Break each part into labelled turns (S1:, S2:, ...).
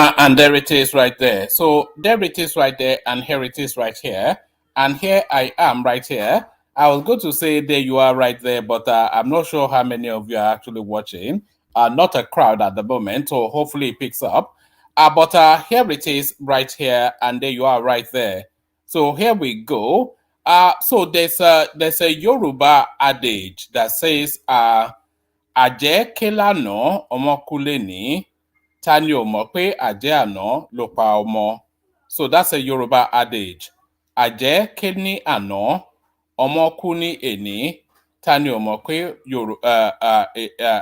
S1: And there it is right there. So there it is right there, and here it is right here. And here I am right here. I was going to say there you are right there, but I'm not sure how many of you are actually watching. Not a crowd at the moment, so hopefully it picks up. But here it is right here, and there you are right there. So here we go. So there's a Yoruba adage that says, "Àjẹ́ ké lánàá, ọmọ kú lénìí. Ta ni ò mọ̀ pé àjẹ́ àná ló pa ọmọ?" So that's a Yoruba adage. Àjẹ́ ké ní àná, ọmọ kú ní èní. Ta ni ò mọ̀ pé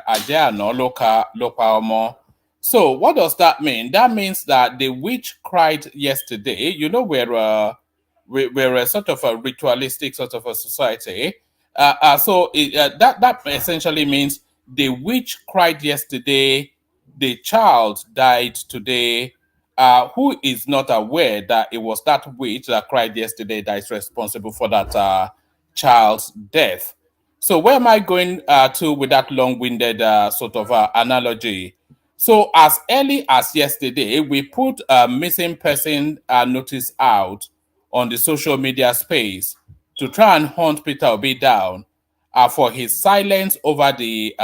S1: àjẹ́ àná ló pa ọmọ? So what does that mean? That means that the witch cried yesterday. You know, we're a sort of a ritualistic sort of a society. So that essentially means the witch cried yesterday, the child died today. Who is not aware that it was that witch that cried yesterday that is responsible for that child's death? So where am I going to with that long-winded sort of analogy? So as early as yesterday, we put a missing person notice out on the social media space to try and hunt Peter Obi down for his silence over the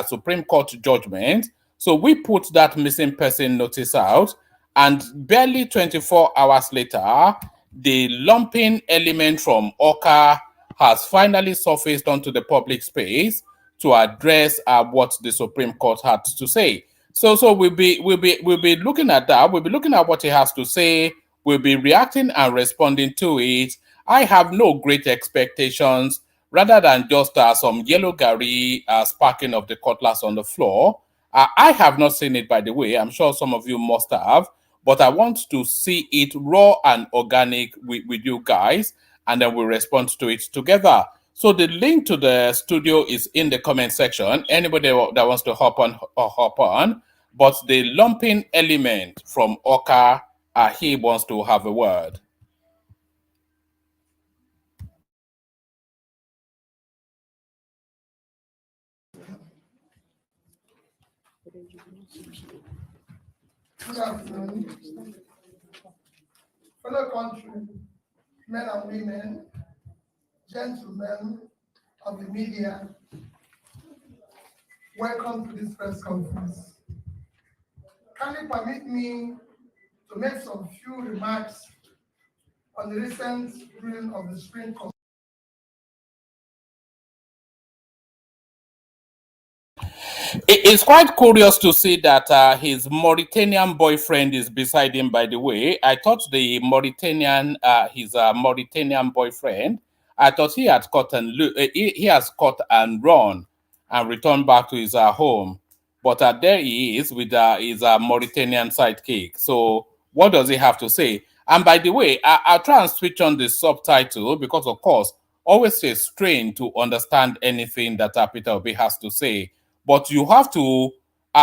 S1: Supreme Court judgment. So we put that missing person notice out, and barely 24 hours later, the lumping element from Oka has finally surfaced onto the public space to address what the Supreme Court had to say. So we'll be looking at that. We'll be looking at what he has to say. We'll be reacting and responding to it. I have no great expectations, rather than just some yellow Gary sparking of the cutlass on the floor. I have not seen it, by the way. I'm sure some of you must have, but I want to see it raw and organic with you guys, and then we'll respond to it together. So the link to the studio is in the comment section. Anybody that wants to hop on. But the lumping element from Oka, he wants to have a word.
S2: Good afternoon, fellow country, men and women, gentlemen of the media. Welcome to this press conference. Can you permit me to make some few remarks on the recent ruling of the Supreme Court?
S1: It's quite curious to see that his Mauritanian boyfriend is beside him, by the way. I thought his Mauritanian boyfriend, I thought he had he has caught and run and returned back to his home. But there he is with his Mauritanian sidekick. So what does he have to say? And by the way, I'll try and switch on the subtitle because, of course, always a strain to understand anything that Peter Obi has to say. But you have to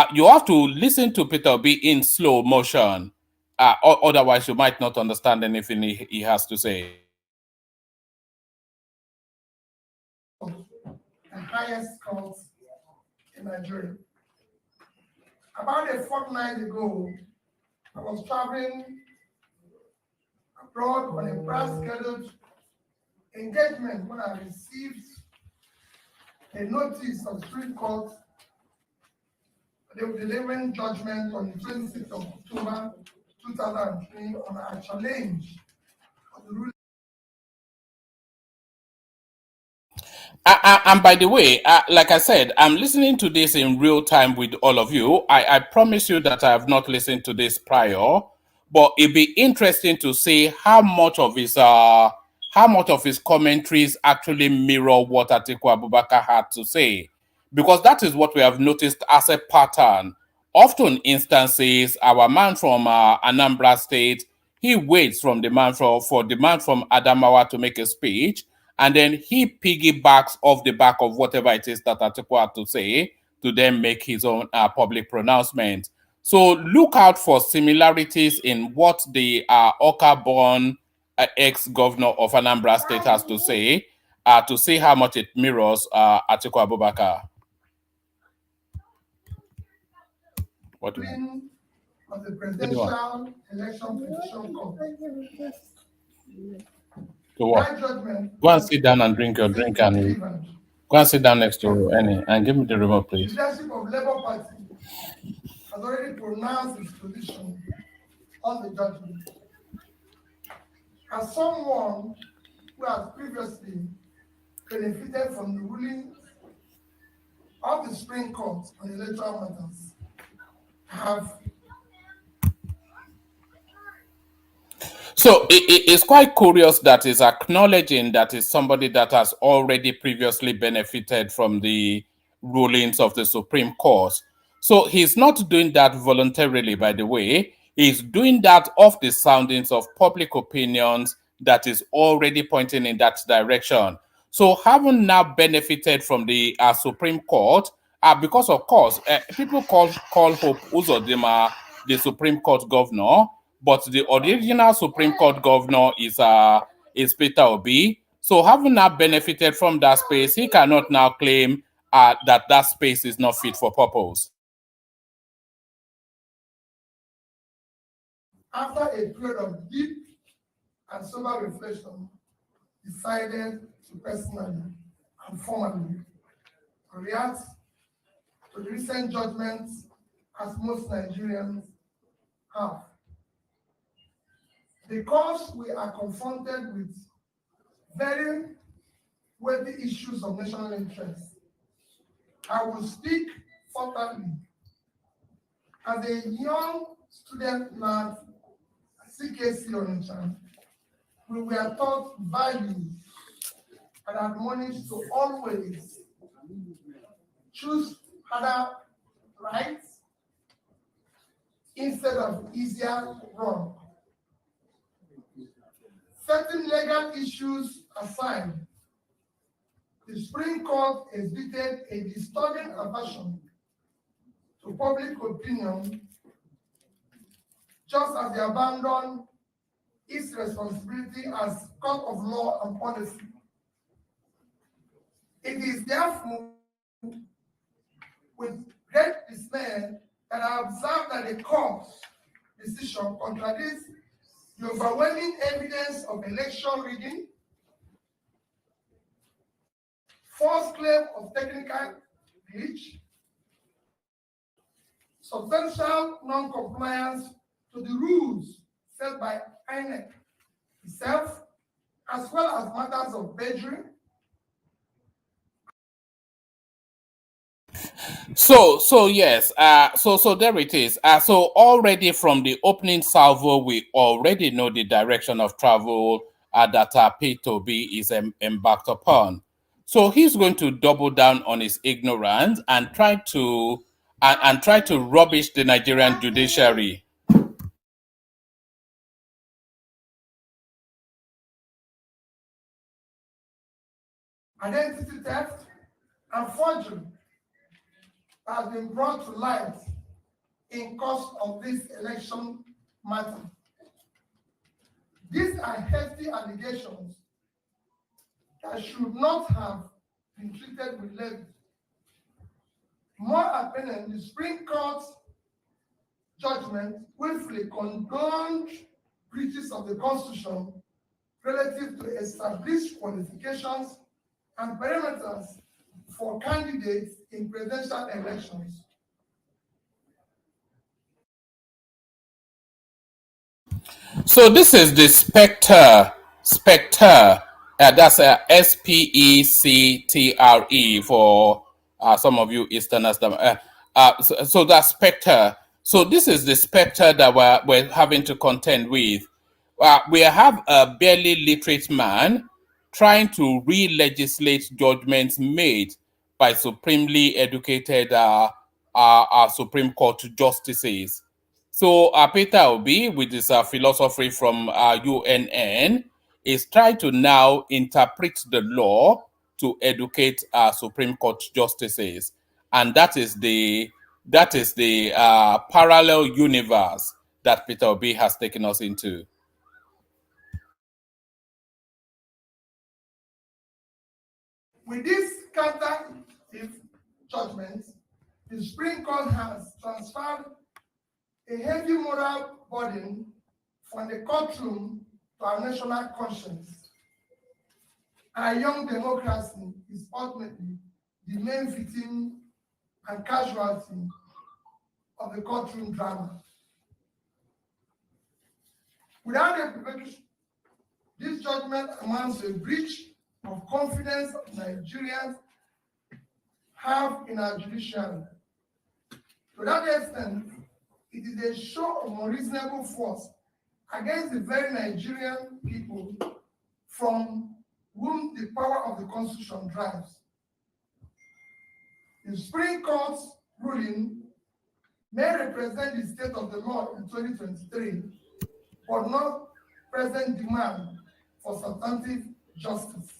S1: listen to Peter Obi in slow motion. Otherwise, you might not understand anything he has to say.
S2: The highest court in Nigeria. About a fortnight ago, I was traveling abroad on a prior scheduled engagement when I received a notice of Supreme Court. They were delivering judgment on the 26th of October 2003 on a challenge of the ruling.
S1: And by the way, like I said, I'm listening to this in real time with all of you. I promise you that I have not listened to this prior, but it'd be interesting to see how much of his commentaries actually mirror what Atiku Abubakar had to say, because that is what we have noticed as a pattern. Often instances, our man from Anambra State, he waits from the man for the man from Adamawa to make a speech, and then he piggybacks off the back of whatever it is that Atiku had to say to then make his own public pronouncement. So look out for similarities in what the Oka-born ex-governor of Anambra State has to say see how much it mirrors Atiku Abubakar. What do you want?
S2: Of the
S1: What do you want?
S2: Presidential Election Petition Court.
S1: To what?
S2: That judgment
S1: Go and sit down and drink your drink and
S2: delivered.
S1: go and sit down next to Annie and give me the remote,
S2: The
S1: please.
S2: leadership of Labour Party has already pronounced its position on the judgment. As someone who has previously benefited from the ruling of the Supreme Court on electoral matters, have
S1: So it's quite curious that he's acknowledging that is somebody that has already previously benefited from the rulings of the Supreme Court. So he's not doing that voluntarily, by the way. He's doing that off the soundings of public opinions that is already pointing in that direction. So having now benefited from the Supreme Court, because of course, people call Hope Uzodinma the Supreme Court governor, but the original Supreme Court governor is Peter Obi. So having now benefited from that space, he cannot now claim that space is not fit for purpose.
S2: after a period of deep and sober reflection, decided to personally and formally react to the recent judgments as most Nigerians have. Because we are confronted with very weighty issues of national interest, I will speak forthrightly. As a young student at CKC Onitsha, we were taught values and admonished to always choose harder rights instead of easier wrong. Certain legal issues aside, the Supreme Court exhibited a disturbing aversion to public opinion, just as they abandoned its responsibility as court of law and policy. It is therefore with great dismay that I observe that the court's decision contradicts the overwhelming evidence of election rigging, false claim of technical glitch, substantial non-compliance to the rules set by INEC itself, as well as matters of perjury.
S1: So yes, so there it is. So already from the opening salvo, we already know the direction of travel that P2B is embarked upon. So he's going to double down on his ignorance and try to rubbish the Nigerian judiciary.
S2: Identity theft and forgery has been brought to light in course of this election matter. These are hefty allegations that should not have been treated with levity. More apparent, the Supreme Court's judgment willfully condoned breaches of the Constitution relative to established qualifications and parameters for candidates in presidential elections.
S1: So this is the Spectre, that's SPECTRE for some of you Easterners. So that's Spectre. So this is the Spectre that we're having to contend with. We have a barely literate man trying to re-legislate judgments made by supremely educated Supreme Court justices. So Peter Obi, with his philosophy from UNN, is trying to now interpret the law to educate Supreme Court justices, and that is the parallel universe that Peter Obi has taken us into.
S2: With this counter judgment, the Supreme Court has transferred a heavy moral burden from the courtroom to our national conscience. Our young democracy is ultimately the main victim and casualty of the courtroom drama. Without repercussion, this judgment amounts to a breach of confidence Nigerians have in our judiciary. To that extent, it is a show of unreasonable force against the very Nigerian people from whom the power of the Constitution drives. The Supreme Court's ruling may represent the state of the law in 2023, but not present demand for substantive justice.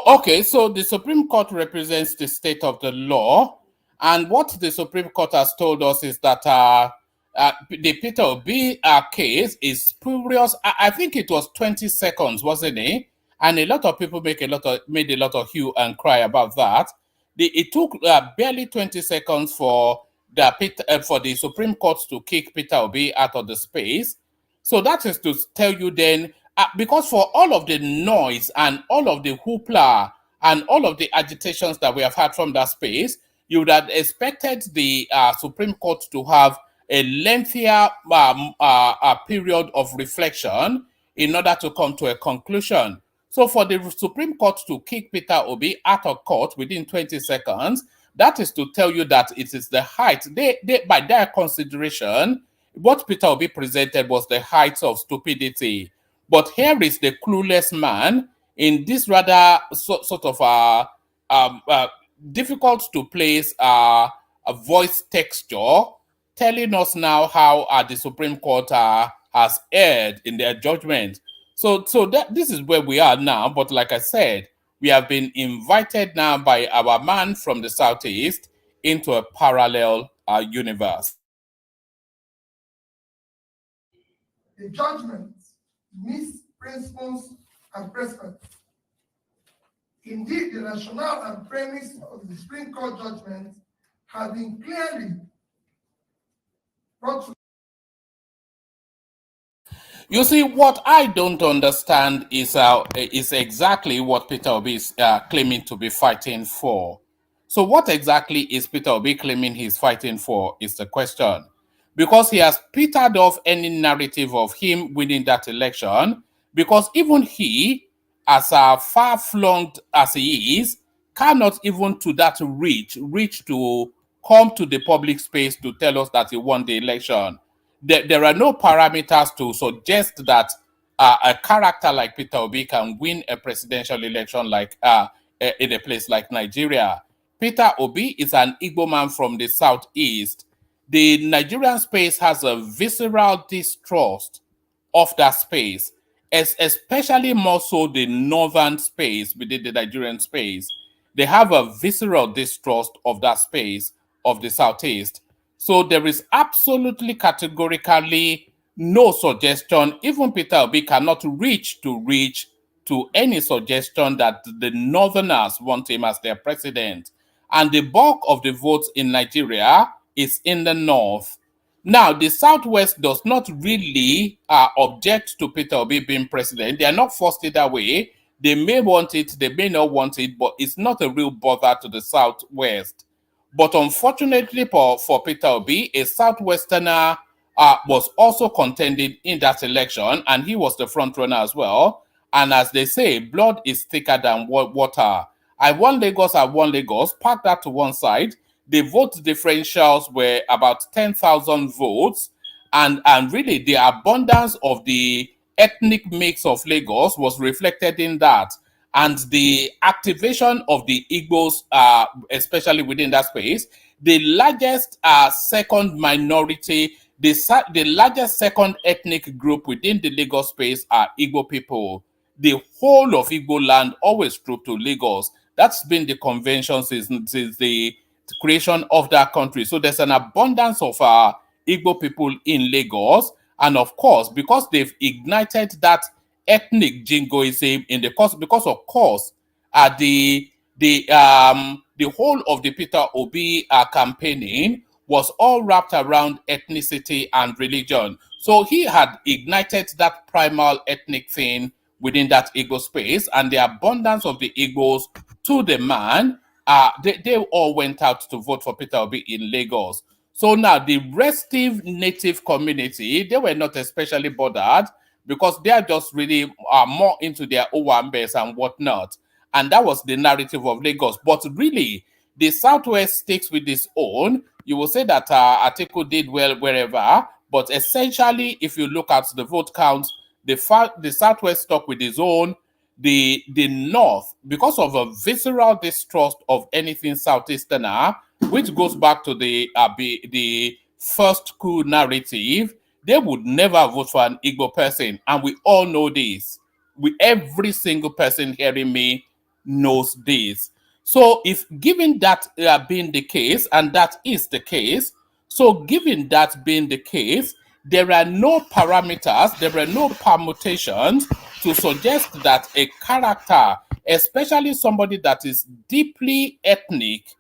S1: Okay, so the Supreme Court represents the state of the law, and what the Supreme Court has told us is that the Peter Obi case is spurious. I think it was 20 seconds, wasn't it? And a lot of people made a lot of hue and cry about that. It took barely 20 seconds for the Supreme Court to kick Peter Obi out of the space. So that is to tell you then, because for all of the noise and all of the hoopla and all of the agitations that we have had from that space, you would have expected the Supreme Court to have a lengthier period of reflection in order to come to a conclusion. So for the Supreme Court to kick Peter Obi out of court within 20 seconds, that is to tell you that it is the height. By their consideration, what Peter Obi presented was the height of stupidity. But here is the clueless man in this rather sort of difficult to place a voice texture, telling us now how the Supreme Court has erred in their judgment. So this is where we are now. But like I said, we have been invited now by our man from the Southeast into a parallel universe.
S2: The judgment meets principles and precedents. Indeed, the rationale and premise of the Supreme Court judgment have been clearly brought to.
S1: You see, what I don't understand is exactly what Peter Obi is claiming to be fighting for. So what exactly is Peter Obi claiming he's fighting for is the question. Because he has petered off any narrative of him winning that election, because even he, as far-flung as he is, cannot even to that reach to come to the public space to tell us that he won the election. There are no parameters to suggest that a character like Peter Obi can win a presidential election like in a place like Nigeria. Peter Obi is an Igbo man from the southeast. The Nigerian space has a visceral distrust of that space, especially more so the northern space within the Nigerian space. They have a visceral distrust of that space of the southeast. So there is absolutely categorically no suggestion. Even Peter Obi cannot reach to any suggestion that the Northerners want him as their president. And the bulk of the votes in Nigeria is in the North. Now, the Southwest does not really object to Peter Obi being president. They are not forced either way. They may want it, they may not want it, but it's not a real bother to the Southwest. But unfortunately for Peter Obi, a Southwesterner was also contending in that election, and he was the front runner as well. And as they say, blood is thicker than water. I won Lagos, park that to one side. The vote differentials were about 10,000 votes, and really the abundance of the ethnic mix of Lagos was reflected in that. And the activation of the Igbos, especially within that space, the largest second minority, the largest second ethnic group within the Lagos space are Igbo people. The whole of Igbo land always trooped to Lagos. That's been the convention since the creation of that country. So there's an abundance of Igbo people in Lagos. And of course, because they've ignited that ethnic jingoism in the course, because of course, the whole of the Peter Obi campaigning was all wrapped around ethnicity and religion. So he had ignited that primal ethnic thing within that Igbo space, and the abundance of the Igbos to the man, they all went out to vote for Peter Obi in Lagos. So now the restive native community, they were not especially bothered because they are just really more into their Owambes and whatnot. And that was the narrative of Lagos. But really, the Southwest sticks with its own. You will say that Atiku did well wherever, but essentially, if you look at the vote count, the Southwest stuck with its own. The North, because of a visceral distrust of anything Southeasterner, which goes back to the first coup narrative, they would never vote for an Igbo person, and we all know this. Every single person hearing me knows this. So, if given that being the case, and that is the case, so given that being the case, there are no parameters, there are no permutations to suggest that a character, especially somebody that is deeply ethnic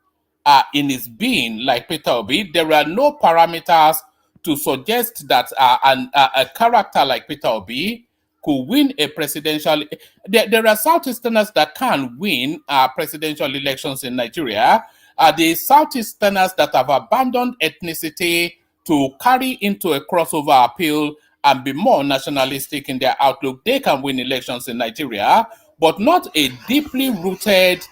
S1: in his being, like Peter Obi, there are no parameters to suggest that a character like Peter Obi could win a presidential. There are Southeasterners that can win presidential elections in Nigeria. The Southeasterners that have abandoned ethnicity to carry into a crossover appeal and be more nationalistic in their outlook, they can win elections in Nigeria, but not a deeply rooted,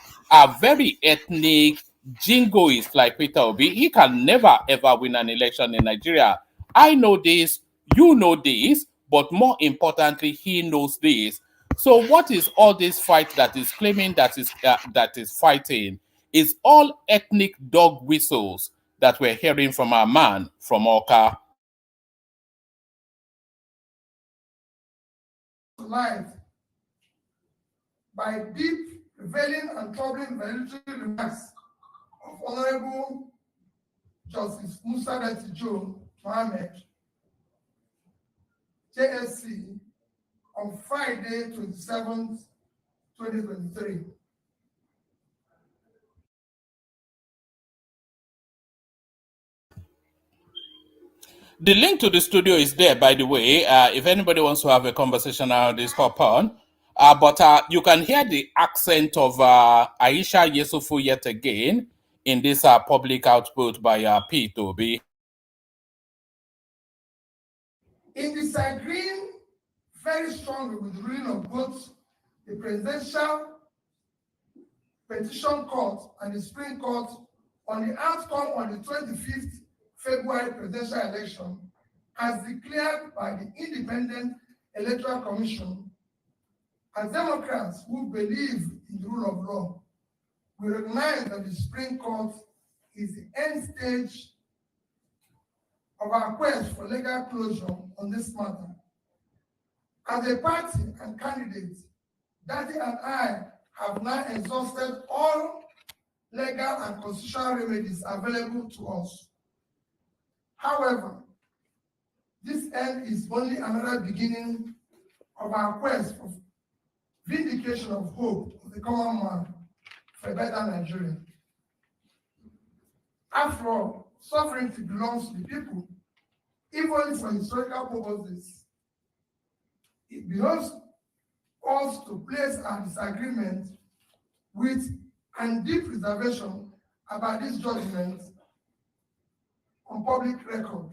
S1: very ethnic jingoist like Peter Obi. He can never ever win an election in Nigeria. I know this, you know this, but more importantly, he knows this. So, what is all this fight that is claiming that is fighting? Is all ethnic dog whistles that we're hearing from our man from Oka.
S2: Light by deep, prevailing, and troubling valedictory remarks of Honorable Justice Musa Betijo Mohammed, JSC, on Friday, 27th, 2023.
S1: The link to the studio is there, by the way. If anybody wants to have a conversation around this, hop on. But you can hear the accent of Aisha Yesufu yet again in this public output by Pete Obi.
S2: In disagreeing very strongly with the ruling of both the Presidential Petition Court and the Supreme Court on the outcome on the 25th February presidential election, as declared by the Independent Electoral Commission, as Democrats who believe in the rule of law, we recognize that the Supreme Court is the end stage of our quest for legal closure on this matter. As a party and candidate, Daddy and I have now exhausted all legal and constitutional remedies available to us. However, this end is only another beginning of our quest for vindication of hope of the common man for a better Nigeria. After all, sovereignty belongs to the people, even for historical purposes. It belongs us to place our disagreement with and deep reservation about this judgment on public record.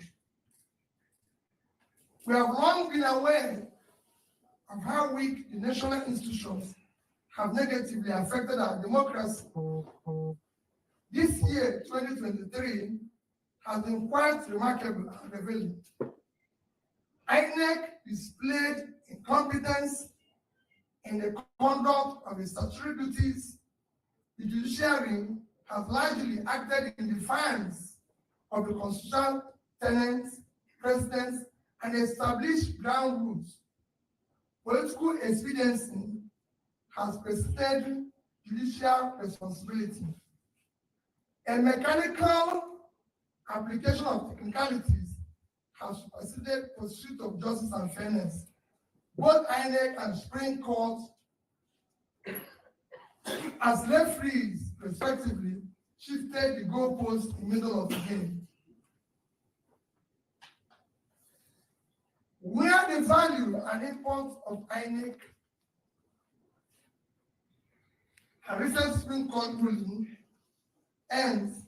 S2: We have long been aware of how weak the national institutions have negatively affected our democracy. This year, 2023, has been quite remarkable and revealing. INEC displayed incompetence in the conduct of its statutory duties. The judiciary has largely acted in defiance of the constitutional tenets, precedents, and established ground rules. Political expediency has preceded judicial responsibility. A mechanical application of technicalities has preceded pursuit of justice and fairness. Both INEC and Supreme Court, as referees, respectively, shifted the goalposts in the middle of the game. where the value and import of INEC and recent Supreme Court ruling ends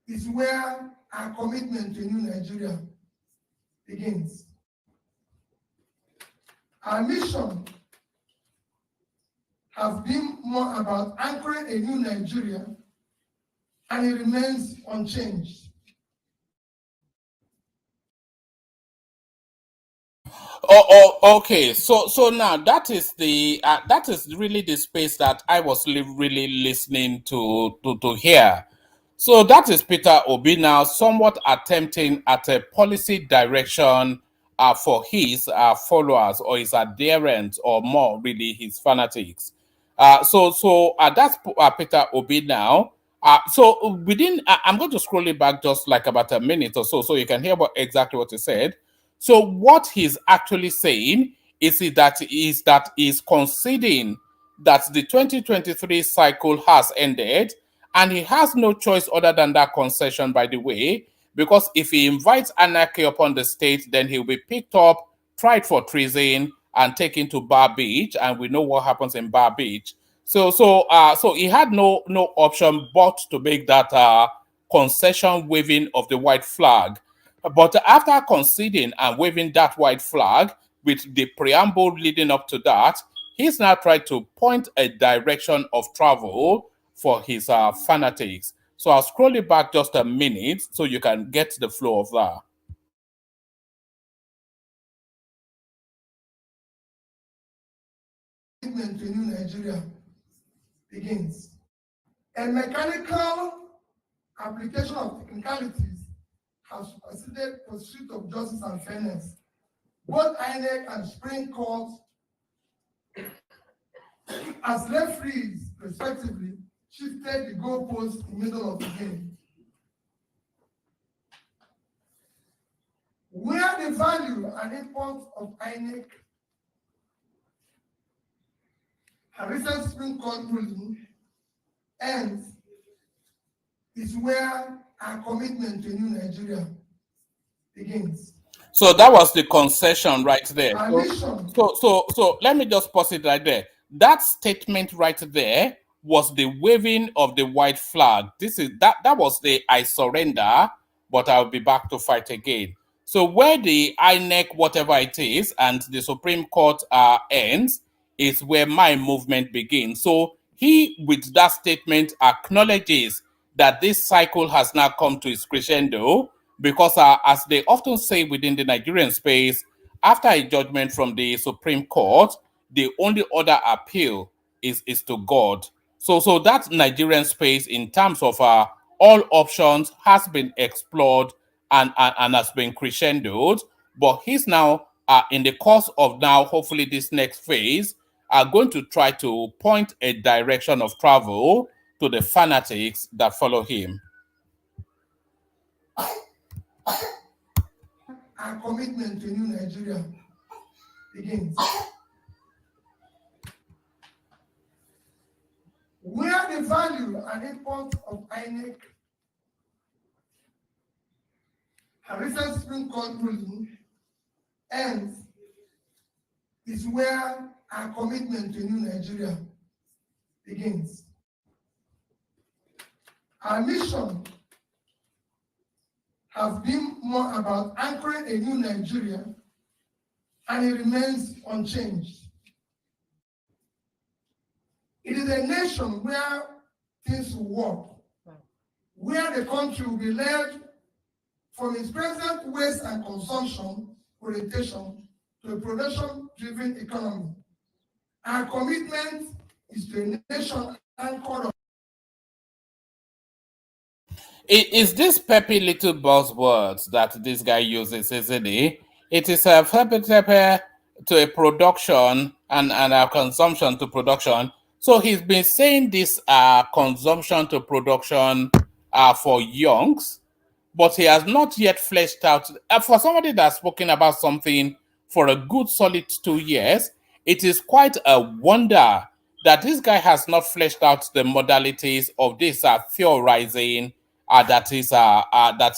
S2: is where our commitment to a new Nigeria begins. Our mission has been more about anchoring a new Nigeria, and it remains unchanged.
S1: Okay. So now that is really the space that I was really listening to hear. So that is Peter Obi now somewhat attempting at a policy direction for his followers or his adherents, or more really his fanatics. That's Peter Obi now. I'm going to scroll it back just like about a minute or so you can hear exactly what he said. So what he's actually saying is he's conceding that the 2023 cycle has ended, and he has no choice other than that concession, by the way, because if he invites anarchy upon the state, then he'll be picked up, tried for treason, and taken to Bar Beach, and we know what happens in Bar Beach. So he had no option but to make that concession waving of the white flag. But after conceding and waving that white flag, with the preamble leading up to that, he's now tried to point a direction of travel for his fanatics. So I'll scroll it back just a minute so you can get the flow of that.
S2: Commitment to a new Nigeria begins. A mechanical application of technicalities has superseded pursuit of justice and fairness. Both INEC and Supreme Court, as referees, respectively, shifted the goalposts in the middle of the game. Where the value and import of INEC and recent Supreme Court ruling ends is where our commitment to a new Nigeria begins.
S1: So that was the concession right there.
S2: Our mission.
S1: So let me just pause it right there. That statement right there was the waving of the white flag. That was the I surrender, but I'll be back to fight again. So where the INEC, whatever it is, and the Supreme Court ends, is where my movement begins. So he, with that statement, acknowledges that this cycle has now come to its crescendo, because as they often say within the Nigerian space, after a judgment from the Supreme Court, the only other appeal is to God. So that Nigerian space, in terms of all options, has been explored and has been crescendoed. But he's now in the course of now, hopefully this next phase, are going to try to point a direction of travel to the fanatics that follow him.
S2: Our commitment to a new Nigeria begins. Where the value and import of INEC and recent Supreme Court ruling ends is where our commitment to a new Nigeria begins. Our mission has been more about anchoring a new Nigeria, and it remains unchanged. It is a nation where things will work, where the country will be led from its present waste and consumption orientation to a production-driven economy. Our commitment is to a nation anchored on.
S1: Is this peppy little buzzwords that this guy uses, isn't it? It is a peppy to a production and a consumption to production. So he's been saying this consumption to production for yonks, but he has not yet fleshed out. For somebody that's spoken about something for a good solid 2 years, it is quite a wonder that this guy has not fleshed out the modalities of this theorizing that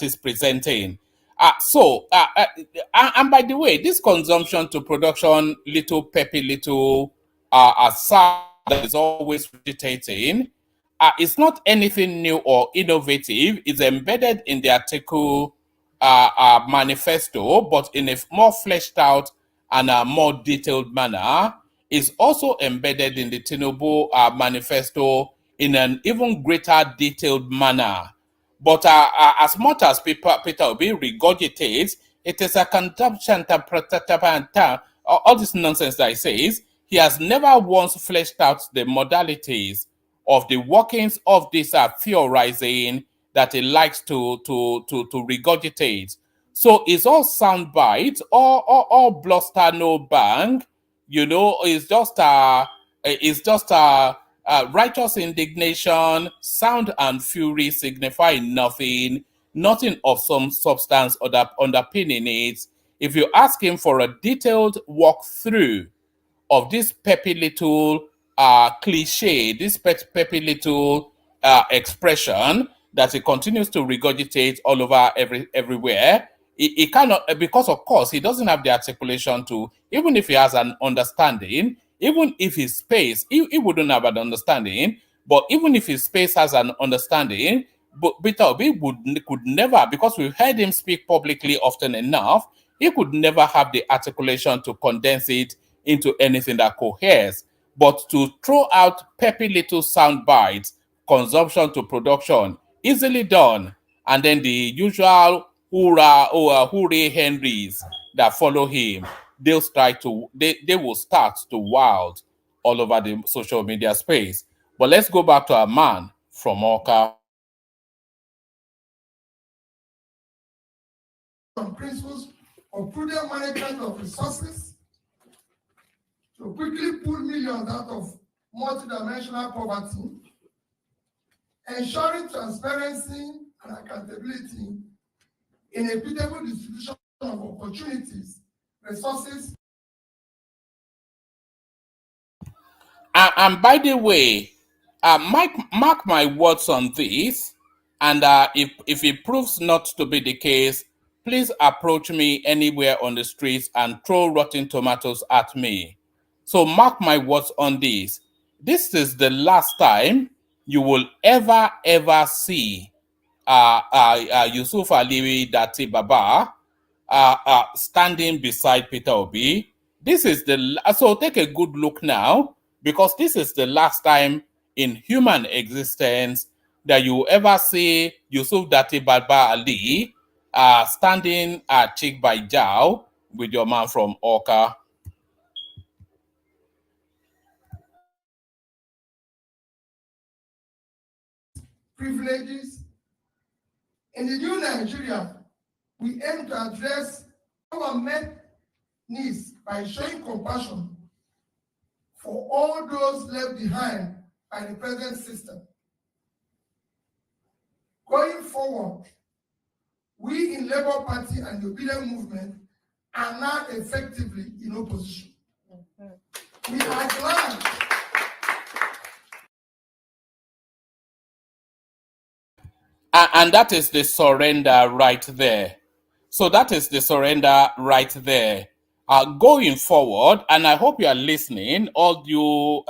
S1: is presenting. And by the way, this consumption to production, little peppy, little sound that is always agitating, it's not anything new or innovative. It's embedded in the article manifesto, but in a more fleshed out and a more detailed manner. Is also embedded in the Tinubu manifesto in an even greater detailed manner. But as much as Peter Obi regurgitates, it is a consumption, all this nonsense that he says, he has never once fleshed out the modalities of the workings of this theorizing that he likes to regurgitate. So it's all sound bites, all bluster, no bang. It's just righteous indignation, sound and fury signify nothing, nothing of some substance or that underpinning it. If you ask him for a detailed walkthrough of this peppy little cliche, this peppy little expression that he continues to regurgitate all over everywhere. He cannot, because of course he doesn't have the articulation to, even if he has an understanding, even if his space, he wouldn't have an understanding, but even if his space has an understanding, but Peter Obi could never, because we've heard him speak publicly often enough, he could never have the articulation to condense it into anything that coheres. But to throw out peppy little sound bites, consumption to production, easily done. And then the usual hoorah or hooray Henrys that follow him, they will start to wild all over the social media space. But let's go back to our man from Oka.
S2: On principles of prudent management of resources to quickly pull millions out of multidimensional poverty, ensuring transparency and accountability in equitable distribution of opportunities, resources.
S1: And by the way, mark my words on this, and if it proves not to be the case, please approach me anywhere on the streets and throw rotten tomatoes at me. So mark my words on this. This is the last time you will ever see Yusuf Ali Dati Baba standing beside Peter Obi. This is so take a good look now, because this is the last time in human existence that you ever see Yusuf Dati Baba Ali standing cheek by jowl with your man from Oka.
S2: Privileges. In the new Nigeria, we aim to address our met needs by showing compassion for all those left behind by the present system. Going forward, we in Labour Party and the Obedient Movement are now effectively in opposition. We are glad.
S1: And that is the surrender right there. So that is the surrender right there. Going forward, and I hope you are listening, all you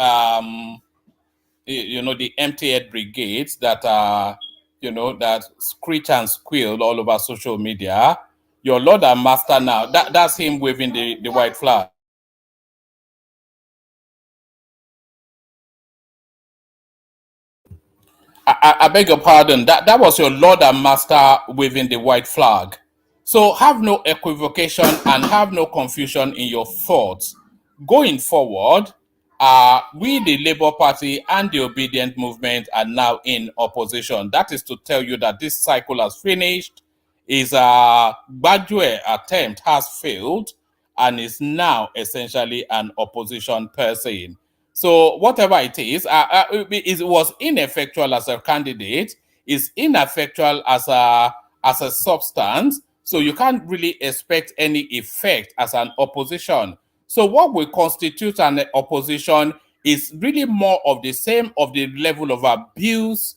S1: the empty-head brigades that are that screech and squeal all over social media. Your Lord and Master now. That's him waving the white flag. I beg your pardon. That was your Lord and Master waving the white flag. So have no equivocation and have no confusion in your thoughts. Going forward, we, the Labour Party and the Obedient Movement, are now in opposition. That is to tell you that this cycle has finished. His Badue attempt has failed and is now essentially an opposition person. So whatever it is, it was ineffectual as a candidate, is ineffectual as a substance. So you can't really expect any effect as an opposition. So what will constitute an opposition is really more of the same, of the level of abuse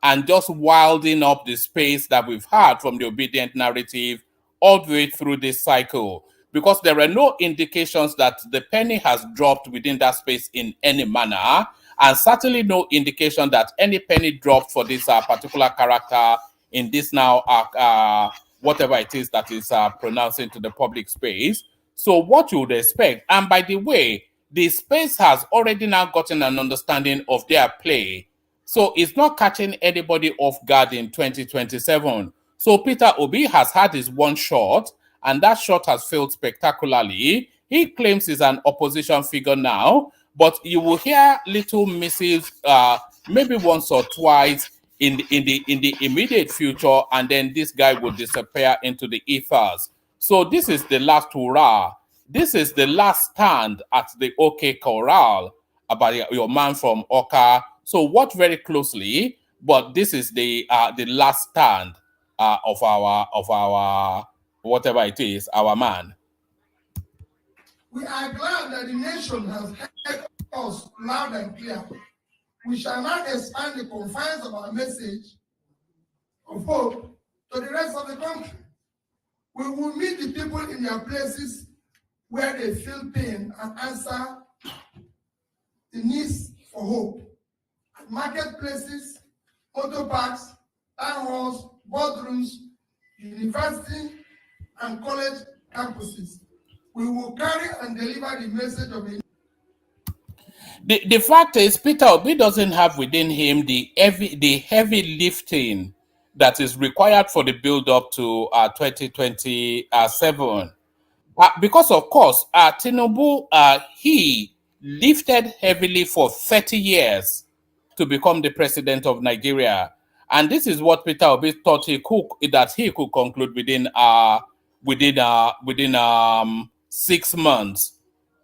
S1: and just wilding up the space that we've had from the obedient narrative all the way through this cycle, because there are no indications that the penny has dropped within that space in any manner, and certainly no indication that any penny dropped for this particular character in this now whatever it is that is pronounced into the public space. So what you would expect, and by the way, the space has already now gotten an understanding of their play. So it's not catching anybody off guard in 2027. So Peter Obi has had his one shot, and that shot has failed spectacularly. He claims he's an opposition figure now, but you will hear little missives, maybe once or twice in the immediate future, and then this guy will disappear into the ethers. So this is the last hurrah. This is the last stand at the OK Corral about your man from Oka. So watch very closely. But this is the last stand of our whatever it is, our man.
S2: We are glad that the nation has heard us loud and clear. We shall not expand the confines of our message of hope to the rest of the country. We will meet the people in their places where they feel pain and answer the needs for hope. At marketplaces, auto parks, town halls, boardrooms, university and college campuses. We will carry and deliver the message of a
S1: The fact is, Peter Obi doesn't have within him the heavy lifting that is required for the build-up to 2027. Because, of course, Tinubu, he lifted heavily for 30 years to become the president of Nigeria. And this is what Peter Obi thought he could conclude within 6 months.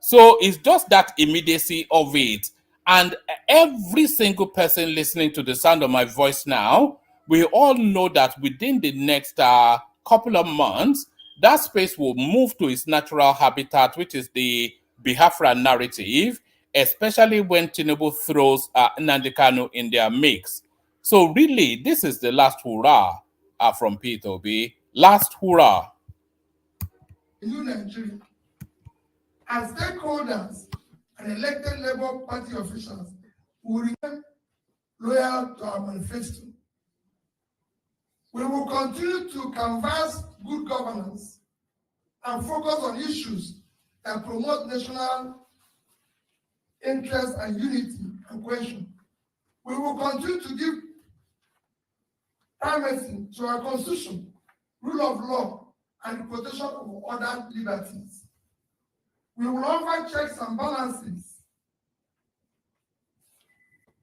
S1: So it's just that immediacy of it. And every single person listening to the sound of my voice now, we all know that within the next couple of months, that space will move to its natural habitat, which is the Biafra narrative, especially when Tinubu throws Nnamdi Kanu in their mix. So really, this is the last hurrah from Peter Obi. Last hurrah.
S2: New Nigeria. As stakeholders and elected Labour Party officials will remain loyal to our manifesto. We will continue to canvass good governance and focus on issues that promote national interest and unity and cohesion. We will continue to give primacy to our constitution, rule of law, and the protection of other liberties. We will offer checks and balances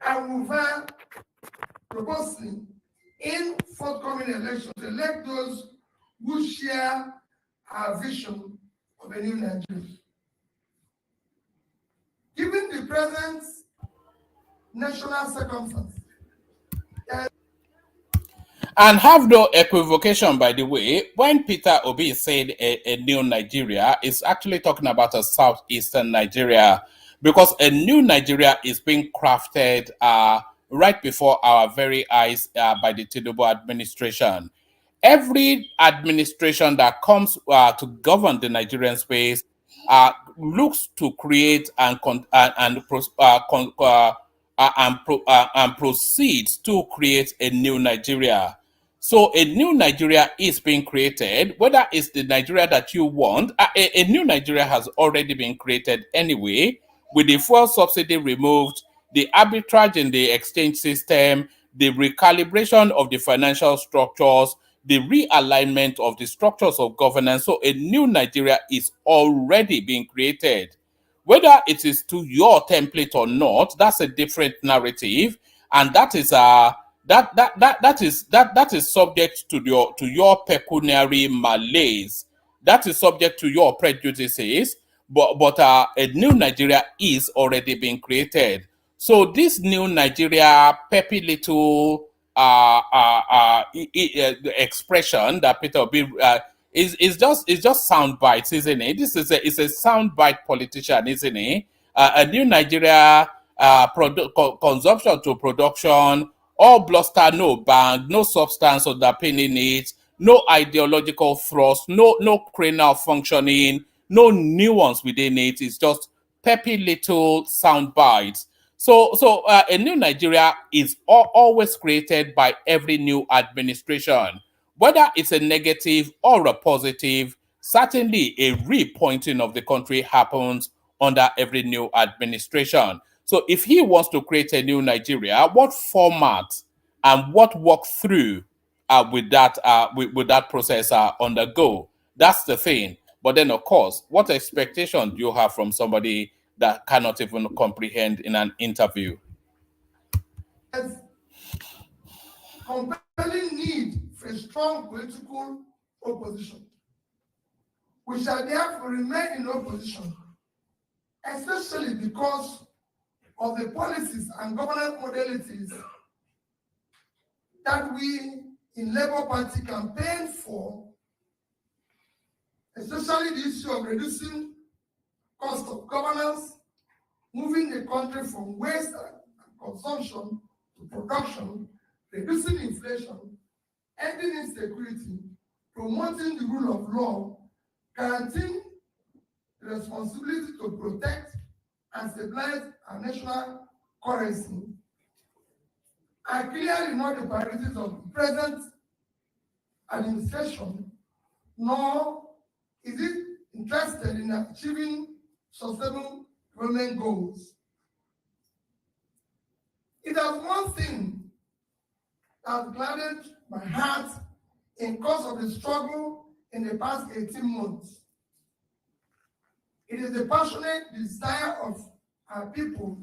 S2: and will be proposing in forthcoming elections to elect those who share our vision of a new Nigeria. Given the present national circumstances,
S1: and have no equivocation, by the way, when Peter Obi said a new Nigeria, is actually talking about a southeastern Nigeria, because a new Nigeria is being crafted right before our very eyes by the Tinubu administration. Every administration that comes to govern the Nigerian space looks to create and proceeds to create a new Nigeria. So a new Nigeria is being created, whether it's the Nigeria that you want. A new Nigeria has already been created anyway, with the fuel subsidy removed, the arbitrage in the exchange system, the recalibration of the financial structures, the realignment of the structures of governance. So a new Nigeria is already being created. Whether it is to your template or not, that's a different narrative, and that is that is subject to your pecuniary malaise. That is subject to your prejudices. But a new Nigeria is already being created. So this new Nigeria, peppy little expression that Peter Obi is just sound bites, isn't it? This is a sound bite politician, isn't it? A new Nigeria, consumption to production, all bluster, no bang, no substance underpinning it, no ideological thrust, no cranial functioning, no nuance within it. It's just peppy little sound bites. So a new Nigeria is always created by every new administration, whether it's a negative or a positive. Certainly, a repointing of the country happens under every new administration. So, if he wants to create a new Nigeria, what format and what walkthrough with that process undergo? That's the thing. But then, of course, what expectation do you have from somebody that cannot even comprehend in an interview?
S2: There's compelling need for a strong political opposition. We shall therefore remain in opposition, especially because of the policies and governance modalities that we in Labour Party campaign for, especially the issue of reducing cost of governance, moving the country from waste and consumption to production, reducing inflation, ending insecurity, promoting the rule of law, guaranteeing the responsibility to protect and stabilize our national currency, are clearly not the priorities of the present administration, nor is it interested in achieving sustainable development goals. It has one thing that gladdened my heart in course of the struggle in the past 18 months. It is the passionate desire of our people,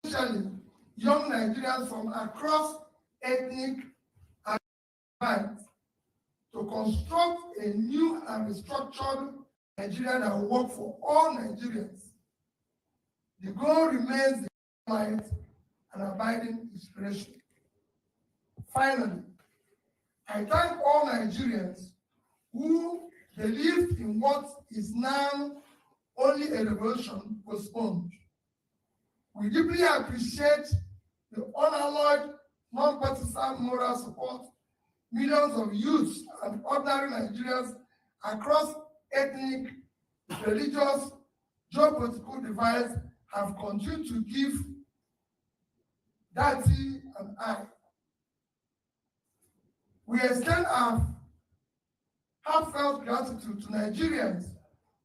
S2: especially young Nigerians from across ethnic and minds, to construct a new and restructured Nigeria that will work for all Nigerians. The goal remains the light and abiding inspiration. Finally, I thank all Nigerians who believed in what is now only a revolution postponed. We deeply appreciate the unalloyed, non-partisan moral support millions of youths and ordinary Nigerians across ethnic, religious, geopolitical divides have continued to give Dati and I. We extend our heartfelt gratitude to Nigerians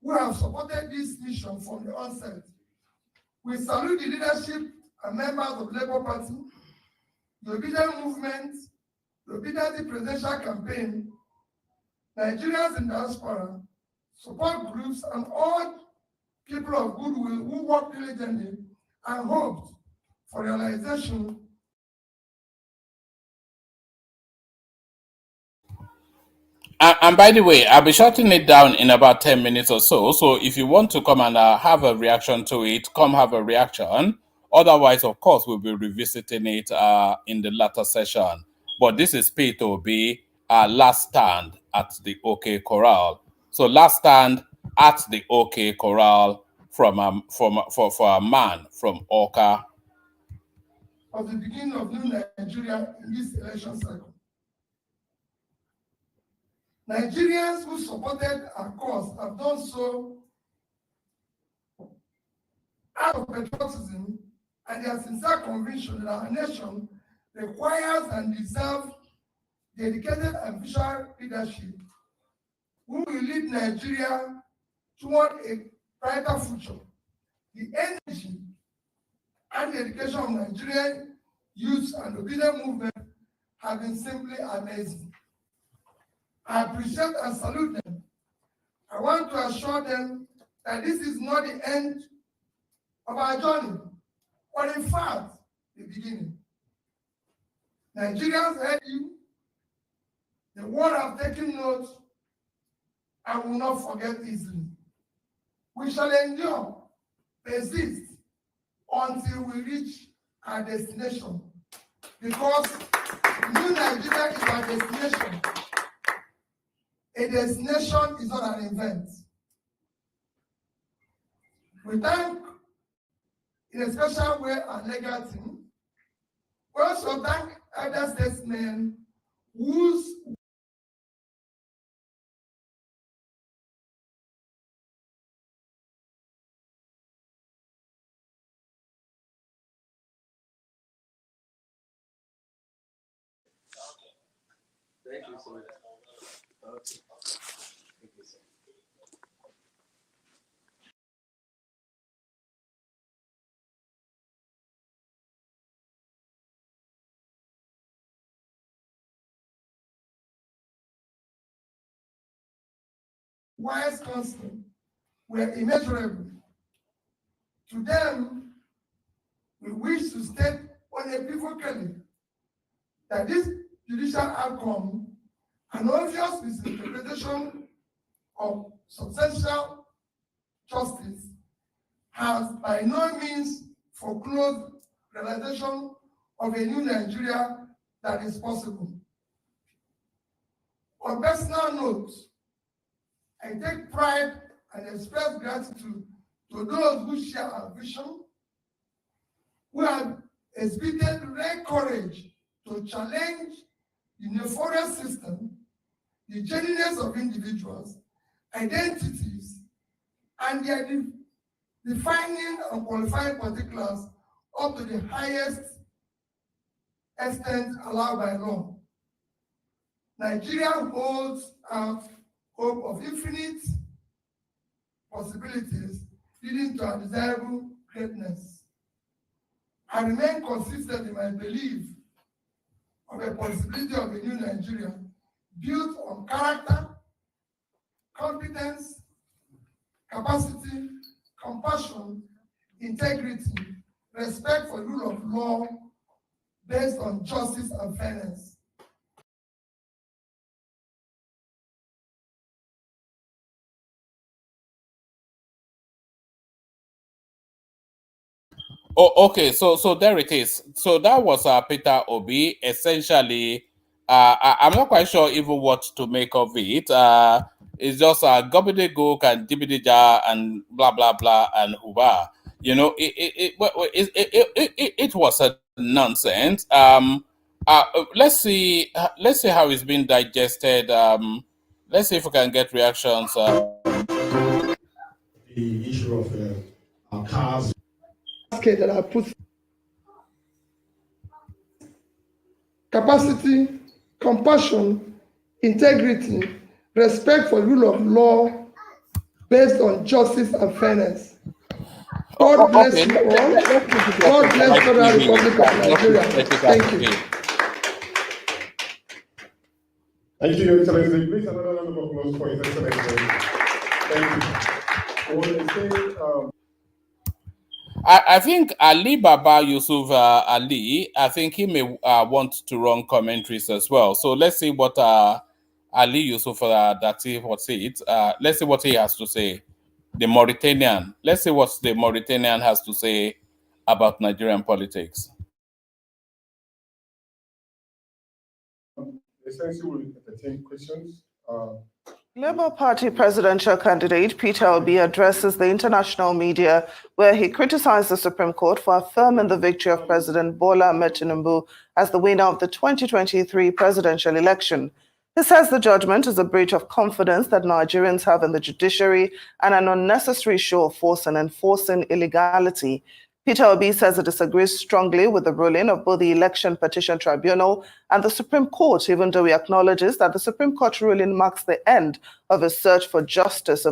S2: who have supported this mission from the onset. We salute the leadership and members of the Labour Party, the Obedient Movement, the Obedient Presidential Campaign, Nigerians in diaspora, support groups, and all people of goodwill who work diligently and hoped for realization.
S1: And by the way, I'll be shutting it down in about 10 minutes or so. So if you want to come and have a reaction to it, come have a reaction. Otherwise, of course, we'll be revisiting it in the latter session. But this is P2B, last stand at the OK Corral. So last stand at the OK Corral for a man from Oka.
S2: Of the beginning of new Nigeria in this election cycle. Nigerians who supported our cause have done so out of patriotism and their sincere conviction that our nation requires and deserves dedicated and visionary leadership who will lead Nigeria toward a brighter future. The energy and dedication of Nigerian youth and obedient movement have been simply amazing. I appreciate and salute them. I want to assure them that this is not the end of our journey, but in fact, the beginning. Nigerians heard you. The world have taken note and will not forget easily. We shall endure, persist, until we reach our destination. Because new Nigeria is our destination. A destination is not an event. We thank, in a special way, our legal team. We also thank other statesmen whose
S3: Thank you so much.
S2: Wise counsel were immeasurable. To them, we wish to state unequivocally that this judicial outcome, an obvious misinterpretation of substantial justice, has by no means foreclosed realization of a new Nigeria that is possible. On personal note, I take pride and express gratitude to those who share our vision, who have exhibited rare courage to challenge the nefarious system, the genuineness of individuals, identities, and their defining and qualifying particulars up to the highest extent allowed by law. Nigeria holds out hope of infinite possibilities leading to undesirable greatness. I remain consistent in my belief of a possibility of a new Nigeria built on character, competence, capacity, compassion, integrity, respect for the rule of law based on justice and fairness.
S1: Oh, okay. So there it is. So that was Peter Obi. Essentially, I'm not quite sure even what to make of it. It's just gobbledygook and dibbity-ja and blah blah blah and hooah. You know, it was a nonsense. Let's see how it's been digested. Let's see if we can get reactions.
S4: The issue of our cars.
S2: That I put capacity, compassion, integrity, respect for the rule of law based on justice and fairness. God bless you all. God bless the Federal Republic of Nigeria. Thank you.
S4: Thank you, Your Excellency. Please another round of applause for His Excellency. Thank you. I want to say,
S1: I think Ali Baba Yusuf Ali, I think he may want to run commentaries as well. So let's see what Ali Yusuf Dati what's it. Let's see what he has to say. The Mauritanian. Let's see what the Mauritanian has to say about Nigerian politics.
S4: Excellency will entertain questions.
S5: Labour Party presidential candidate Peter Obi addresses the international media where he criticized the Supreme Court for affirming the victory of President Bola Ahmed Tinubu as the winner of the 2023 presidential election. He says the judgment is a breach of confidence that Nigerians have in the judiciary and an unnecessary show of force in enforcing illegality. Peter Obi says he disagrees strongly with the ruling of both the Election Petition Tribunal and the Supreme Court, even though he acknowledges that the Supreme Court ruling marks the end of a search for justice.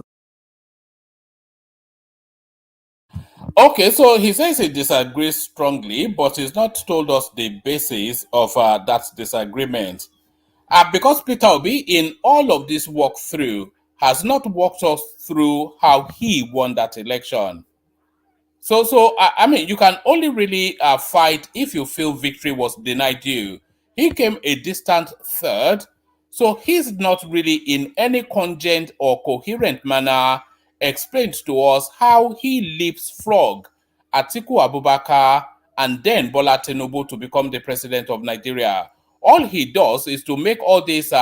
S1: Okay, so he says he disagrees strongly, but he's not told us the basis of that disagreement. Because Peter Obi, in all of this walkthrough, has not walked us through how he won that election. So I mean, you can only really fight if you feel victory was denied you. He came a distant third, so he's not really in any cogent or coherent manner explained to us how he leapfrog Atiku Abubakar and then Bola Tinubu to become the president of Nigeria. All he does is to make all these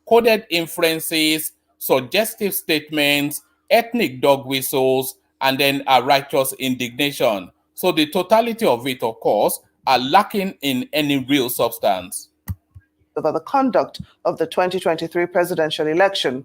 S1: coded inferences, suggestive statements, ethnic dog whistles, and then a righteous indignation. So the totality of it, of course, are lacking in any real substance.
S5: Over the conduct of the 2023 presidential election.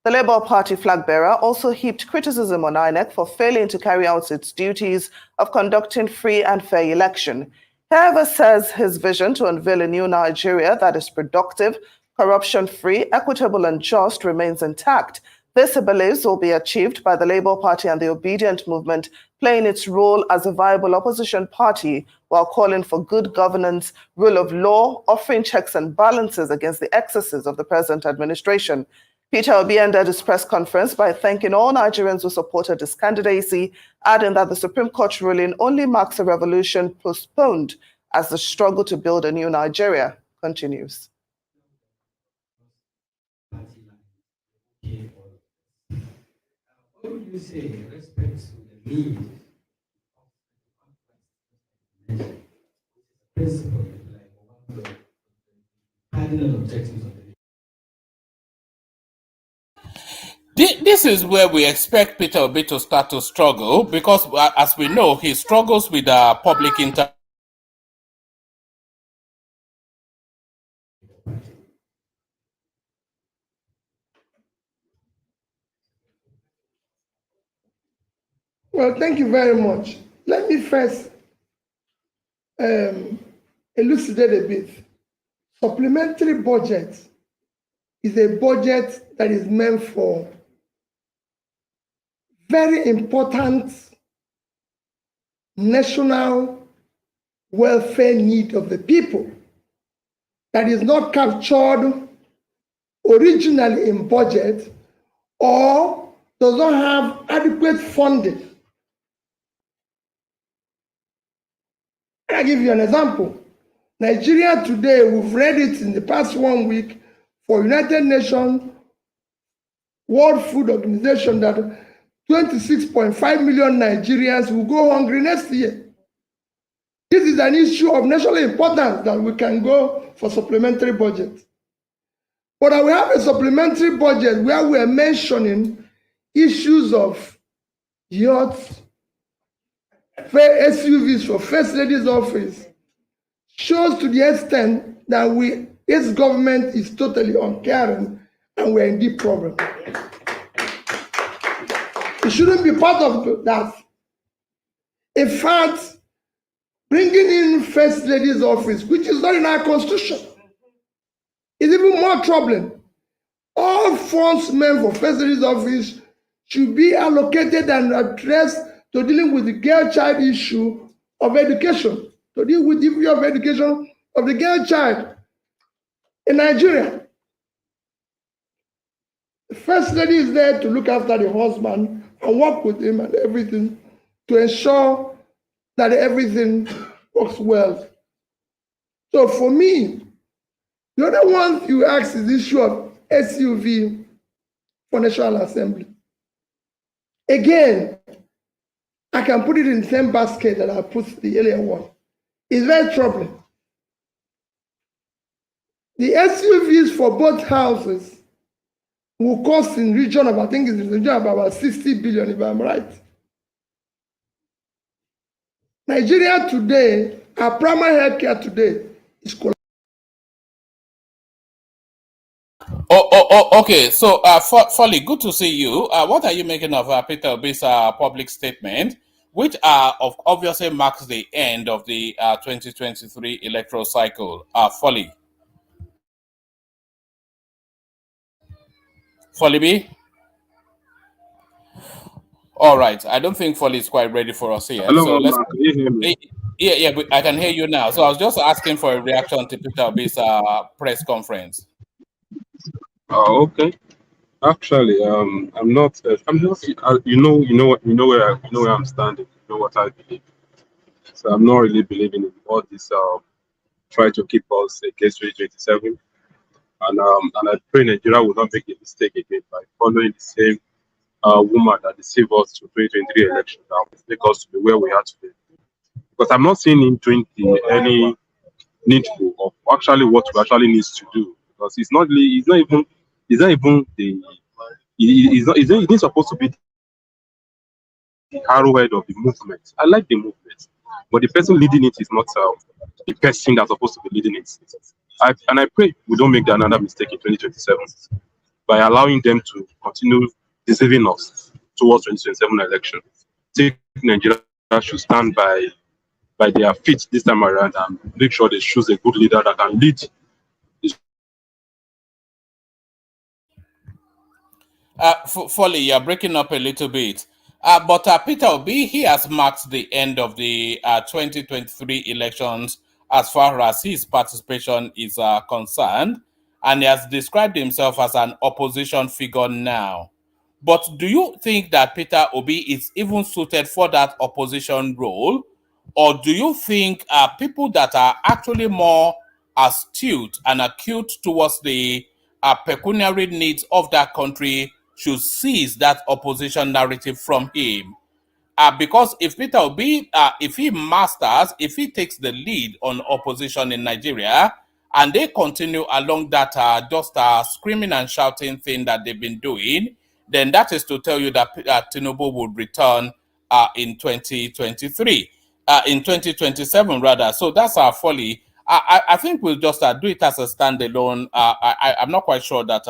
S5: The Labour Party flag bearer also heaped criticism on INEC for failing to carry out its duties of conducting free and fair election. He, however, says his vision to unveil a new Nigeria that is productive, corruption-free, equitable and just remains intact. This, he believes, will be achieved by the Labour Party and the Obedient Movement playing its role as a viable opposition party while calling for good governance, rule of law, offering checks and balances against the excesses of the present administration. Peter Obi ended his press conference by thanking all Nigerians who supported his candidacy, adding that the Supreme Court ruling only marks a revolution postponed as the struggle to build a new Nigeria continues.
S3: What would you say in respect to the need of principle, like one of the cardinal objectives of the
S1: This is where we expect Peter Obi to start to struggle, because as we know, he struggles with public
S2: Well, thank you very much. Let me first elucidate a bit. Supplementary budget is a budget that is meant for very important national welfare need of the people that is not captured originally in budget or does not have adequate funding. I'll give you an example. Nigeria today, we've read it in the past 1 week for United Nations World Food Organization that 26.5 million Nigerians will go hungry next year. This is an issue of national importance that we can go for supplementary budget. But I will have a supplementary budget where we are mentioning issues of yachts, SUVs for First Lady's office, shows to the extent that its government is totally uncaring and we're in deep problem. It shouldn't be part of that. In fact, bringing in First Lady's office, which is not in our constitution, is even more troubling. All funds meant for First Lady's office should be allocated and addressed to dealing with the girl-child issue of education, to deal with the issue of education of the girl child in Nigeria. The First Lady is there to look after the husband and work with him and everything to ensure that everything works well. So for me, the other one you asked is the issue of SUV for National Assembly. Again, I can put it in the same basket that I put the earlier one. It's very troubling. The SUVs for both houses will cost in region of, I think it's in the region of about 60 billion, if I'm right. Nigeria today, our primary healthcare today is collapsing.
S1: Okay. So, Folly, good to see you. What are you making of Peter Obi's public statement, which obviously marks the end of the 2023 electoral cycle? Folly B? All right. I don't think Folly is quite ready for us here.
S6: Hello,
S1: So let's.
S6: Can you hear me?
S1: Yeah, I can hear you now. So I was just asking for a reaction to Peter Obi's press conference.
S6: Oh, okay. Actually, I'm not. I'm just. You know where I'm standing. You know what I believe. So I'm not really believing in all this. Try to keep us against 2027, and I pray Nigeria will not make a mistake again by following the same woman that deceived us to 2023 election that will take us to be where we are today. Because I'm not seeing him doing any needful of actually what we actually needs to do. Because he's not even supposed to be the arrowhead of the movement. I like the movement, but the person leading it is not the person that's supposed to be leading it. And I pray we don't make another mistake in 2027 by allowing them to continue deceiving us towards 2027 election. I think Nigeria should stand by their feet this time around and make sure they choose a good leader that can lead
S1: Folly, you're breaking up a little bit. But Peter Obi, he has marked the end of the 2023 elections as far as his participation is concerned, and he has described himself as an opposition figure now. But do you think that Peter Obi is even suited for that opposition role? Or do you think people that are actually more astute and acute towards the pecuniary needs of that country should seize that opposition narrative from him? Because if Peter Obi, if he takes the lead on opposition in Nigeria, and they continue along that just screaming and shouting thing that they've been doing, then that is to tell you that Tinubu would return in 2023, in 2027 rather. So that's our folly. I think we'll just do it as a standalone. I'm not quite sure that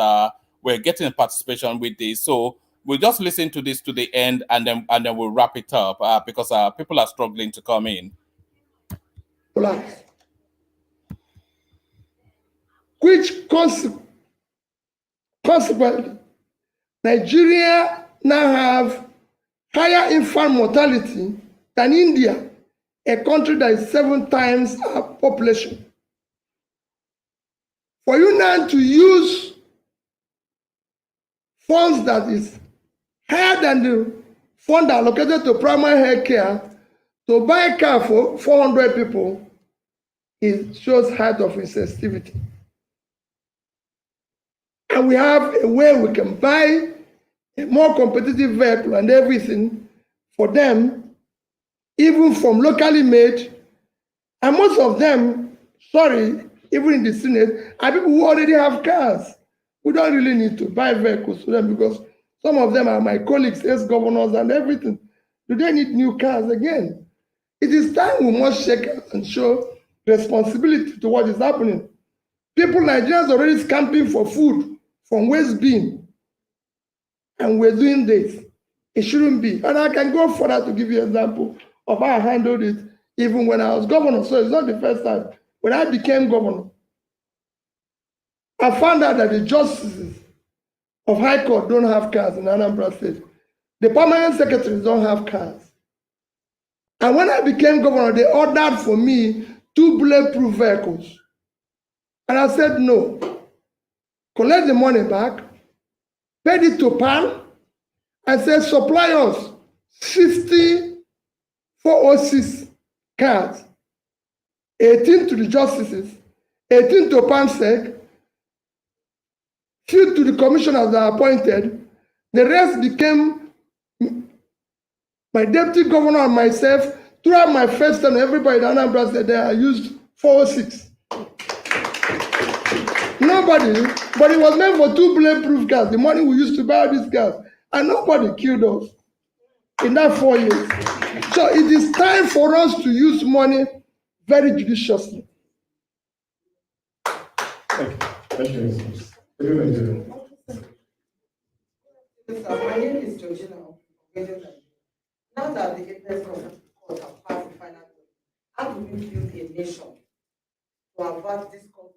S1: we're getting participation with this. So we'll just listen to this to the end, and then we'll wrap it up because people are struggling to come in.
S2: Which consequently, Nigeria now have higher infant mortality than India, a country that is 7 times our population. For you now to use funds that is higher than the fund allocated to primary health care to buy a car for 400 people, it shows height of insensitivity. And we have a way we can buy a more competitive vehicle and everything for them, even from locally made. And most of them, sorry, even in the Senate, are people who already have cars. We don't really need to buy vehicles for them because some of them are my colleagues, ex-governors and everything. Do they need new cars again? It is time we must shake out and show responsibility to what is happening. People, Nigerians, are already scamping for food from waste bin, and we're doing this. It shouldn't be. And I can go further to give you an example of how I handled it even when I was governor. So it's not the first time. When I became governor, I found out that the justices of High Court don't have cars in Anambra State. The permanent secretaries don't have cars. And when I became governor, they ordered for me 2 bulletproof vehicles. And I said no. Collect the money back, paid it to PAN, and said supply us 60 406 cars, 18 to the justices, 18 to PANSEC, few to the commissioners that are appointed. The rest became my deputy governor and myself. Throughout my first term, everybody in Anambra said I used 406. Nobody, but it was meant for 2 bulletproof cars, the money we used to buy these cars, and nobody killed us in that 4 years. So it is time for us to use money very judiciously.
S4: Thank you.
S7: My name is Georgina. Now that the Apex Court have passed the final judgment, how do we build a nation to avert this court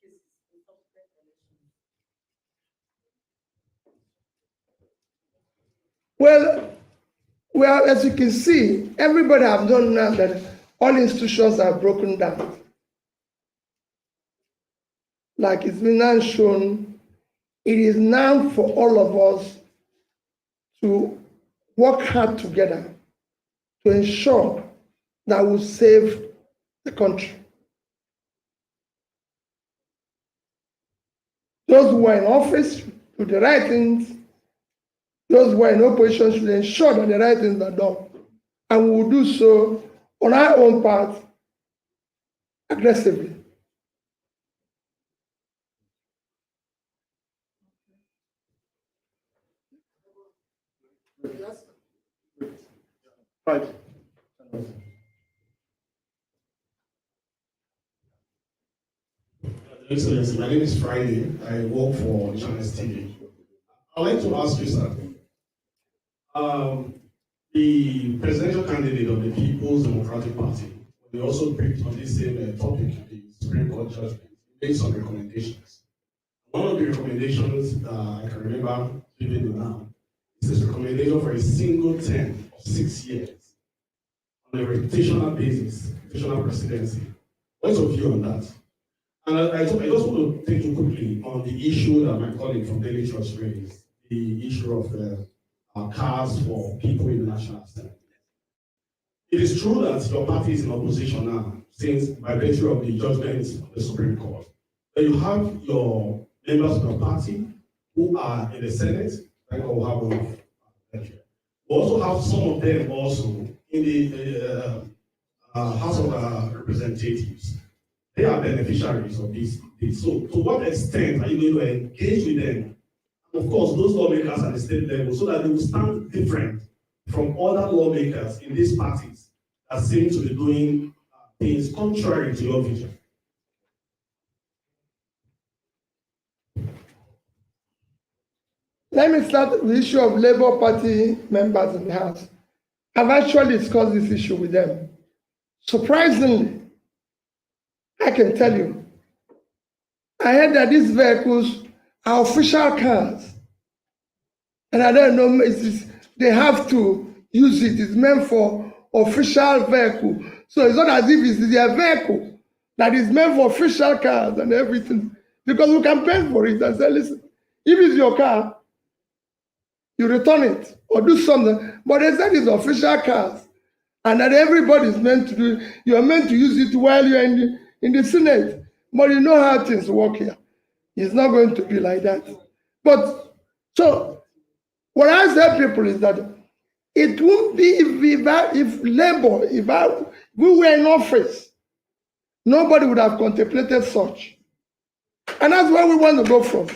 S7: cases in subsequent elections?
S2: Well, as you can see, everybody have done now that all institutions are broken down. Like it's been now shown, it is now for all of us to work hard together to ensure that we save the country. Those who are in office do the right things. Those who are in opposition should ensure that the right things are done. And we will do so on our own part aggressively.
S4: Right.
S8: Excellency, my name is Friday. I work for Channels TV. I'd like to ask you something. The presidential candidate of the People's Democratic Party, they also briefed on this same topic, the Supreme Court judgment, made some recommendations. One of the recommendations I can remember giving now is a recommendation for a single term of 6 years on a rotational basis, rotational presidency. What's your view on that? And I just want to take you quickly on the issue that my colleague from Daily Trust raised, the issue of the cars for people in the National Assembly. It is true that your party is in opposition now, since by virtue of the judgment of the Supreme Court. But you have your members of your party who are in the Senate, like we have one. We also have some of them also in the House of Representatives. They are beneficiaries of this. So to what extent are you going to engage with them? Of course, those lawmakers at the state level, so that they will stand different from other lawmakers in these parties that seem to be doing things contrary to your vision.
S2: Let me start with the issue of Labour Party members in the House. I've actually discussed this issue with them. Surprisingly, I can tell you, I heard that these vehicles are official cars. And I don't know, they have to use it. It's meant for official vehicle. So it's not as if it's their vehicle that is meant for official cars and everything. Because we can pay for it and say, listen, if it's your car, you return it or do something. But they said it's official cars. And that everybody's meant to do it. You're meant to use it while you're in the Senate. But you know how things work here. It's not going to be like that. But so what I tell people is that it won't be if Labour, if we were in office, nobody would have contemplated such. And that's where we want to go from.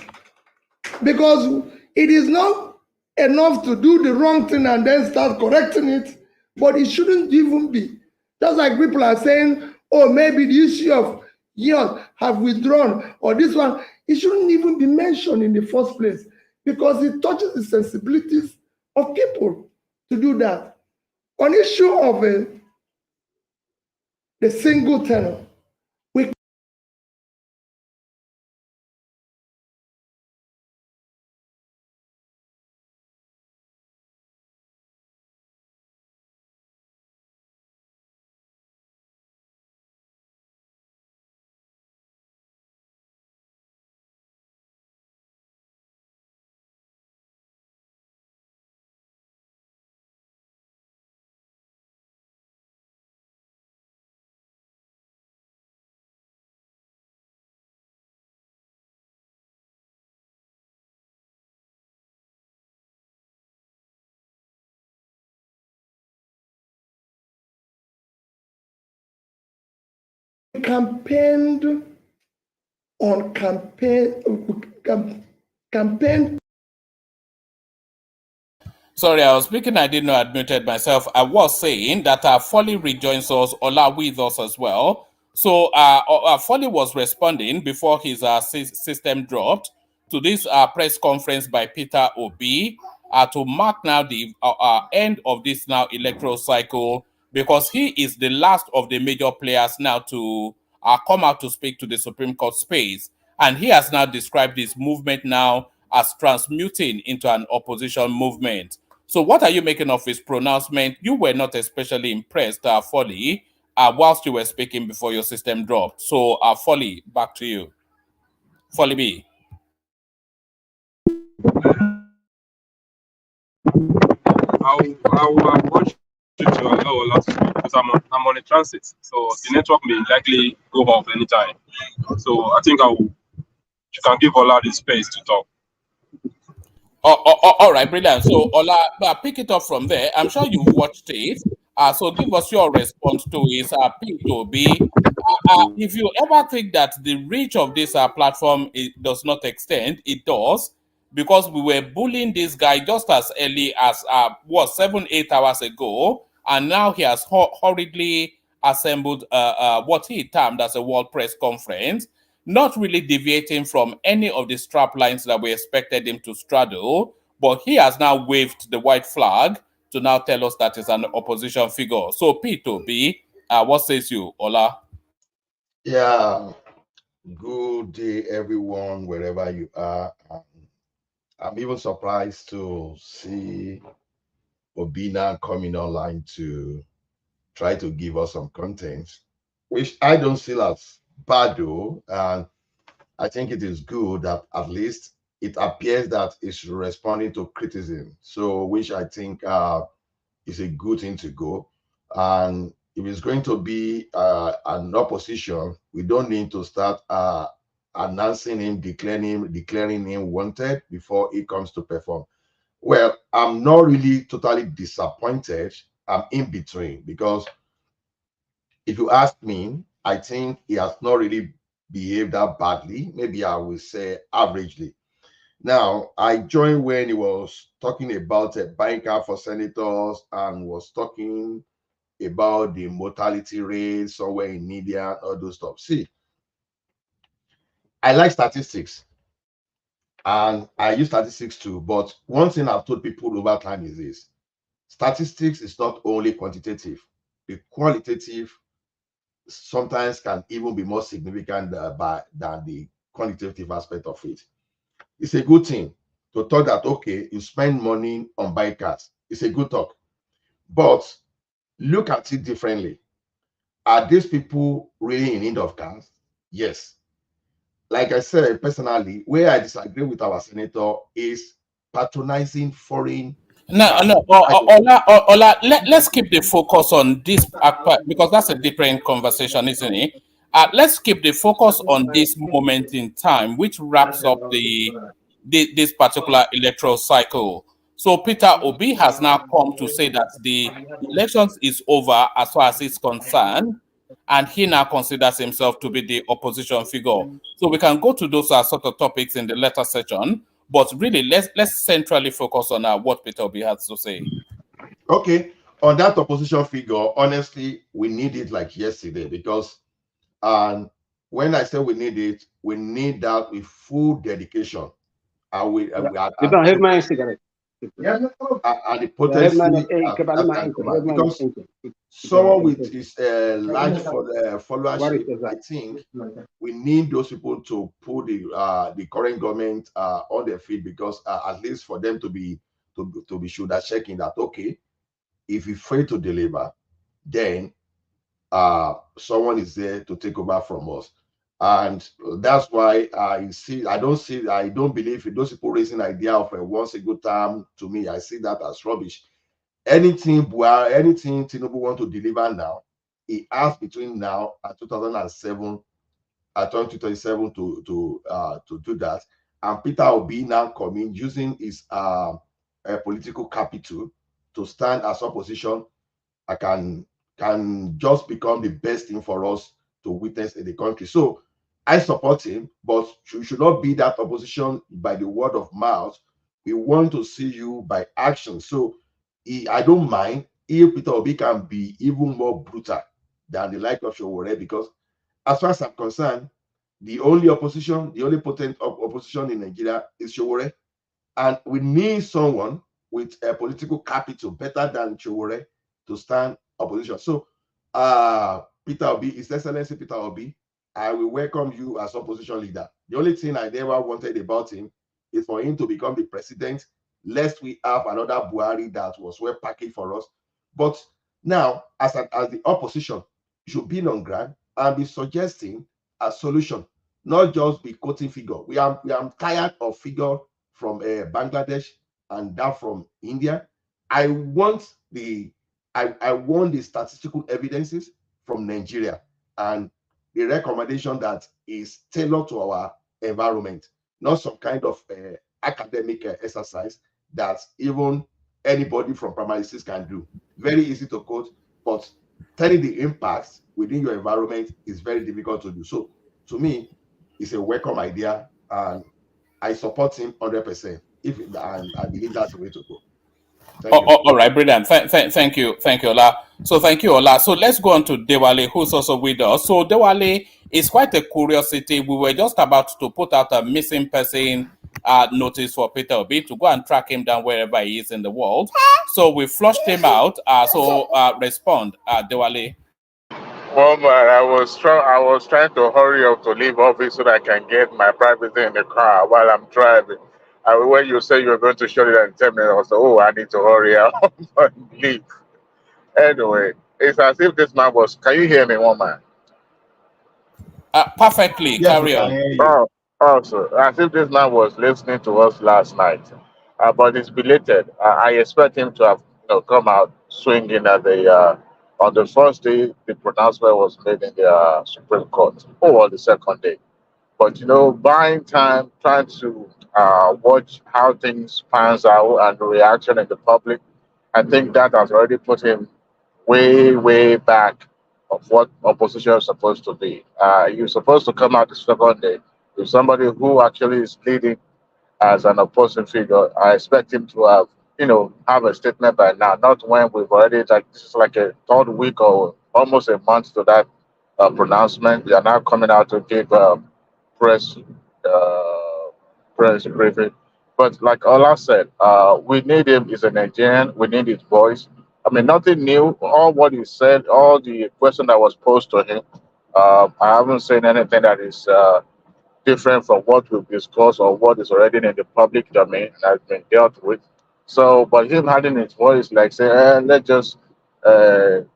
S2: Because it is not enough to do the wrong thing and then start correcting it, but it shouldn't even be. Just like people are saying, oh, maybe the issue of years have withdrawn, or this one, it shouldn't even be mentioned in the first place because it touches the sensibilities of people to do that. On issue of the single tenor, campaigned on campaign.
S1: Sorry, I was speaking. I didn't know I'd muted myself. I was saying that Folly rejoins us, Ola with us as well. So Folly was responding before his system dropped to this press conference by Peter Obi to mark now the end of this now electoral cycle, because he is the last of the major players now to come out to speak to the Supreme Court space. And he has now described this movement now as transmuting into an opposition movement. So what are you making of his pronouncement? You were not especially impressed, Folly, whilst you were speaking before your system dropped. So, Folly, back to you. Folly B.
S6: I'll watch it to allow a lot because I'm on a transit, so the network may likely go off anytime. So I think you can give Ola the space to talk.
S1: All right, brilliant. So, Ola, pick it up from there. I'm sure you've watched it. So give us your response to his P2B. If you ever think that the reach of this platform does not extend, it does, because we were bullying this guy just as early as 7-8 hours ago, and now he has hurriedly assembled what he termed as a world press conference, not really deviating from any of the strap lines that we expected him to straddle, but he has now waved the white flag to now tell us that he's an opposition figure. So P2B, what says you, Ola?
S9: Yeah, Good day, everyone, wherever you are. I'm even surprised to see Obina coming online to try to give us some content, which I don't see as bad though. And I think it is good that at least it appears that it's responding to criticism. So, which I think is a good thing to go. And if it's going to be an opposition, we don't need to start announcing him, declaring him wanted before he comes to perform. Well, I'm not really totally disappointed. I'm in between because if you ask me, I think he has not really behaved that badly. Maybe I will say averagely. Now, I joined when he was talking about a buying car for senators and was talking about the mortality rate somewhere in India, all those stuff. See, I like statistics and I use statistics too. But one thing I've told people over time is this: statistics is not only quantitative, the qualitative sometimes can even be more significant than the quantitative aspect of it. It's a good thing to talk that, okay, you spend money on buying cars. It's a good talk. But look at it differently. Are these people really in need of cars? Yes. Like I said, personally, where I disagree with our senator is patronizing foreign
S1: No,
S9: cars.
S1: no, Ola, let's keep the focus on this because that's a different conversation, isn't it? Let's keep the focus on this moment in time, which wraps up this particular electoral cycle. So Peter Obi has now come to say that the elections is over as far as he's concerned, and he now considers himself to be the opposition figure. So we can go to those sort of topics in the later section. But really, let's centrally focus on what Peter Obi has to say.
S9: Okay, on that opposition figure, honestly, we need it like yesterday because, and when I say we need that with full dedication. And we and
S3: my cigarette.
S9: and the potency that can come out. Because someone with his large followership, I think we need those people to put the current government on their feet because at least for them to be shoulder checking that, okay, if we fail to deliver, then someone is there to take over from us. And that's why I don't believe in those people raising the idea of a one single term. To me, I see that as rubbish. Anything Tinubu want to deliver now, he has between now and 2007 2027 to do that. And Peter Obi now coming using his political capital to stand as opposition. I can just become the best thing for us to witness in the country. So I support him, but you should not be that opposition by the word of mouth. We want to see you by action. So I don't mind if Peter Obi can be even more brutal than the like of Showore, because as far as I'm concerned, the only potent opposition in Nigeria is Showore. And we need someone with a political capital better than Showore to stand opposition. So, Peter Obi, His Excellency Peter Obi, I will welcome you as opposition leader. The only thing I never wanted about him is for him to become the president, lest we have another Buhari that was well packaged for us. But now, as the opposition, you should be on ground and be suggesting a solution, not just be quoting figure. We are tired of figure from Bangladesh and that from India. I want the statistical evidences from Nigeria and the recommendation that is tailored to our environment, not some kind of academic exercise that even anybody from primary six can do. Very easy to quote, but telling the impacts within your environment is very difficult to do. So to me, it's a welcome idea, and I support him 100%. And I believe that's the way to go.
S1: All right, brilliant. Thank you, Ola. So thank you, Ola. So let's go on to Dewale, who's also with us. So Dewale is quite a curiosity. We were just about to put out a missing person notice for Peter Obi to go and track him down wherever he is in the world. So we flushed him out. Respond, Dewale.
S10: Well, man, I was trying to hurry up to leave office so that I can get my privacy in the car while I'm driving. When you say you're going to shut it in 10 minutes, I was like, oh, I need to hurry up and leave. Anyway, it's as if this man was. Can you hear me, one man?
S1: Perfectly.
S9: Yes, we
S1: Carry
S9: can
S1: on.
S9: hear you.
S10: Also, as if this man was listening to us last night, but it's belated. I expect him to have come out swinging at the on the first day the pronouncement was made in the Supreme Court, or the second day. But buying time, trying to watch how things pans out and the reaction in the public, I think that has already put him way, way back of what opposition is supposed to be. You're supposed to come out the second day with somebody who actually is leading as an opposing figure. I expect him to have a statement by now, not when we've already, like, this is like a third week or almost a month to that pronouncement. They are now coming out to give press uh, press briefing. But like Ola said, we need him. He's a Nigerian. We need his voice. I mean, nothing new. All what he said, all the question that was posed to him, I haven't seen anything that is different from what we've discussed or what is already in the public domain and has been dealt with. So, but him having his voice, like say, let's just, what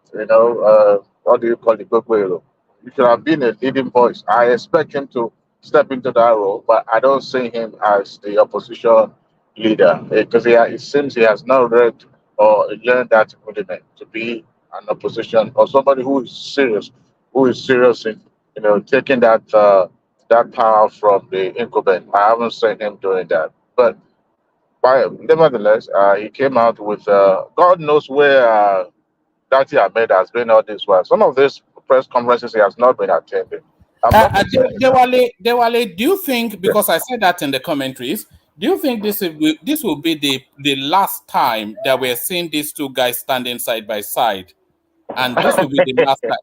S10: do you call it? Gokwero. You should have been a leading voice. I expect him to step into that role, but I don't see him as the opposition leader because it seems he has not read or learned that element to be an opposition or somebody who is serious in taking that power from the incumbent. I haven't seen him doing that. But nevertheless, he came out with God knows where Dati Ahmed has been all this while. Some of these press conferences he has not been attending. I'm not saying
S1: Dewale, do you think, because I said that in the commentaries, do you think this will be the last time that we're seeing these two guys standing side by side? And this will be the last time.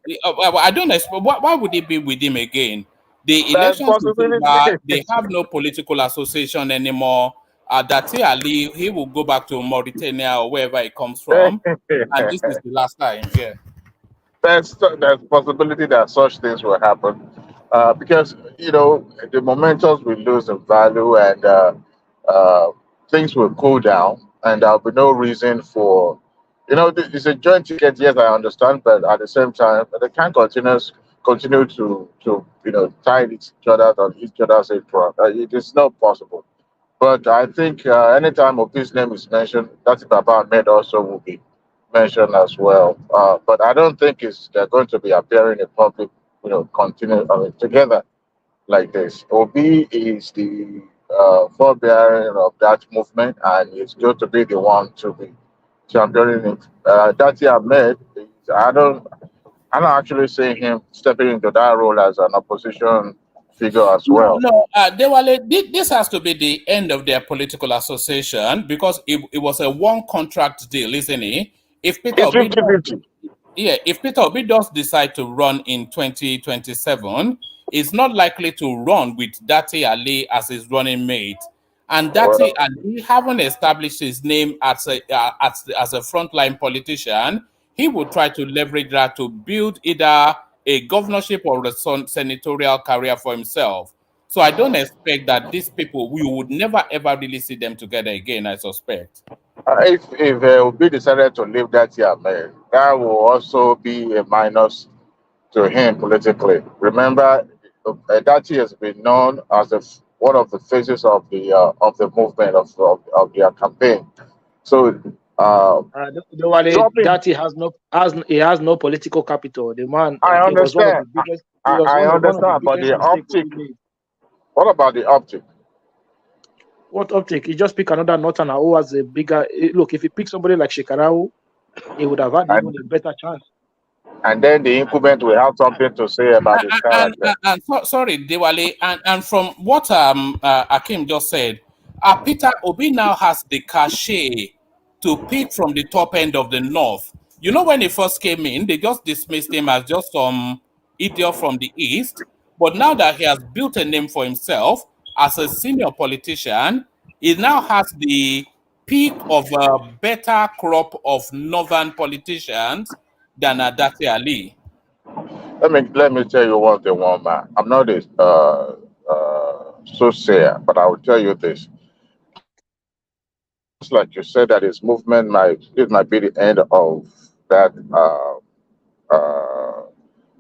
S1: I don't expect. Why would it be with him again? The
S10: there's
S1: elections is over.
S10: possibility.
S1: They have no political association anymore. Dati Ali, he will go back to Mauritania or wherever he comes from. And this is the last time. Yeah.
S10: There's possibility that such things will happen because the momentums will lose in value and uh, things will cool down and there'll be no reason for it's a joint ticket. Yes, I understand, but at the same time they can't continue to tie each other on each other's apron. It is not possible. But I think anytime Obi's name is mentioned, that's Baba Ahmed also will be mentioned as well. But I don't think they're going to be appearing in public, together like this. Obi is the forebearer of that movement, and he's going to be the one to be championing it. Dati Ahmed, I don't, I'm not actually seeing him stepping into that role as an opposition figure as well.
S1: No. Dewale, this has to be the end of their political association because it was a one contract deal, isn't it? If Peter
S10: It's
S1: Obi
S10: 50-50.
S1: if Peter Obi does decide to run in 2027, it's not likely to run with Dati Ali as his running mate. And Dati
S10: Well,
S1: Ali haven't established his name as a frontline politician. He would try to leverage that to build either a governorship or a senatorial career for himself. So I don't expect that these people, we would never ever really see them together again, I suspect.
S10: if Obi decided to leave that year, man, that will also be a minus to him politically. Remember, that has been known as one of the faces of the movement of their campaign. So
S11: The Wale,
S10: dropping,
S11: that he has no political capital. The man,
S10: I
S11: it was one of the
S10: understand,
S11: biggest. It
S10: I,
S11: was
S10: I
S11: one of the
S10: understand, but
S11: biggest
S10: the
S11: mistakes
S10: optic.
S11: he made.
S10: What about the optic?
S11: What optic? He just pick another northerner who has a bigger look. If he picked somebody like Shekarau, he would have had even
S10: And
S11: a better chance.
S10: and then the incumbent will have something to say about his character.
S1: Sorry, Dewale, and from what Akim just said, Peter Obi now has the cachet to pick from the top end of the north. You know, when he first came in, they just dismissed him as just some idiot from the east. But now that he has built a name for himself as a senior politician, he now has the peak of a better crop of northern politicians than Dati Ali.
S10: Let me tell you one thing, one man. I'm not a soothsayer, but I will tell you this. Just like you said, that his movement might be the end of that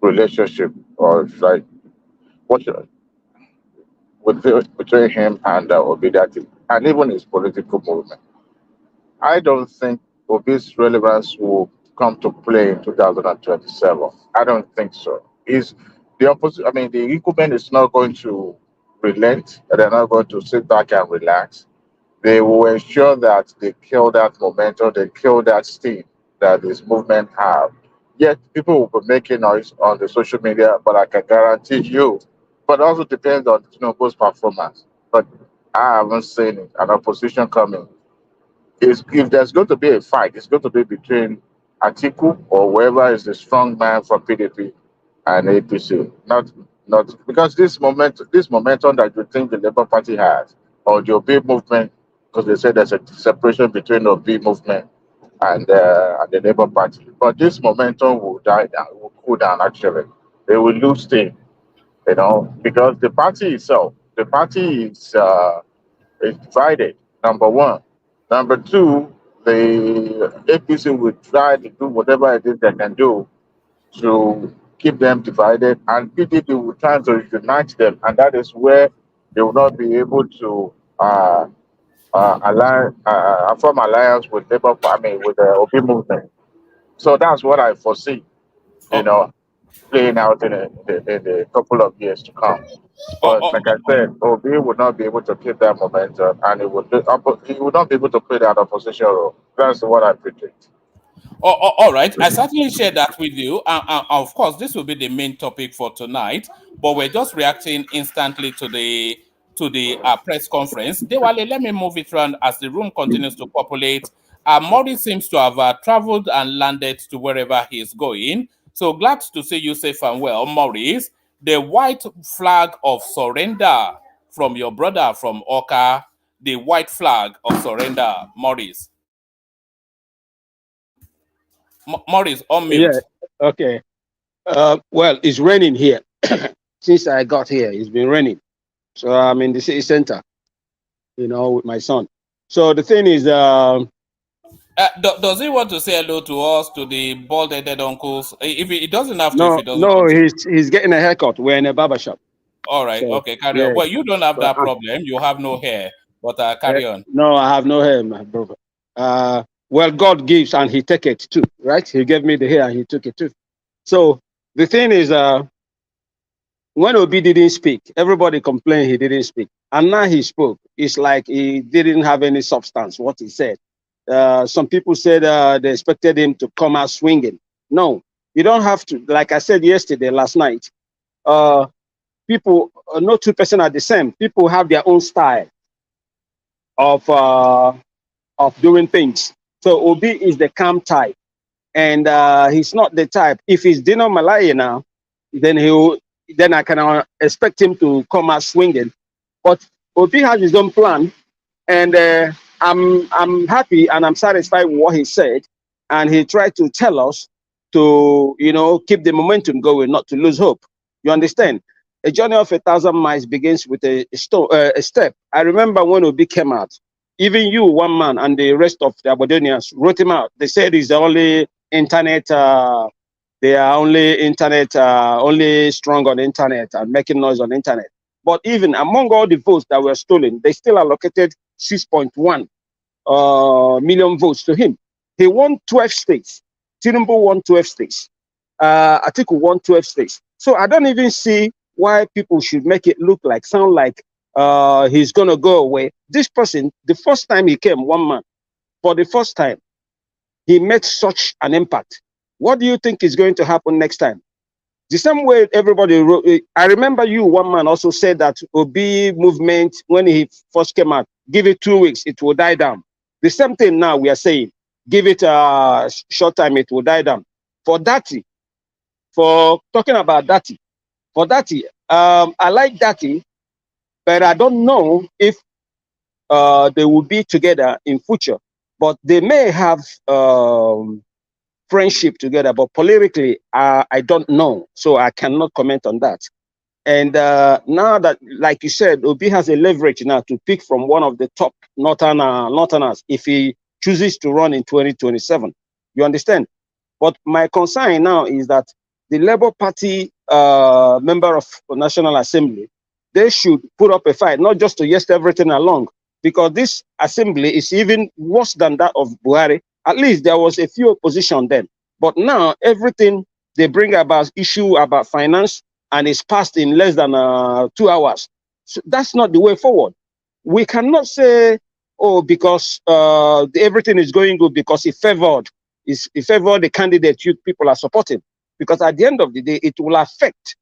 S10: relationship, or like what should, between him and Obidati, and even his political movement. I don't think Obi's relevance will come to play in 2027. I don't think so. Is the opposite? I mean, the incumbent is not going to relent. They're not going to sit back and relax. They will ensure that they kill that momentum, they kill that steam that this movement have. Yet people will be making noise on the social media, but I can guarantee you, but also depends on Tinubu's performance. But I haven't seen an opposition coming. If there's going to be a fight, it's going to be between Atiku or whoever is the strong man from PDP and APC. Not because this momentum that you think the Labour Party has, or the OB movement, because they say there's a separation between the OB movement and the Labour Party. But this momentum will die down, will cool down actually. They will lose steam, because the party is divided, number one. Number two, the APC will try to do whatever it is they can do to keep them divided, and PDP will try to unite them, and that is where they will not be able to form alliance with Labour, with the OP movement. So that's what I foresee, playing out in a couple of years to come. But like I said, Obi would not be able to keep that momentum, and he would not be able to play that opposition role. That's what I predict.
S1: All right, I certainly share that with you. Of course, this will be the main topic for tonight, but we're just reacting instantly to the press conference. Dewale, let me move it around as the room continues to populate. Maurice seems to have traveled and landed to wherever he's going. So glad to see you safe and well, Maurice. The white flag of surrender from your brother from Oka, the white flag of surrender, Maurice. Maurice, on mute.
S12: Yeah, okay. Well, it's raining here. Since I got here, it's been raining. So I'm in the city center, with my son. So the thing is,
S1: does he want to say hello to us, to the bald-headed uncles? If he doesn't have to,
S12: no,
S1: if he doesn't
S12: no,
S1: want
S12: to. He's getting a haircut. We're in a barber shop.
S1: All right, so, okay, carry on. Well, you don't have that problem. You have no hair, but carry on.
S12: No, I have no hair, my brother. Well, God gives and he take it too, right? He gave me the hair and he took it too. So the thing is, when Obi didn't speak, everybody complained he didn't speak. And now he spoke. It's like he didn't have any substance, what he said. Some people said they expected him to come out swinging. No, you don't have to. Like I said last night, people, no two persons are the same. People have their own style of doing things. So Obi is the calm type, and he's not the type. If he's Dino Malaya now, then I can expect him to come out swinging. But Obi has his own plan, and I'm happy and I'm satisfied with what he said, and he tried to tell us to keep the momentum going, not to lose hope. You understand? A journey of 1,000 miles begins with a step. I remember when Obi came out, even you, one man, and the rest of the Aberdonians wrote him out. They said he's the only internet. They are only strong on the internet and making noise on the internet. But even among all the votes that were stolen, they still allocated 6.1 million votes to him. He won 12 states. Tinubu won 12 states. Atiku won 12 states. So I don't even see why people should make it sound like he's going to go away. This person, the first time he came, one man, for the first time, he made such an impact. What do you think is going to happen next time? The same way everybody wrote, I remember you, one man, also said that Obi movement, when he first came out, give it 2 weeks, it will die down. The same thing now we are saying, give it a short time, it will die down. For Dati, for talking about Dati, I like Dati, but I don't know if they will be together in future. But they may have friendship together, but politically, I don't know, so I cannot comment on that. And now that, like you said, Obi has a leverage now to pick from one of the top Northerners if he chooses to run in 2027. You understand? But my concern now is that the Labour Party member of the National Assembly, they should put up a fight, not just to yes everything along, because this assembly is even worse than that of Buhari. At least there was a few opposition then. But now everything they bring about issue about finance, and it's passed in less than 2 hours. So that's not the way forward. We cannot say, oh, because everything is going good because it favored the candidate people are supporting. Because at the end of the day, it will affect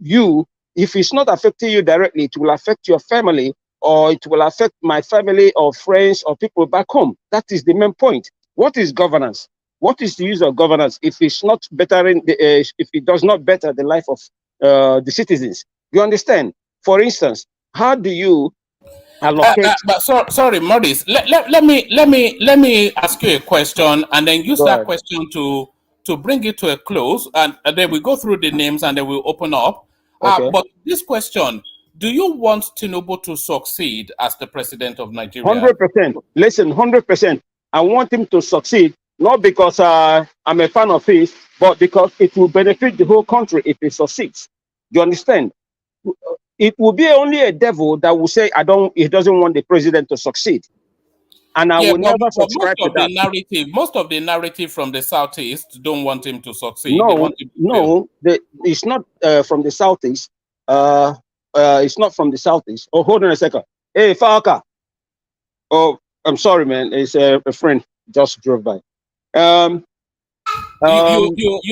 S12: you. If it's not affecting you directly, it will affect your family, or it will affect my family or friends or people back home. That is the main point. What is governance? What is the use of governance if it's not bettering if it does not better the life of the citizens? You understand? For instance, how do you allocate?
S1: Sorry, Maurice. Let me ask you a question, and then use
S12: Go
S1: that
S12: ahead.
S1: question to bring it to a close, and then we go through the names, and then we'll open up.
S12: Okay.
S1: But this question: do you want Tinubu to succeed as the president of Nigeria?
S12: 100%. Listen, 100%. I want him to succeed, not because I'm a fan of his, but because it will benefit the whole country if he succeeds. Do you understand? It will be only a devil that will say, he doesn't want the president to succeed. And I
S1: Yeah,
S12: will never
S1: but
S12: subscribe to that.
S1: most of the narrative from the Southeast don't want him to succeed. They
S12: No,
S1: want him to fail.
S12: it's not from the Southeast. It's not from the Southeast. Oh, hold on a second. Hey, Falca. Oh, I'm sorry, man. It's a friend just drove by.
S1: You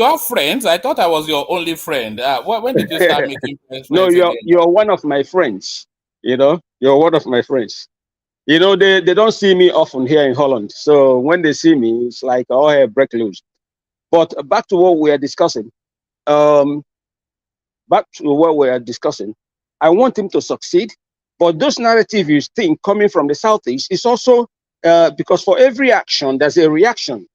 S1: have friends? I thought I was your only friend. When did you start making friends
S12: No,
S1: again?
S12: you're one of my friends. You know, you're one of my friends. You know, they don't see me often here in Holland. So when they see me, it's like, oh, hey, break loose. But back to what we are discussing. I want him to succeed. But those narratives you think coming from the Southeast is also because for every action, there's a reaction.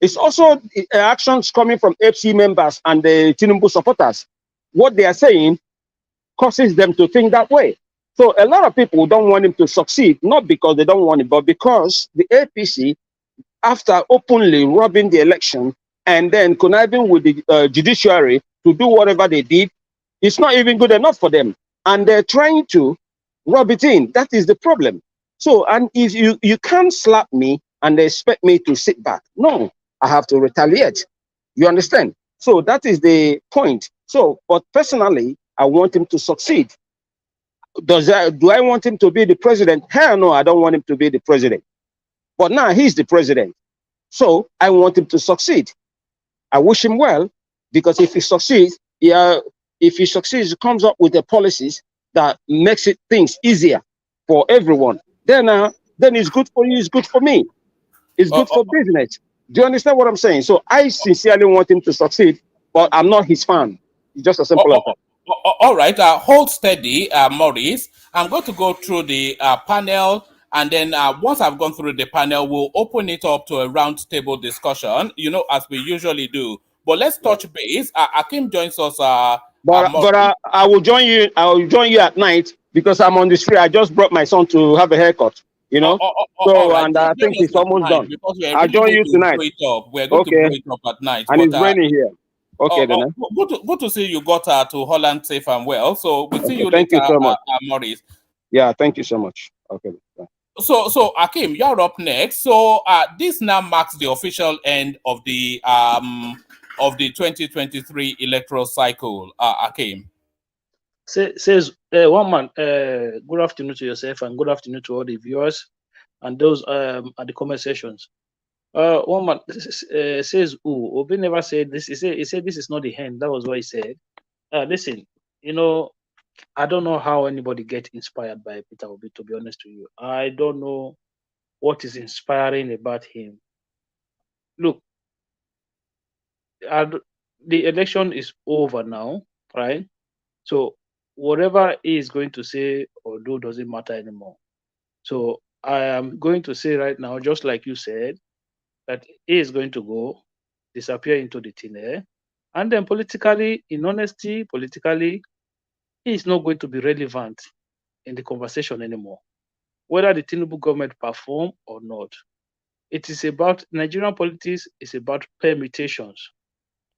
S12: It's also actions coming from FC members and the Tinubu supporters. What they are saying causes them to think that way. So a lot of people don't want him to succeed, not because they don't want it, but because the APC, after openly robbing the election and then conniving with the judiciary to do whatever they did, it's not even good enough for them. And they're trying to rub it in. That is the problem. So, and if you can't slap me and expect me to sit back. No, I have to retaliate. You understand? So that is the point. So, but personally, I want him to succeed. Do I want him to be the president? Hell no, I don't want him to be the president. But now he's the president. So I want him to succeed. I wish him well, because if he succeeds, he comes up with the policies that makes things easier for everyone. Then it's good for you, it's good for me. It's good for business. Do you understand what I'm saying? So I sincerely want him to succeed, but I'm not his fan. It's just as simple as that.
S1: All right, hold steady, Maurice. I'm going to go through the panel, and then once I've gone through the panel, we'll open it up to a roundtable discussion, as we usually do. But let's touch base. Akim joins us.
S12: But I will join you. I will join you at night because I'm on the street. I just brought my son to have a haircut. So
S1: right.
S12: and I think it's almost done. I'll join you tonight.
S1: We're going to blow it up at night.
S12: And it's raining here. Okay, then.
S1: Good to see you got to Holland safe and well. So we'll see you
S12: thank
S1: later,
S12: you so much.
S1: Maurice.
S12: Yeah, thank you so much. Okay. Bye.
S1: So Akim, you're up next. So this now marks the official end of the 2023 electoral cycle. Akim.
S11: Says one man. Good afternoon to yourself, and good afternoon to all the viewers and those at the comment sections. One man says, "Oh, Obi never said this." He said this is not the end. That was what he said. Listen, I don't know how anybody gets inspired by Peter Obi. To be honest with you, I don't know what is inspiring about him. Look, the election is over now, right? So whatever he is going to say or do doesn't matter anymore. So I am going to say right now, just like you said, that he is going to go. disappear into the thin air. And then politically, in honesty, politically, he is not going to be relevant in the conversation anymore, whether the Tinubu government perform or not. It is about Nigerian politics is about permutations.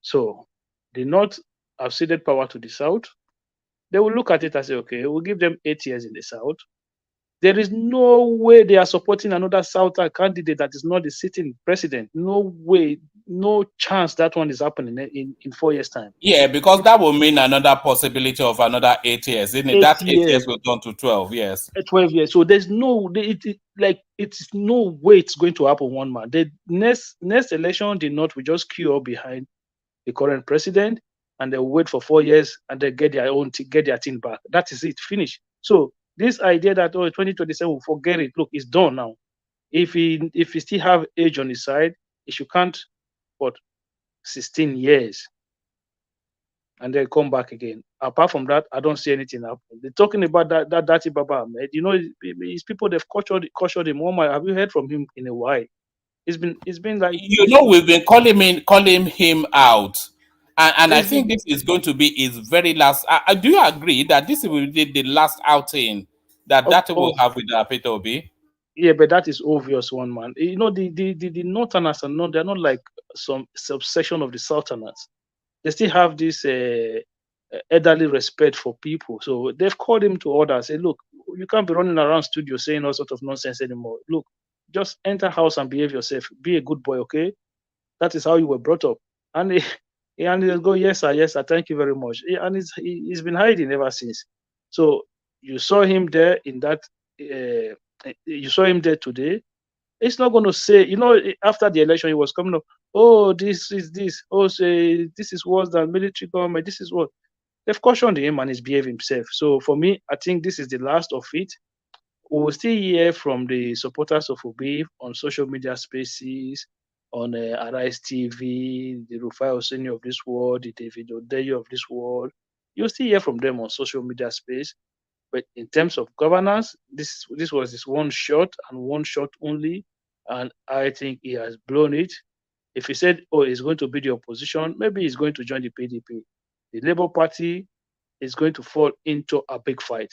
S11: So the North have ceded power to the South. They will look at it and say, okay, we'll give them 8 years in the South. There is no way they are supporting another Southern candidate that is not the sitting president. No way, no chance that one is happening in 4 years' time.
S1: Yeah, because that will mean another possibility of another 8 years, isn't it? That 8 years will turn to 12 years.
S11: 12 years. So there's no, it's no way it's going to happen one man. The next election, the North will just queue up behind the current president, and they'll wait for 4 years and they get their thing back. That is it, finish. So this idea that 2027 forget it, look, it's done now. If he still have age on his side, he should count what 16 years and then come back again. Apart from that, I don't see anything happening. They're talking about that Dati Baba Ahmed. You know, his people, they've cautioned him. Have you heard from him in a while? It's been like,
S1: you know, we've been calling him out, and I think this is going to be his very last. Do you agree that this will be the last outing that Dati will have with Peter Obi?
S11: Yeah, but that is obvious, one man. You know, the Northerners are not, they're not like some subsection of the Southerners. They still have this elderly respect for people. So they've called him to order, say, look, you can't be running around studio saying all sort of nonsense anymore. Look, just enter house and behave yourself. Be a good boy, okay? That is how you were brought up. And he'll go, yes, sir, thank you very much. And he's been hiding ever since. So you saw him there in that, you saw him there today. It's not going to say, you know, after the election, he was coming up, oh, this is this. Oh, say this is worse than military government. This is what. They've cautioned him and he's behaved himself. So for me, I think this is the last of it. We will still hear from the supporters of Obi on social media spaces, on Arise TV, the Rufai Oseni of this world, the David Odeyo of this world. You'll still hear from them on social media space. But in terms of governance, this was his one shot and one shot only. And I think he has blown it. If he said, oh, he's going to be the opposition, maybe he's going to join the PDP. The Labour Party is going to fall into a big fight.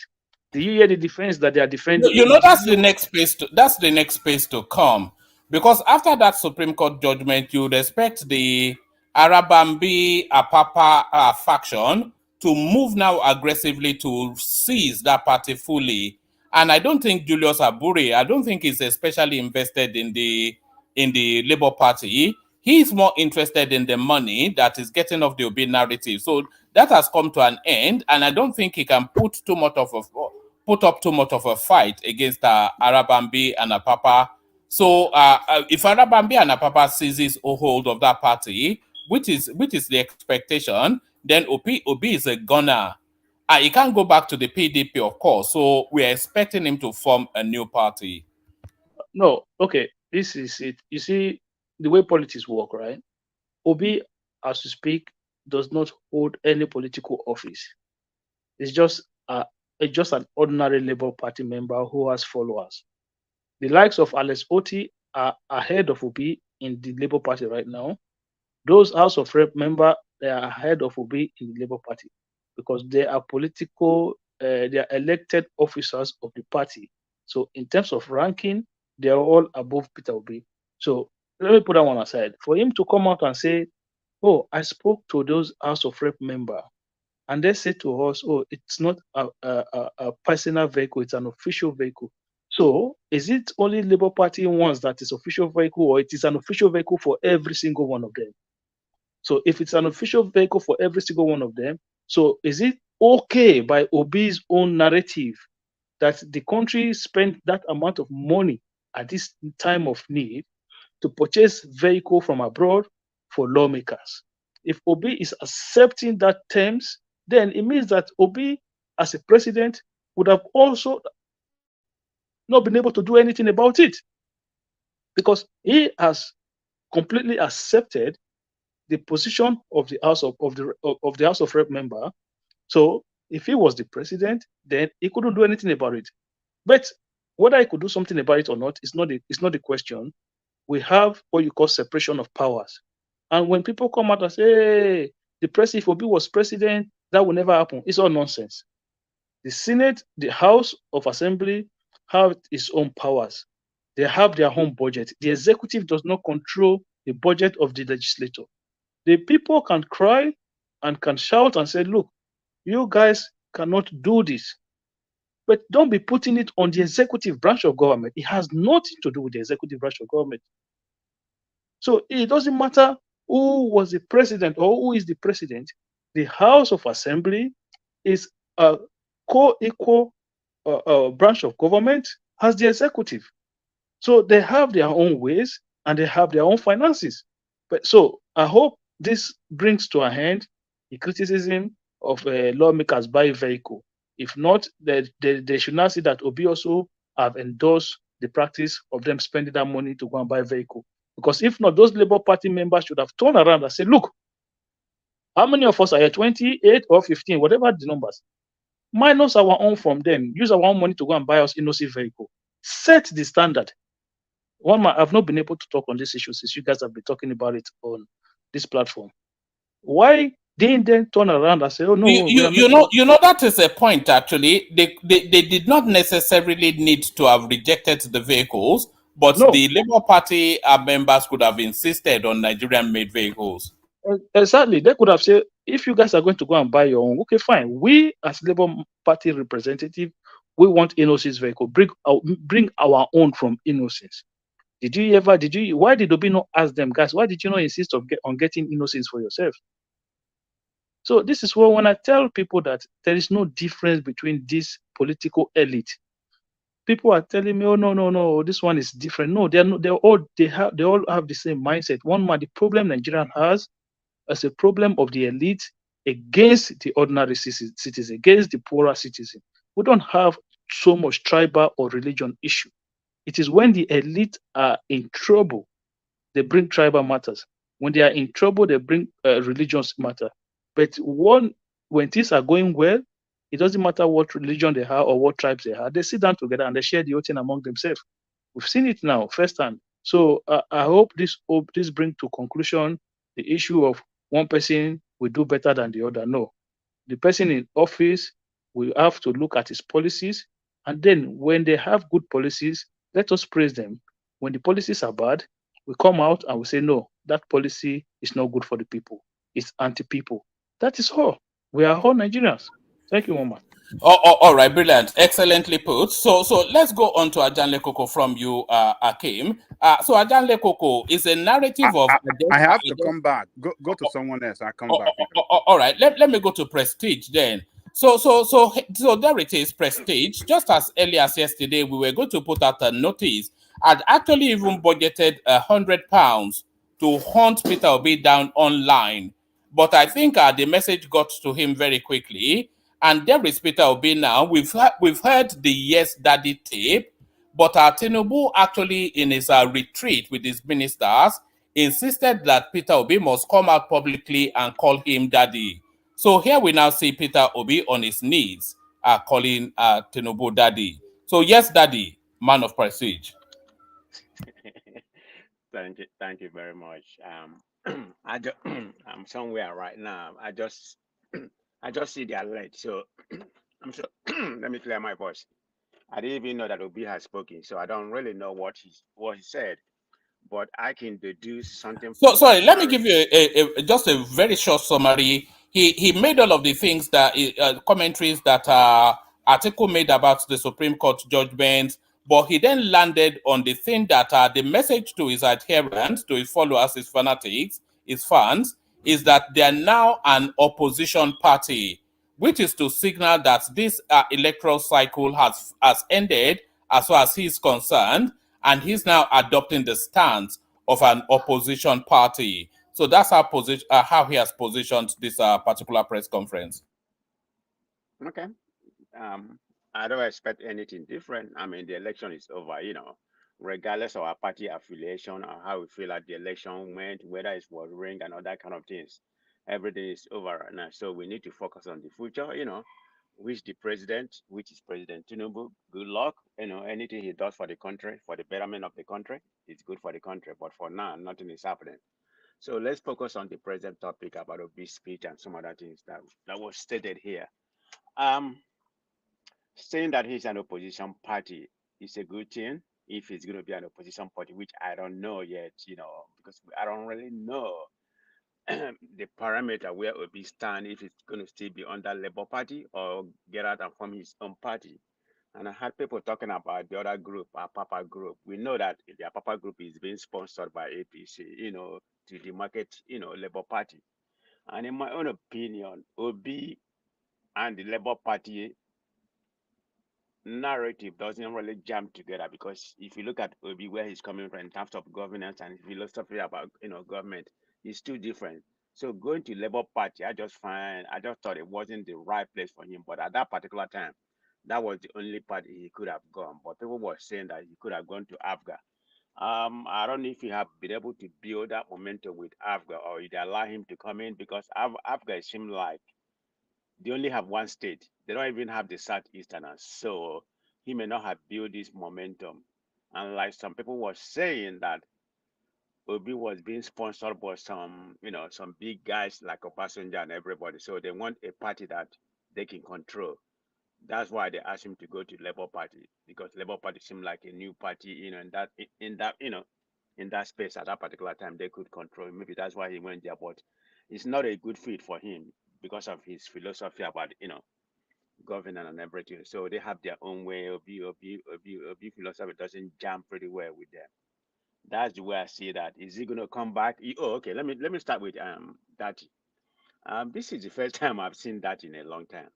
S11: Do you hear the defense that they are defending?
S1: You know, that's the next space to come. Because after that Supreme Court judgment, you would expect the Arabambi Apapa faction to move now aggressively to seize that party fully. And I don't think Julius Abure, I don't think he's especially invested in the Labour Party. He's more interested in the money that is getting off the Obi narrative. So that has come to an end, and I don't think he can put up too much of a fight against Arabambi and Apapa. So if Arabambi and Apapa seizes a hold of that party, which is the expectation, then Obi is a gunner. He can't go back to the PDP, of course. So we're expecting him to form a new party.
S11: No, okay. This is it. You see, the way politics work, right? Obi, as we speak, does not hold any political office. It's just an ordinary Labour Party member who has followers. The likes of Alex Oti are ahead of Obi in the Labour Party right now. Those House of Rep members, they are ahead of Obi in the Labour Party because they are they are elected officers of the party. So in terms of ranking, they are all above Peter Obi. So let me put that one aside. For him to come out and say, oh, I spoke to those House of Rep members, and they say to us, oh, it's not a personal vehicle, it's an official vehicle. So is it only Labour Party ones that is official vehicle, or it is an official vehicle for every single one of them? So if it's an official vehicle for every single one of them, so is it okay by Obi's own narrative that the country spent that amount of money at this time of need to purchase vehicle from abroad for lawmakers? If Obi is accepting that terms, then it means that Obi, as a president, would have also not been able to do anything about it, because he has completely accepted the position of the House of the House of Rep member. So if he was the president, then he couldn't do anything about it. But whether he could do something about it or not is not the question. We have what you call separation of powers. And when people come out and say, hey, if Obi was president, that will never happen. It's all nonsense. The Senate, the House of Assembly have its own powers. They have their own budget. The executive does not control the budget of the legislator. The people can cry and can shout and say, look, you guys cannot do this. But don't be putting it on the executive branch of government. It has nothing to do with the executive branch of government. So it doesn't matter who was the president or who is the president. The House of Assembly is a co-equal branch of government as the executive. So they have their own ways and they have their own finances. But so I hope this brings to an end the criticism of lawmakers buy vehicle. If not, they should not see that Obi also have endorsed the practice of them spending that money to go and buy vehicle. Because if not, those Labour Party members should have turned around and said, look, how many of us are here? 28 or 15, whatever the numbers. Minus our own from them. Use our own money to go and buy us innocent vehicle. Set the standard. I've not been able to talk on this issue since you guys have been talking about it on this platform. Why didn't they turn around and say, oh no,
S1: you know that is a point actually. They did not necessarily need to have rejected the vehicles, but
S11: no.
S1: The Labour Party members could have insisted on Nigerian made vehicles.
S11: Exactly. They could have said, if you guys are going to go and buy your own, okay, fine. We as Labour Party representative, we want Innocence vehicle. Bring our own from Innocence. Why did Obi not ask them, guys, why did you not insist on getting Innocence for yourself? So this is where when I tell people that there is no difference between this political elite, people are telling me, oh no, this one is different. No, they all have the same mindset. The problem Nigeria has is a problem of the elite against the ordinary citizen, against the poorer citizen. We don't have so much tribal or religion issue. It is when the elite are in trouble, they bring tribal matters. When they are in trouble, they bring religious matter. But when things are going well, it doesn't matter what religion they have or what tribes they have. They sit down together and they share the whole thing among themselves. We've seen it now firsthand. So I hope this brings to conclusion the issue of one person will do better than the other. No, the person in office will have to look at his policies, and then when they have good policies, let us praise them. When the policies are bad, we come out and we say, no, that policy is not good for the people. It's anti-people. That is all. We are all Nigerians. Thank you, Mama.
S1: All right, brilliant, excellently put. So let's go on to Ajanle Koko from you, Akim. So Ajanle Koko is a narrative of.
S13: I have to come back. Go to someone else. I come back.
S1: All right, let me go to Prestige then. So there it is, Prestige. Just as early as yesterday, we were going to put out a notice. I'd actually even budgeted £100 to hunt Peter Obi down online, but I think the message got to him very quickly. And there is Peter Obi now. We've heard the Yes Daddy tape, but Tinubu actually in his retreat with his ministers insisted that Peter Obi must come out publicly and call him daddy. So here we now see Peter Obi on his knees calling Tinubu daddy. So yes, daddy, man of prestige.
S14: Thank you very much. I'm somewhere right now. I just see the alert. So let me clear my voice. I didn't even know that Obi has spoken, so I don't really know what he said, but I can deduce something.
S1: So sorry, let me give you just a very short summary. He made all of the things that commentaries that article made about the Supreme Court judgment, but he then landed on the thing that the message to his adherents, to his followers, his fanatics, his fans, is that they are now an opposition party, which is to signal that this electoral cycle has ended as far as he's concerned, and he's now adopting the stance of an opposition party. So that's how he has positioned this particular press conference.
S14: Okay. I don't expect anything different. I mean, the election is over, regardless of our party affiliation or how we feel like the election went, whether it's watering and all that kind of things. Everything is over right now. So we need to focus on the future, which is President Tinubu, good luck. Anything he does for the country, for the betterment of the country, it's good for the country. But for now, nothing is happening. So let's focus on the present topic about Obi's speech and some other things that was stated here. Um, Saying that he's an opposition party is a good thing if it's going to be an opposition party, which I don't know yet, because I don't really know the parameter where Obi stand, if it's going to still be under Labour Party or get out and form his own party. And I had people talking about the other group, our Papa group. We know that the Papa group is being sponsored by APC, to the market, Labour Party. And in my own opinion, Obi and the Labour Party narrative doesn't really jam together, because if you look at Obi, where he's coming from in terms of governance and philosophy about government, it's too different. So going to Labour Party, I just thought it wasn't the right place for him. But at that particular time, that was the only party he could have gone. But people were saying that he could have gone to AFGA. I don't know if he have been able to build that momentum with AFGA, or they allow him to come in, because AFGA seemed like they only have one state. They don't even have the Southeasterners. So he may not have built this momentum. And like some people were saying that Obi was being sponsored by some big guys like Obasanjo and everybody. So they want a party that they can control. That's why they asked him to go to Labour Party, because Labour Party seemed like a new party, in that space at that particular time they could control. Maybe that's why he went there, but it's not a good fit for him because of his philosophy about governance and everything. So they have their own way. Obi philosophy doesn't jam pretty well with them. That's the way I see that. Is he gonna come back? Okay. Let me start with that. This is the first time I've seen that in a long time.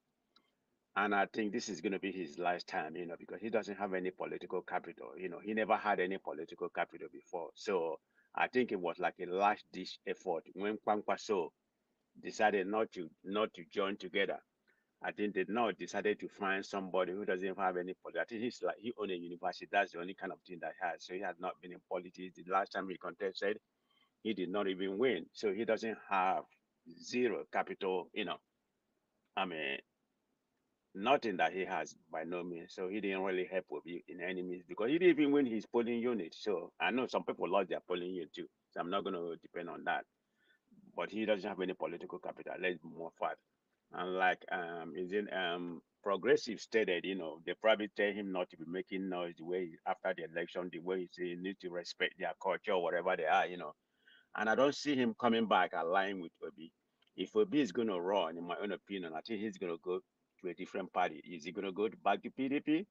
S14: And I think this is going to be his last time, because he doesn't have any political capital. He never had any political capital before. So I think it was like a last ditch effort when Kwankwaso decided not to join together. I think they now decided to find somebody who doesn't have any politics. I think he owned a university. That's the only kind of thing that he has. So he has not been in politics. The last time he contested, he did not even win. So he doesn't have zero capital, I mean, nothing that he has by no means. So he didn't really help Obi in any means, because he didn't even win his polling unit. So I know some people lost their polling unit too. So I'm not going to depend on that. But he doesn't have any political capital. Let's be more fact. And like is in progressive stated, they probably tell him not to be making noise the way after the election, the way he needs to respect their culture or whatever they are, And I don't see him coming back aligned with Obi. If Obi is going to run, in my own opinion, I think he's going to go to a different party. Is he going to go back to PDP?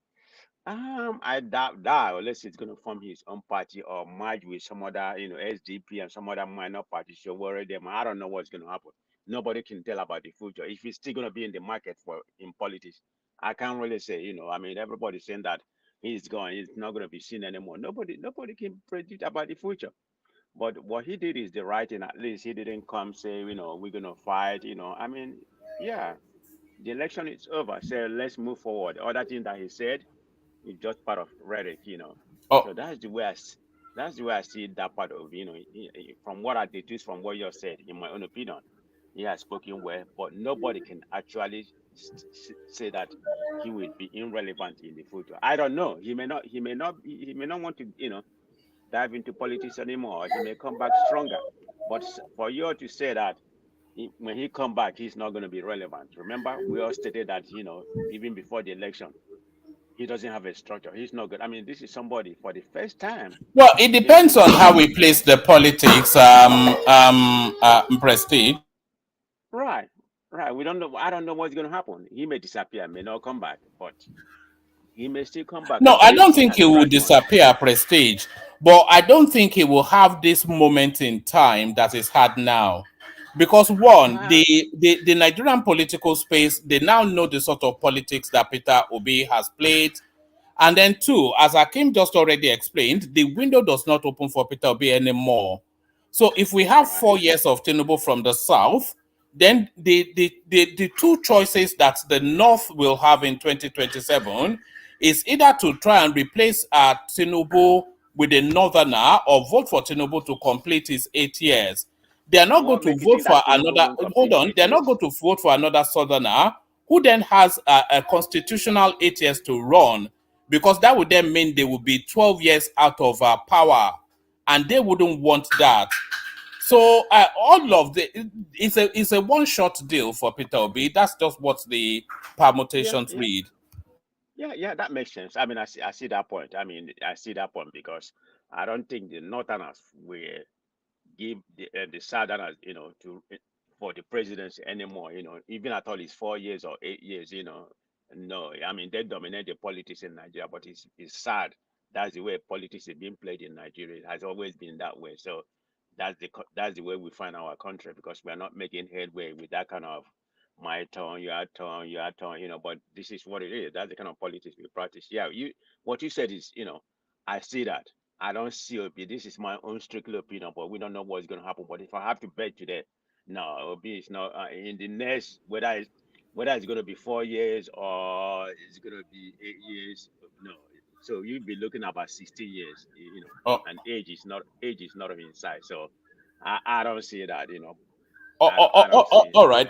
S14: I doubt that, unless he's going to form his own party or merge with some other, SDP and some other minor party. So worry them. I don't know what's going to happen. Nobody can tell about the future. If he's still going to be in the market in politics, I can't really say. I mean, everybody's saying that he's gone. He's not going to be seen anymore. Nobody can predict about the future. But what he did is the right thing. At least he didn't come say, we're going to fight. I mean, yeah, the election is over. So let's move forward. Other thing that he said is just part of rhetoric. So
S1: Oh,
S14: that's the way I see that part of, from what I deduce from what you said, in my own opinion, he has spoken well, but nobody can actually say that he will be irrelevant in the future. I don't know. He may not want to, dive into politics anymore. He may come back stronger. But for you to say that when he come back, he's not going to be relevant. Remember, we all stated that, even before the election, he doesn't have a structure. He's not good. I mean, this is somebody for the first time.
S1: well, it depends on how we place the politics, Prestige.
S14: Right, right. We don't know. I don't know what's going to happen. He may disappear, may not come back, but he may still come back.
S1: No,
S14: At
S1: I don't
S14: least he
S1: think
S14: has
S1: he will
S14: tried once.
S1: disappear, Prestige, but I don't think he will have this moment in time that is had now. Because one,
S14: Uh,
S1: the Nigerian political space, they now know the sort of politics that Peter Obi has played. And then two, as Akim just already explained, the window does not open for Peter Obi anymore. So if we have
S14: right.
S1: 4 years of Tinubu from the south, then the two choices that the north will have in 2027 is either to try and replace Tinubu with a northerner or vote for Tinubu to complete his 8 years. They are not going
S14: What
S1: to
S14: make you
S1: vote
S14: think
S1: for
S14: that Tinubu
S1: another,
S14: won't
S1: hold
S14: complete
S1: on,
S14: eight
S1: they are not
S14: years?
S1: going to vote for another southerner who then has a constitutional 8 years to run, because that would then mean they would be 12 years out of power, and they wouldn't want that. So all of it's a one-shot deal for Peter Obi. That's just what the permutations read.
S14: Yeah, that makes sense. I mean, I see that point. I see that point because I don't think the Northerners will give the Southerners, for the presidency anymore. Even at all it's 4 years or 8 years. No, I mean they dominate the politics in Nigeria, but it's sad. That's the way politics is being played in Nigeria. It has always been that way. So that's the way we find our country because we are not making headway with that kind of my turn, your turn, your turn. But this is what it is. That's the kind of politics we practice. Yeah, what you said is, I see that. I don't see Obi. This is my own strictly opinion, but we don't know what's going to happen. But if I have to bet today, no, Obi is not in the next whether it's going to be 4 years or it's going to be 8 years. No, so you'll be looking about 16 years. And age is not of inside. So I don't see that. I don't see.
S1: All right,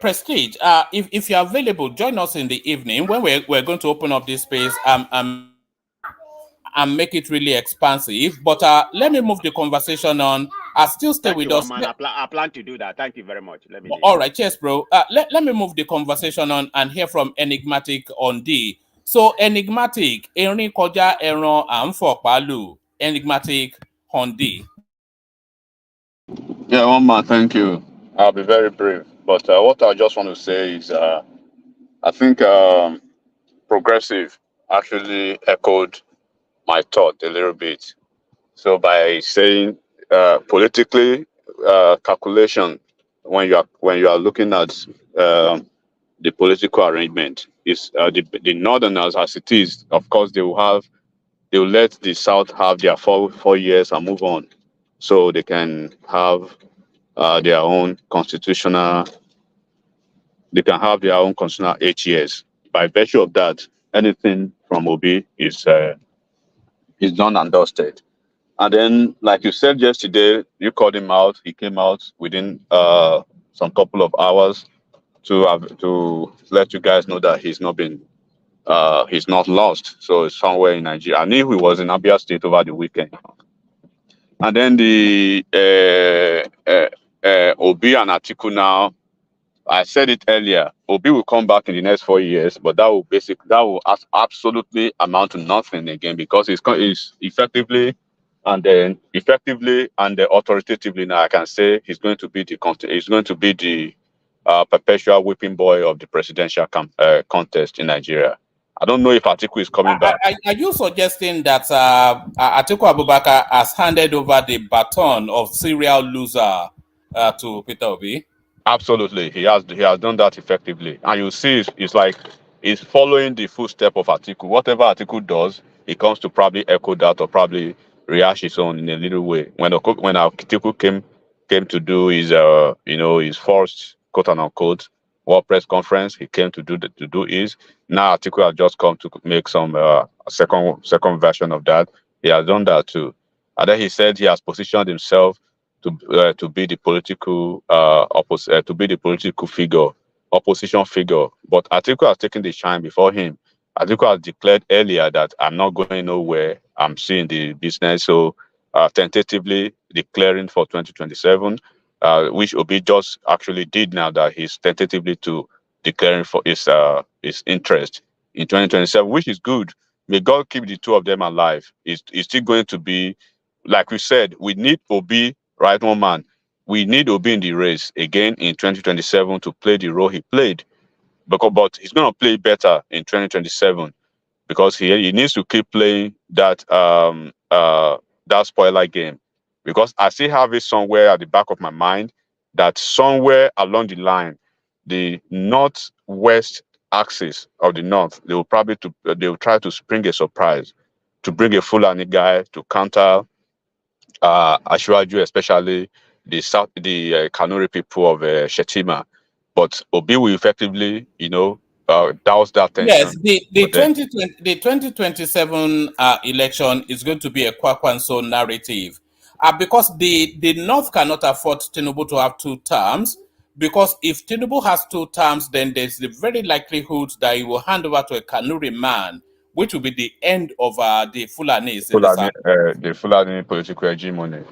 S1: Prestige. If you're available, join us in the evening when we're going to open up this space. And make it really expansive. But let me move the conversation on. Still stay with us.
S14: Man. I plan to do that. Thank you very much. Let me.
S1: All right, cheers, bro. Let me move the conversation on and hear from Enigmatic on D. So Enigmatic, Erin Koja Eron and Palu. Enigmatic on D.
S15: Yeah, one man, thank you. I'll be very brief. But what I just want to say is I think Progressive actually echoed my thought a little bit. So by saying politically calculation, when you are looking at the political arrangement, is the Northerners as it is. Of course, they will let the South have their 4 years and move on, so they can have their own constitutional. They can have their own constitutional 8 years. By virtue of that, anything from Obi is done and dusted. And then, like you said yesterday, you called him out. He came out within some couple of hours to let you guys know that he's not lost. So it's somewhere in Nigeria. I knew he was in Abia State over the weekend. And then the Obi and Atiku now. I said it earlier. Obi will come back in the next 4 years, but that will absolutely amount to nothing again because it's effectively and authoritatively now I can say he's going to be the perpetual whipping boy of the presidential contest in Nigeria. I don't know if Atiku is coming back.
S1: Are you suggesting that Atiku Abubakar has handed over the baton of serial loser to Peter Obi?
S15: Absolutely, he has done that effectively, and you see, it's like he's following the footstep of Atiku. Whatever Atiku does, he comes to probably echo that or probably rehash his own in a little way. When Atiku came to do his first quote unquote World Press Conference, he came to do his. Now Atiku has just come to make some second version of that. He has done that too, and then he said he has positioned himself to be the political opposition figure. But Atiku has taken the shine before him. Atiku has declared earlier that I'm not going nowhere. I'm seeing the business. So tentatively declaring for 2027, which Obi just actually did now that he's tentatively to declaring for his interest in 2027, which is good. May God keep the two of them alive. It's still going to be, like we said, we need Obi. Right, one man. We need Obi in the race again in 2027 to play the role he played. But he's going to play better in 2027 because he needs to keep playing that spoiler game. Because I still have it somewhere at the back of my mind that somewhere along the line, the northwest axis of the north, they will try to spring a surprise, to bring a Fulani guy to counter Ashwaju, especially the Kanuri people of Shetima, but Obi will effectively, douse that tension.
S1: Yes, the 2027 election is going to be a Kwakwanso narrative, because the North cannot afford Tinubu to have 2 terms. Because if Tinubu has 2 terms, then there's the very likelihood that he will hand over to a Kanuri man, which will be the end of the Fulanis.
S15: The Fulani political hegemony.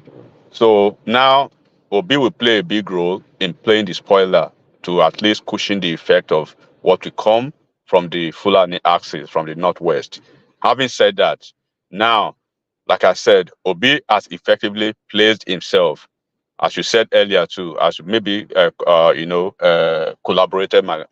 S15: So now Obi will play a big role in playing the spoiler to at least cushion the effect of what will come from the Fulani axis from the northwest. Having said that, now, like I said, Obi has effectively placed himself, as you said earlier too, as maybe collaborated my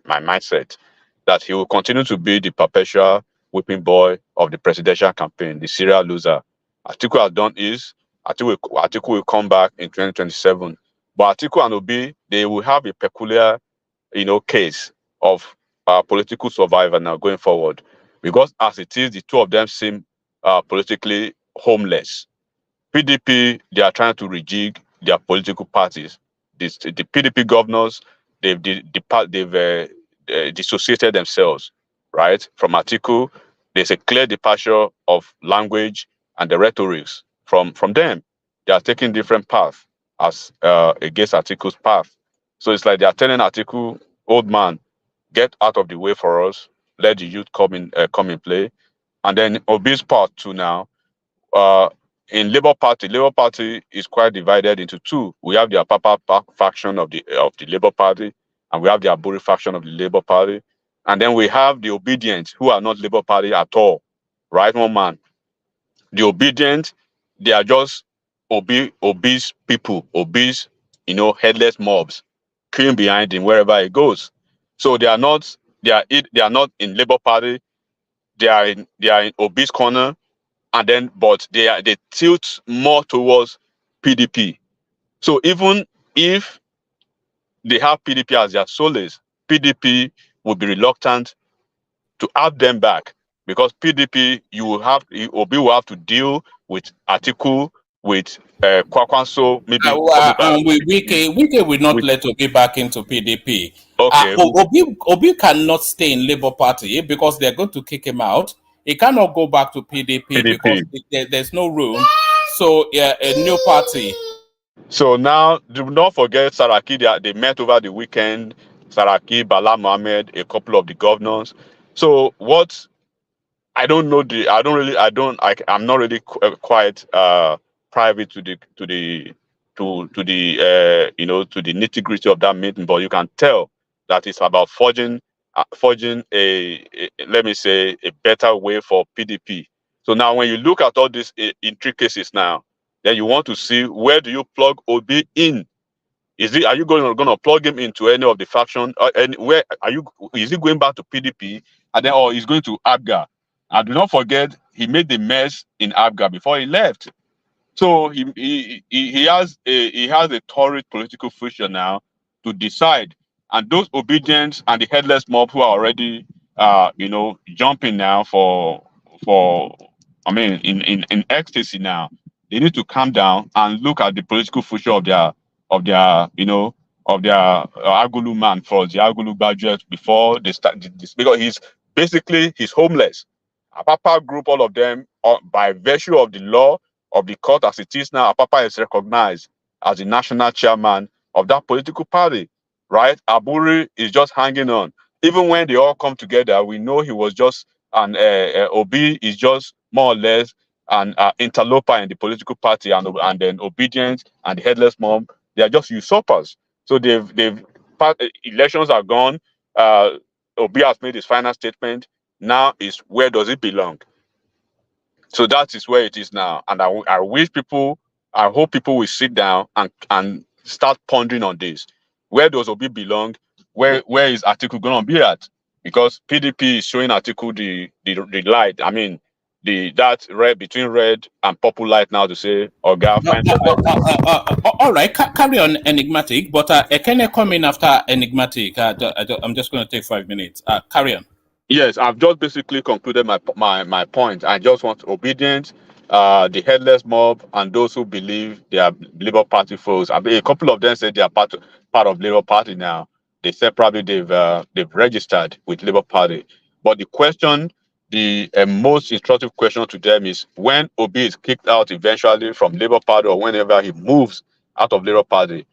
S15: mindset that he will continue to be the perpetual whipping boy of the presidential campaign, the serial loser. Atiku has done his. Atiku will come back in 2027. But Atiku and Obi, they will have a peculiar, case of political survivor now going forward. Because as it is, the two of them seem politically homeless. PDP, they are trying to rejig their political parties. The PDP governors, they've dissociated themselves, right, from Atiku. There's a clear departure of language and the rhetorics from them. They are taking different paths as against Atiku's path. So it's like they are telling Atiku, old man, get out of the way for us. Let the youth come in play. And then Obi's part too now. In Labour Party is quite divided into two. We have the Apapa faction of the Labour Party, and we have the Aburi faction of the Labour Party, and then we have the Obedient, who are not Labour Party at all, right, one man? The Obedient, they are just obese people, obese, headless mobs, queuing behind him wherever he goes. So they are not in Labour Party. They are in obese corner. And then, but they tilt more towards PDP. So even if they have PDP as their solace, PDP will be reluctant to have them back because PDP, Obi will have to deal with Atiku, with Kwakwanso, maybe.
S1: Wike will not let Obi back into PDP.
S15: Okay.
S1: Obi cannot stay in Labour Party because they're going to kick him out. He cannot go back to PDP. Because there's no room. So yeah, a new party.
S15: So now, do not forget Saraki. They met over the weekend. Saraki, Bala Mohammed, a couple of the governors. So what? I'm not really quite private to the nitty gritty of that meeting, but you can tell that it's about forging a let me say a better way for PDP. So now when you look at all these intricacies now, then you want to see where do you plug Obi in? Are you going to plug him into any of the faction? Is he going back to PDP and then or he's going to ABGA? And do not forget he made the mess in ABGA before he left. So he has a torrid political future now to decide. And those Obedients and the headless mob who are already jumping now in ecstasy now, they need to calm down and look at the political future of their Agulu man first, the Agulu budget before they start this, because he's homeless. Apapa group, all of them, by virtue of the law of the court as it is now, Apapa is recognized as the national chairman of that political party, right? Aburi is just hanging on. Even when they all come together, we know he was just Obi is just more or less an interloper in the political party, and then Obedient and the headless mob, they are just usurpers. So elections are gone. Obi has made his final statement. Now is where does it belong? So that is where it is now. And I hope people will sit down and start pondering on this. Where does Obi belong? Where is Atiku going to be at? Because PDP is showing Atiku the light. I mean, that red between red and purple light now to say, all
S1: right, carry on, Enigmatic. But can I come in after Enigmatic? I'm just going to take 5 minutes. Carry on.
S15: Yes, I've just basically concluded my point. I just want Obedient, the headless mob, and those who believe they are Labour Party foes. I mean, a couple of them said they are part of Labour Party now. They said probably they've registered with Labour Party. But the question, the most instructive question to them is when Obi is kicked out eventually from Labour Party or whenever he moves out of Labour Party,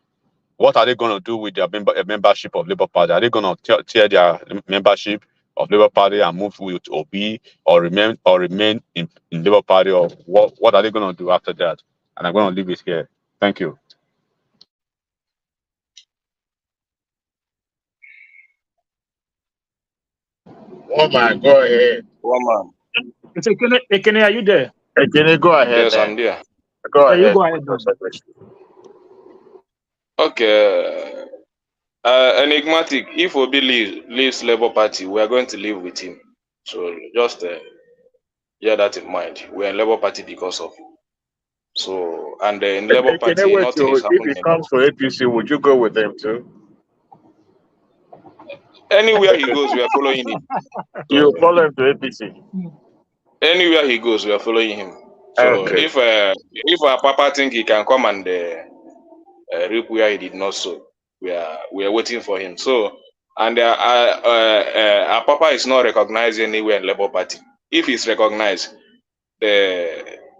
S15: what are they going to do with their membership of Labour Party? Are they going to tear their membership of Labour Party and move with Obi or remain in Labour Party, or what are they going to do after that? And I'm going to leave it here. Thank you.
S10: One man, go ahead.
S15: One man.
S11: Ekene, are you there?
S10: Ekene, go ahead.
S15: Yes,
S10: Then.
S15: I'm there.
S10: Go
S11: Yeah, you
S10: ahead.
S11: go ahead, brother.
S15: Okay. Enigmatic. If Obi leaves Labour Party, we are going to live with him. So just bear that in mind. We are in Labour Party because of. So and in Labour
S10: Ekene,
S15: Party,
S10: wait
S15: nothing is
S10: till if he
S15: happening.
S10: comes to APC, would you go with him too?
S15: Anywhere he goes, we are following him.
S10: You follow him to APC.
S15: Anywhere he goes, we are following him. So
S10: Okay.
S15: if our Papa think he can come and reap where he did not sow, we are waiting for him. So and our Papa is not recognized anywhere in Labour Party. If he's recognized,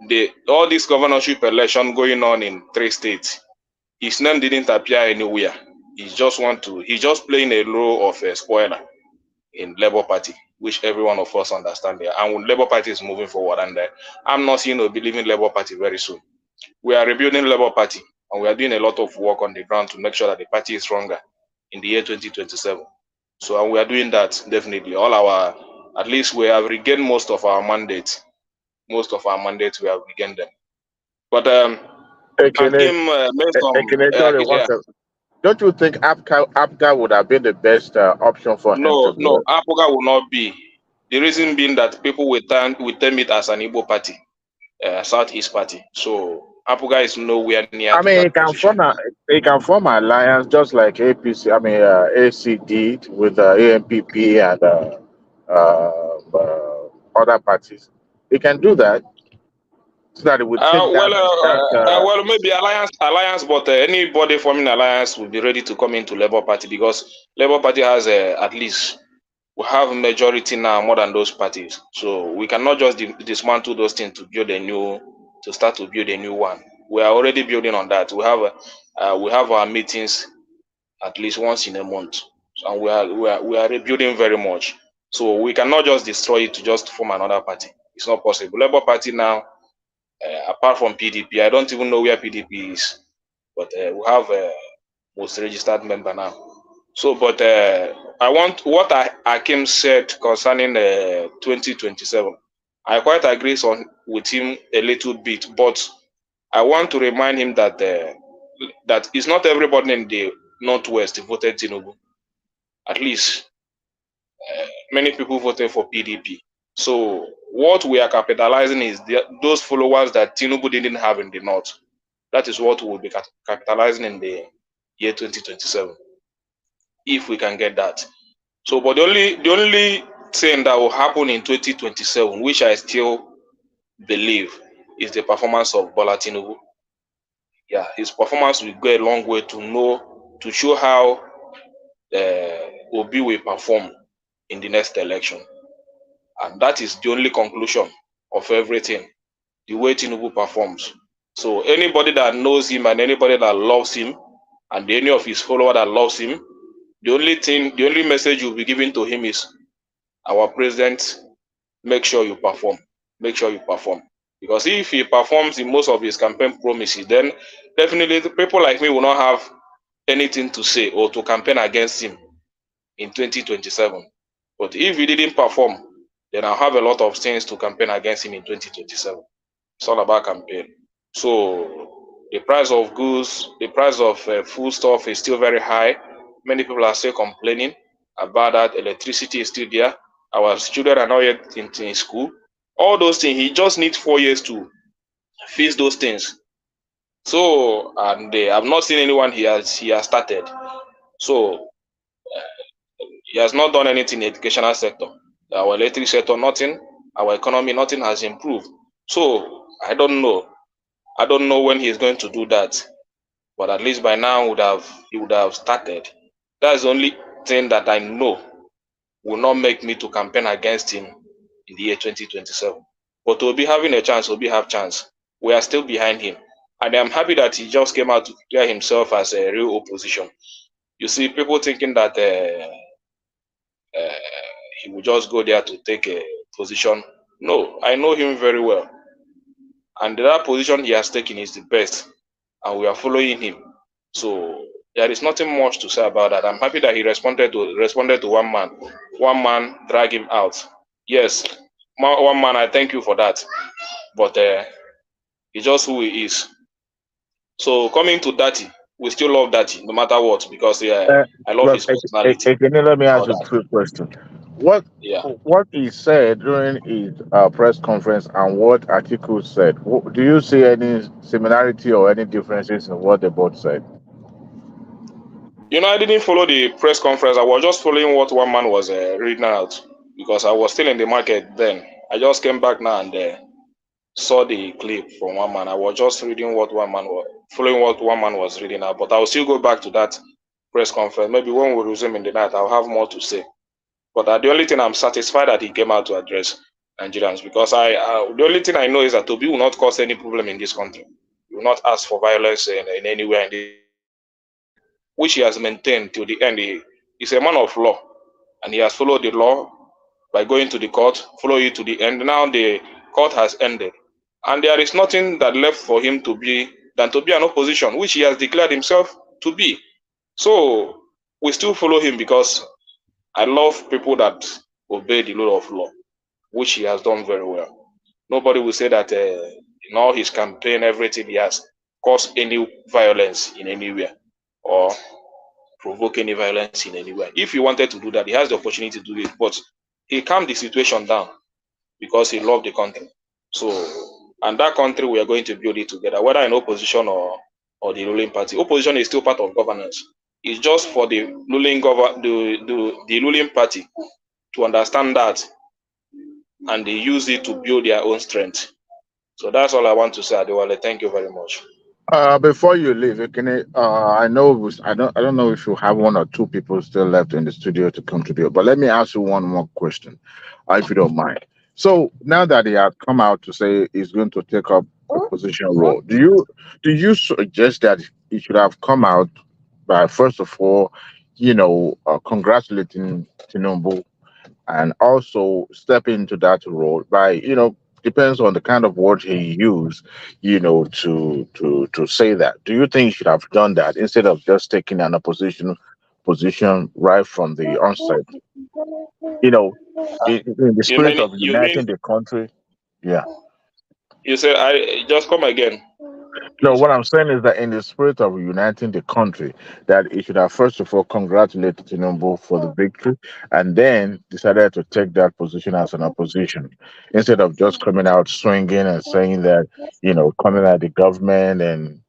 S15: the all this governorship election going on in 3 states, his name didn't appear anywhere. He's just playing a role of a spoiler in Labour Party, which every one of us understand there. And when Labour Party is moving forward, and I'm not seeing or believing Labour Party very soon. We are rebuilding Labour Party, and we are doing a lot of work on the ground to make sure that the party is stronger in the year 2027. So and we are doing that definitely. At least we have regained most of our mandates. Most of our mandates, we have regained them. But
S10: Ekene,
S15: Akim made some.
S10: Ekene, sorry, one
S15: Yeah.
S10: second. Don't you think APGA would have been the best option for him to
S15: No,
S10: go?
S15: Apoga will not be. The reason being that people will term it as an Igbo party, Southeast party. So Apoga is nowhere near
S10: I
S15: to
S10: mean,
S15: that position.
S10: he can form an alliance just like APC. I mean, AC did with AMPP and other parties. He can do that so that it would take
S15: Well, maybe alliance, but anybody forming alliance will be ready to come into Labour Party because Labour Party has at least we have majority now more than those parties. So we cannot just dismantle those things to start to build a new one. We are already building on that. We have our meetings at least once in a month, and we are rebuilding very much. So we cannot just destroy it to just form another party. It's not possible. Labour Party now, apart from PDP, I don't even know where PDP is, but we have most registered member now. So, but I want what Akim said concerning 2027. I quite agree with him a little bit, but I want to remind him that that it's not everybody in the Northwest voted Tinubu. At least many people voted for PDP. So what we are capitalizing is those followers that Tinubu didn't have in the North. That is what we will be capitalizing in the year 2027, if we can get that. So, but the only thing that will happen in 2027, which I still believe, is the performance of Bola Tinubu. Yeah, his performance will go a long way to show how Obi will perform in the next election, and that is the only conclusion of everything. The way Tinubu performs. So anybody that knows him and anybody that loves him, and any of his followers that loves him, the only message you'll be giving to him is, our president, make sure you perform. Make sure you perform. Because if he performs in most of his campaign promises, then definitely the people like me will not have anything to say or to campaign against him in 2027. But if he didn't perform, then I'll have a lot of things to campaign against him in 2027. It's all about campaign. So the price of goods, the price of food stuff is still very high. Many people are still complaining about that. Electricity is still there. Our children are not yet in school. All those things, he just needs 4 years to fix those things. So, and I've not seen anyone he has started. So he has not done anything in the educational sector. Our electric sector, nothing. Our economy, nothing has improved. So I don't know. I don't know when he's going to do that, but at least by now he would have started. That's the only thing that I know will not make me to campaign against him in the year 2027. But Obi having a chance, Obi have chance. We are still behind him, and I'm happy that he just came out to declare himself as a real opposition. You see, people thinking that he will just go there to take a position. No, I know him very well, and that position he has taken is the best, and we are following him. So
S16: There is nothing much to say about that. I'm happy that he responded to one man. One man drag him out. Yes, one man. I thank you for that. But he's just who he is. So coming to Daddy, we still love Daddy no matter what because I love
S10: Look,
S16: his personality.
S10: again, let me ask
S16: All
S10: you a
S16: that.
S10: quick question. What
S16: Yeah.
S10: what he said during his press conference and what Atiku said, do you see any similarity or any differences in what they both said?
S16: You know, I didn't follow the press conference. I was just following what one man was reading out because I was still in the market then. I just came back now and saw the clip from one man. I was just reading what one man was following what one man was reading out. But I will still go back to that press conference. Maybe when we resume in the night, I'll have more to say. But the only thing I'm satisfied that he came out to address Nigerians because the only thing I know is that Toby will not cause any problem in this country. He will not ask for violence in anywhere in this, which he has maintained till the end. He is a man of law and he has followed the law by going to the court, follow it to the end. Now the court has ended. And there is nothing that left for him to be than to be an opposition, which he has declared himself to be. So we still follow him because I love people that obey the law of law, which he has done very well. Nobody will say that in all his campaign, everything he has caused any violence in anywhere or provoke any violence in anywhere. If he wanted to do that, he has the opportunity to do it, but he calmed the situation down because he loved the country. So, and that country we are going to build it together, whether in opposition or the ruling party. Opposition is still part of governance. It's just for the ruling the ruling party to understand that and they use it to build their own strength. So that's all I want to say, Adewale. Thank you very much.
S10: Before you leave, I don't know if you have one or two people still left in the studio to contribute, but let me ask you one more question, if you don't mind. So now that he has come out to say he's going to take up a position role, do you suggest that he should have come out by first of all, congratulating Tinubu and also step into that role by depends on the kind of word he used to say that. Do you think he should have done that instead of just taking an opposition position right from the onset, in the
S16: You
S10: spirit
S16: mean
S10: of uniting the country? Yeah.
S16: you said I just come again?
S10: No, what I'm saying is that in the spirit of uniting the country, that he should have first of all congratulated Tinubu for the victory and then decided to take that position as an opposition instead of just coming out swinging and saying that, coming at the government and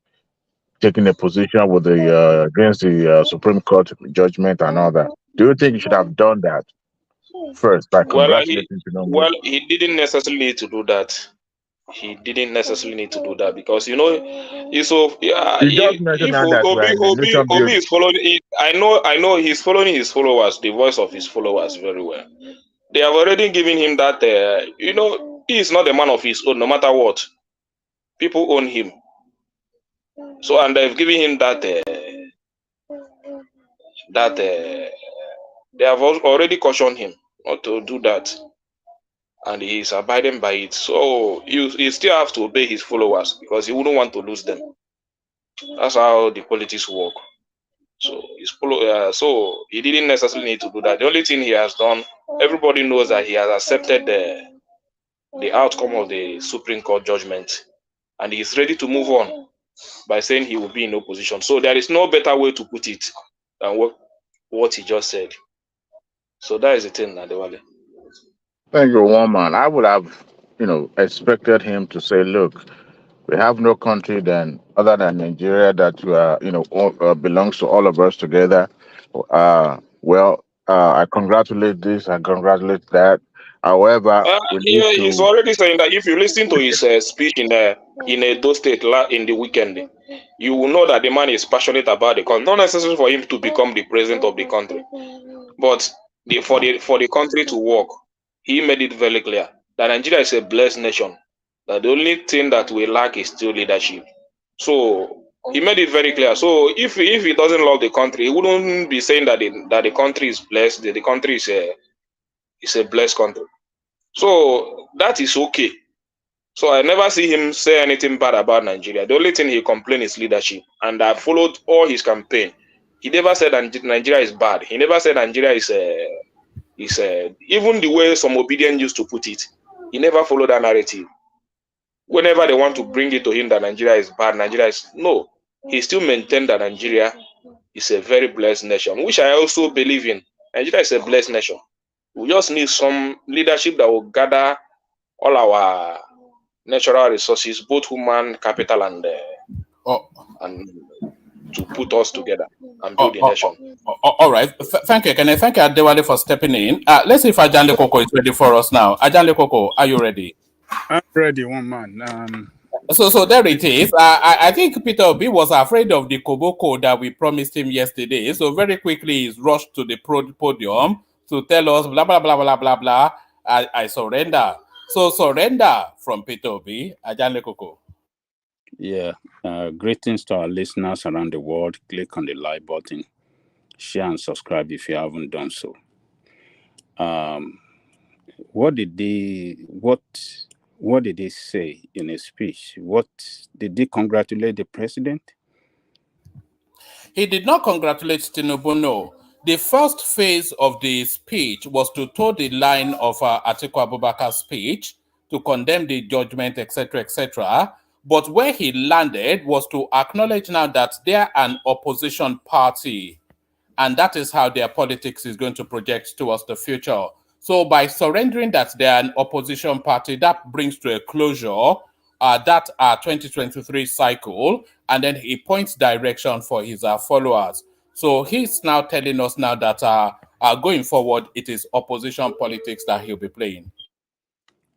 S10: taking a position with the against the Supreme Court judgment and all that. Do you think he should have done that first by congratulating Tinubu?
S16: He didn't necessarily need to do that. He didn't necessarily need to do that because he's so yeah.
S10: You just mentioned
S16: If
S10: now that we are in a nation
S16: Obi
S10: building.
S16: is following, I know he's following his followers, the voice of his followers very well. They have already given him that. He is not a man of his own. No matter what, people own him. So and they've given him that. They have already cautioned him not to do that. And he is abiding by it. So you still have to obey his followers because he wouldn't want to lose them. That's how the politics work. So so he didn't necessarily need to do that. The only thing he has done, everybody knows that he has accepted the outcome of the Supreme Court judgment, and he is ready to move on by saying he will be in opposition. So there is no better way to put it than what he just said. So that is the thing, Adewale.
S10: Thank you, woman. I would have, expected him to say, "Look, we have no country other than Nigeria that belongs to all of us together." I congratulate this, I congratulate that. However, we need
S16: He's
S10: to.
S16: already saying that if you listen to his speech in Edo State in the weekend, you will know that the man is passionate about the country. Not necessary for him to become the president of the country, but for the country to work, he made it very clear that Nigeria is a blessed nation. That the only thing that we lack is still leadership. So he made it very clear. So if he doesn't love the country, he wouldn't be saying that the country is blessed. That the country is a blessed country. So that is okay. So I never see him say anything bad about Nigeria. The only thing he complained is leadership. And I followed all his campaign. He never said that Nigeria is bad. He never said Nigeria is even the way some obedient used to put it. He never followed that narrative. Whenever they want to bring it to him that Nigeria is bad, Nigeria is no. He still maintained that Nigeria is a very blessed nation, which I also believe in. Nigeria is a blessed nation. We just need some leadership that will gather all our natural resources, both human capital and to put us together and build a nation.
S1: All right. Thank you, Kenneth. Thank you, Adewale, for stepping in. Let's see if Ajanle Koko is ready for us now. Ajanle Koko, are you ready?
S13: I'm ready, one man.
S1: So there it is. I think Peter Obi was afraid of the Koboko that we promised him yesterday. So very quickly, he's rushed to the podium to tell us blah, blah, blah, blah, blah, blah. I surrender. So surrender from Peter Obi. Ajanle Koko.
S17: Yeah. Greetings to our listeners around the world. Click on the like button. Share and subscribe if you haven't done so. What did they say in his speech? What did they congratulate the president?
S1: He did not congratulate Tinubu, no. The first phase of the speech was to toe the line of Atiku Abubakar's speech to condemn the judgment, etc., etc. But where he landed was to acknowledge now that they're an opposition party, and that is how their politics is going to project towards the future. So by surrendering that they're an opposition party, that brings to a closure that 2023 cycle, and then he points direction for his followers. So he's now telling us now that going forward, it is opposition politics that he'll be playing.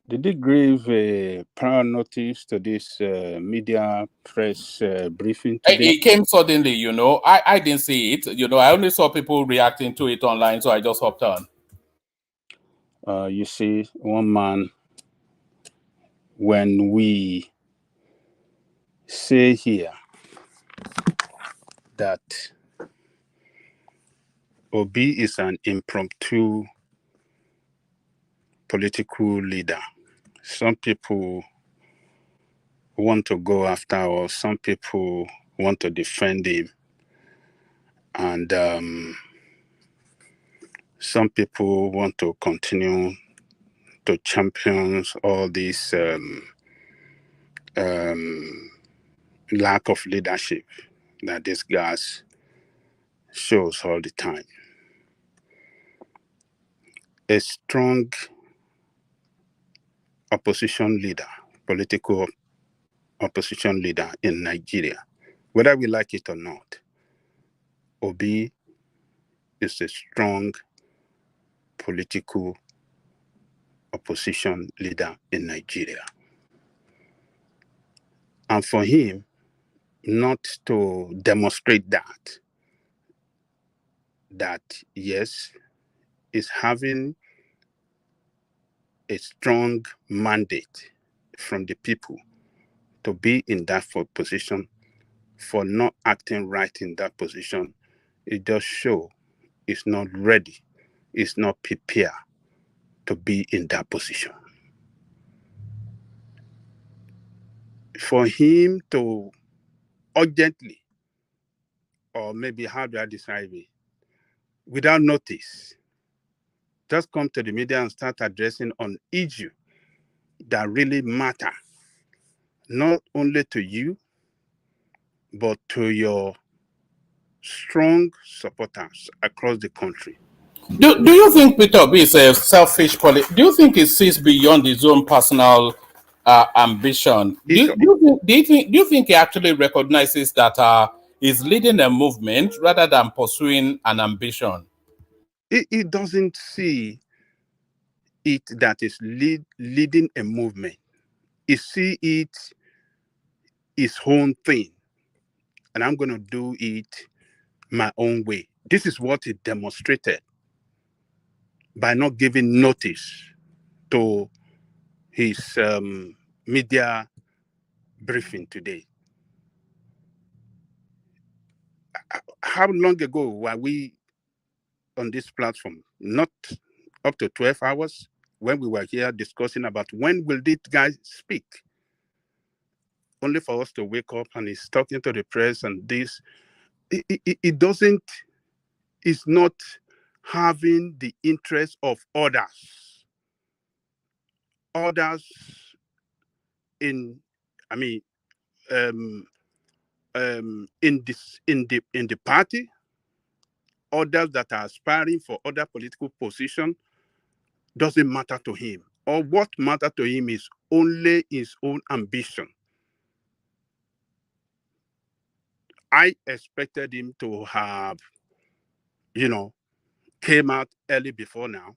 S17: Did he give a prior notice to this media press briefing today?
S1: It came suddenly, you know. I didn't see it. You know, I only saw people reacting to it online, so I just hopped on.
S17: You see, one man, when we say here that Obi is an impromptu political leader, some people want to go after, or some people want to defend him, and some people want to continue to champion all these lack of leadership that this guy shows all the time. A strong opposition leader, political opposition leader in Nigeria, whether we like it or not, Obi is a strong political opposition leader in Nigeria. And for him not to demonstrate that yes, is having a strong mandate from the people to be in that position, for not acting right in that position, it does show it's not ready, it's not prepared to be in that position. For him to urgently, or maybe how do I describe it, without notice, just come to the media and start addressing on issue that really matter, not only to you, but to your strong supporters across the country.
S1: Do you think Peter Obi is a selfish politician? Do you think he sees beyond his own personal ambition? Do you think he actually recognizes that he's leading a movement rather than pursuing an ambition?
S17: He doesn't see it that is leading a movement. He see it his own thing, and I'm going to do it my own way. This is what he demonstrated by not giving notice to his media briefing today. How long ago were we on this platform? Not up to 12 hours when we were here discussing about when will this guy speak? Only for us to wake up and he's talking to the press and this. it doesn't, it's not having the interest of others in, I mean, in the party, others that are aspiring for other political position, doesn't matter to him. Or what matters to him is only his own ambition. I expected him to have, came out early before now.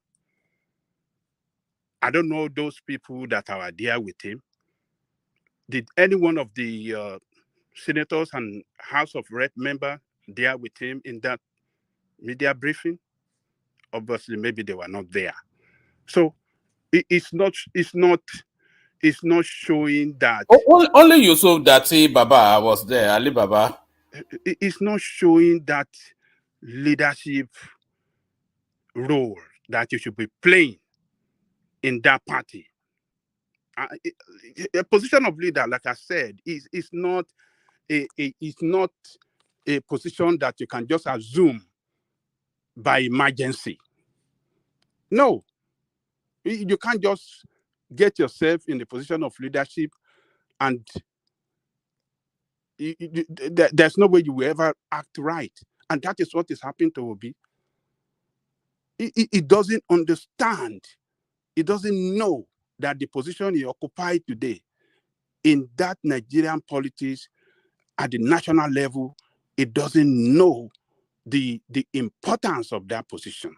S17: I don't know those people that are there with him. Did any one of the senators and House of Rep member there with him in that media briefing? Obviously, maybe they were not there. So it's not showing that.
S1: Only Yusuf Dati Baba was there, Ali Baba.
S17: It's not showing that leadership role that you should be playing in that party. A position of leader, like I said, is not it's not a position that you can just assume by emergency. No, you can't just get yourself in the position of leadership and there's no way you will ever act right. And that is what is happening to Obi. It doesn't understand. It doesn't know that the position he occupied today in that Nigerian politics at the national level, it doesn't know the importance of that position.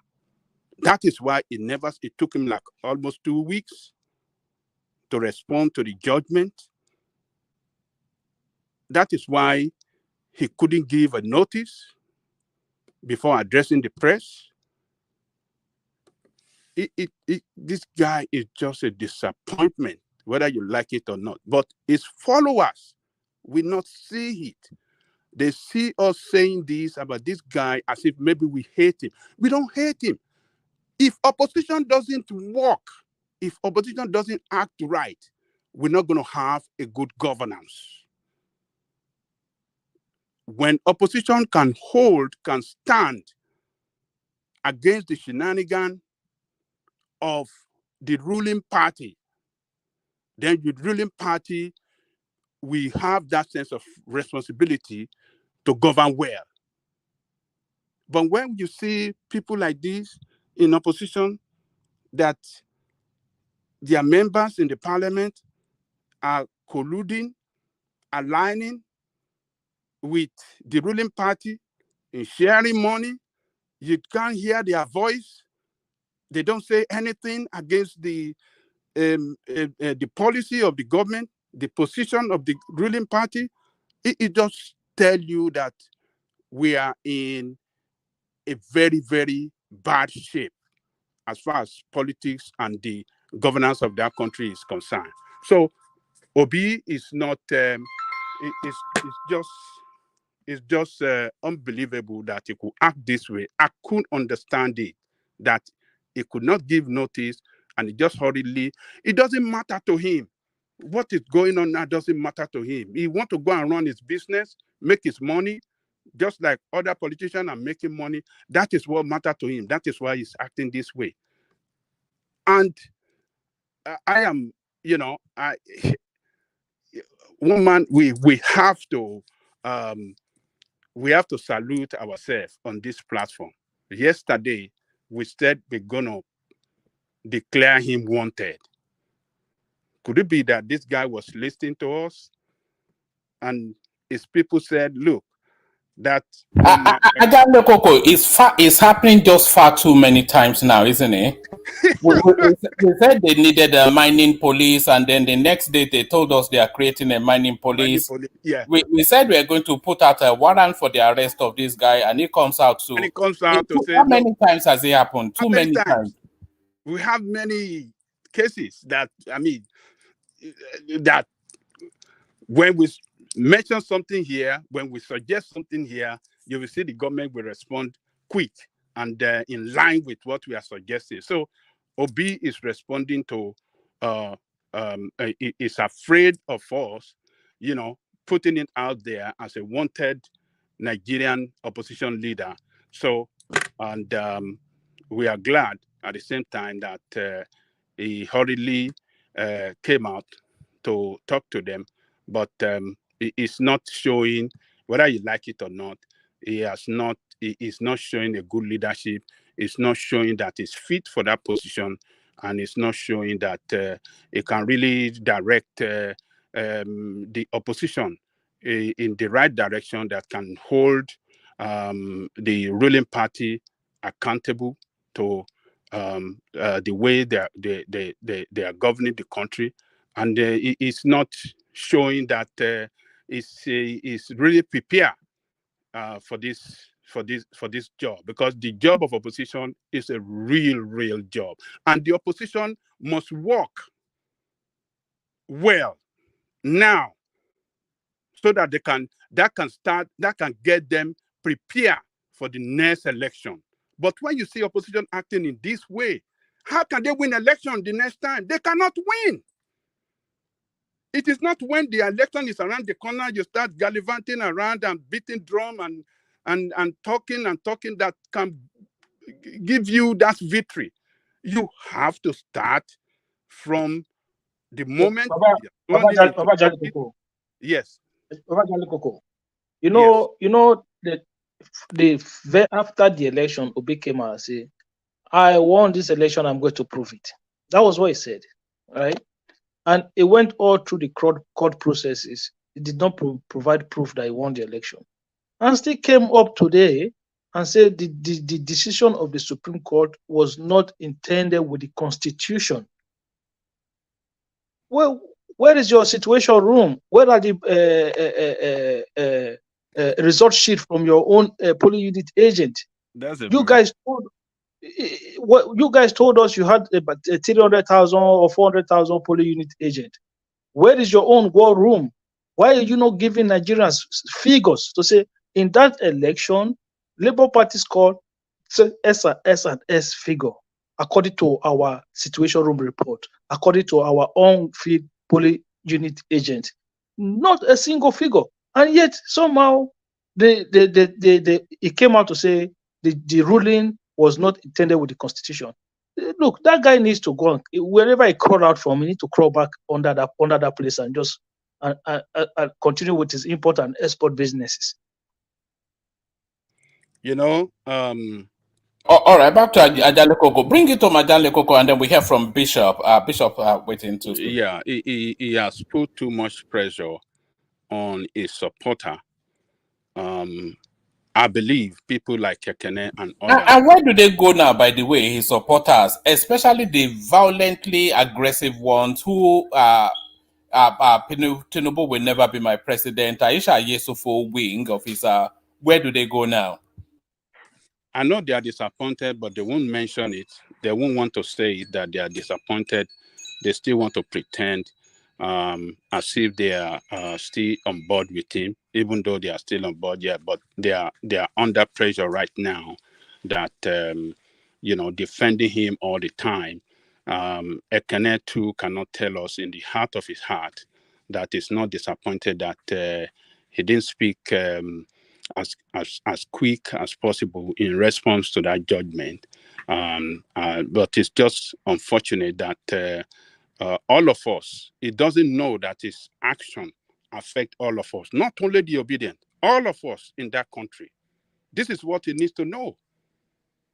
S17: That is why it took him like almost 2 weeks to respond to the judgment. That is why he couldn't give a notice before addressing the press. This guy is just a disappointment, whether you like it or not. But his followers will not see it. They see us saying this about this guy as if maybe we hate him. We don't hate him. If opposition doesn't work, if opposition doesn't act right, we're not going to have a good governance. When opposition can stand against the shenanigans of the ruling party, then the ruling party, we have that sense of responsibility to govern well. But when you see people like this in opposition, that their members in the parliament are colluding, aligning with the ruling party in sharing money, you can't hear their voice. They don't say anything against the policy of the government, the position of the ruling party. It just tells you that we are in a very, very bad shape as far as politics and the governance of that country is concerned. So Obi is not, it's just unbelievable that he could act this way. I couldn't understand it, that he could not give notice and he just hurriedly, it doesn't matter to him. What is going on now doesn't matter to him. He wants to go and run his business, make his money, just like other politicians are making money. That is what matters to him. That is why he's acting this way. And I am, woman, we have to salute ourselves on this platform. Yesterday, we said we're gonna declare him wanted. Could it be that this guy was listening to us, and his people said, "Look, that one man."
S1: Aganda Koko, it's happening just far too many times now, isn't it? we said they needed a mining police, and then the next day they told us they are creating a mining police.
S17: Yeah.
S1: We said we are going to put out a warrant for the arrest of this guy, and he comes out to.
S17: And he comes out to say,
S1: how many times has it happened? Too many times.
S17: We have many cases that, that when we mention something here, when we suggest something here, you will see the government will respond quick and in line with what we are suggesting. So Obi is responding to, is afraid of us, putting it out there as a wanted Nigerian opposition leader. So, and we are glad at the same time that he hurriedly came out to talk to them, but he is not showing, whether you like it or not, he is not showing a good leadership. It's not showing that he's fit for that position, and it's not showing that he can really direct the opposition in the right direction that can hold the ruling party accountable to the way they are governing the country, and it's not showing that it's really prepared for this job, because the job of opposition is a real job, and the opposition must work well now so that that can get them prepared for the next election. But when you see opposition acting in this way, how can they win election the next time? They cannot win. It is not when the election is around the corner, you start gallivanting around and beating drum and talking that can give you that victory. You have to start from the moment. Yes.
S11: You know after the election, Obi came out and said, I won this election, I'm going to prove it. That was what he said, right? And it went all through the court processes. It did not provide proof that he won the election. And still came up today and said the decision of the Supreme Court was not intended with the Constitution. Well, where is your situation room? Where are the result sheet from your own polling unit agent? You guys told us you had about 300,000 or 400,000 polling unit agent. Where is your own war room? Why are you not giving Nigerians figures to say in that election, Labour Party scored S and S figure according to our situation room report, according to our own field polling unit agent? Not a single figure, and yet somehow it came out to say the ruling was not intended with the Constitution. Look, that guy needs to go on, wherever he crawled out from, he needs to crawl back under that place and just continue with his import and export businesses.
S17: You know,
S1: all right, back to Ajale Koko. Bring it to Ajale Koko, and then we hear from Bishop. Bishop waiting to speak.
S17: Yeah, he has put too much pressure on his supporter. I believe people like Kekene and others.
S1: And where do they go now, by the way, his supporters, especially the violently aggressive ones who Tinubu will never be my president, Aisha Yesufo wing of his, where do they go now?
S17: I know they are disappointed, but they won't mention it. They won't want to say that they are disappointed. They still want to pretend as if they are still on board with him, even though they are still on board. Yeah, but they are under pressure right now that defending him all the time. Ekene too cannot tell us in the heart of his heart that he's not disappointed that he didn't speak as quick as possible in response to that judgment. But it's just unfortunate that all of us, it doesn't know that his action affect all of us, not only the obedient, all of us in that country. This is what he needs to know.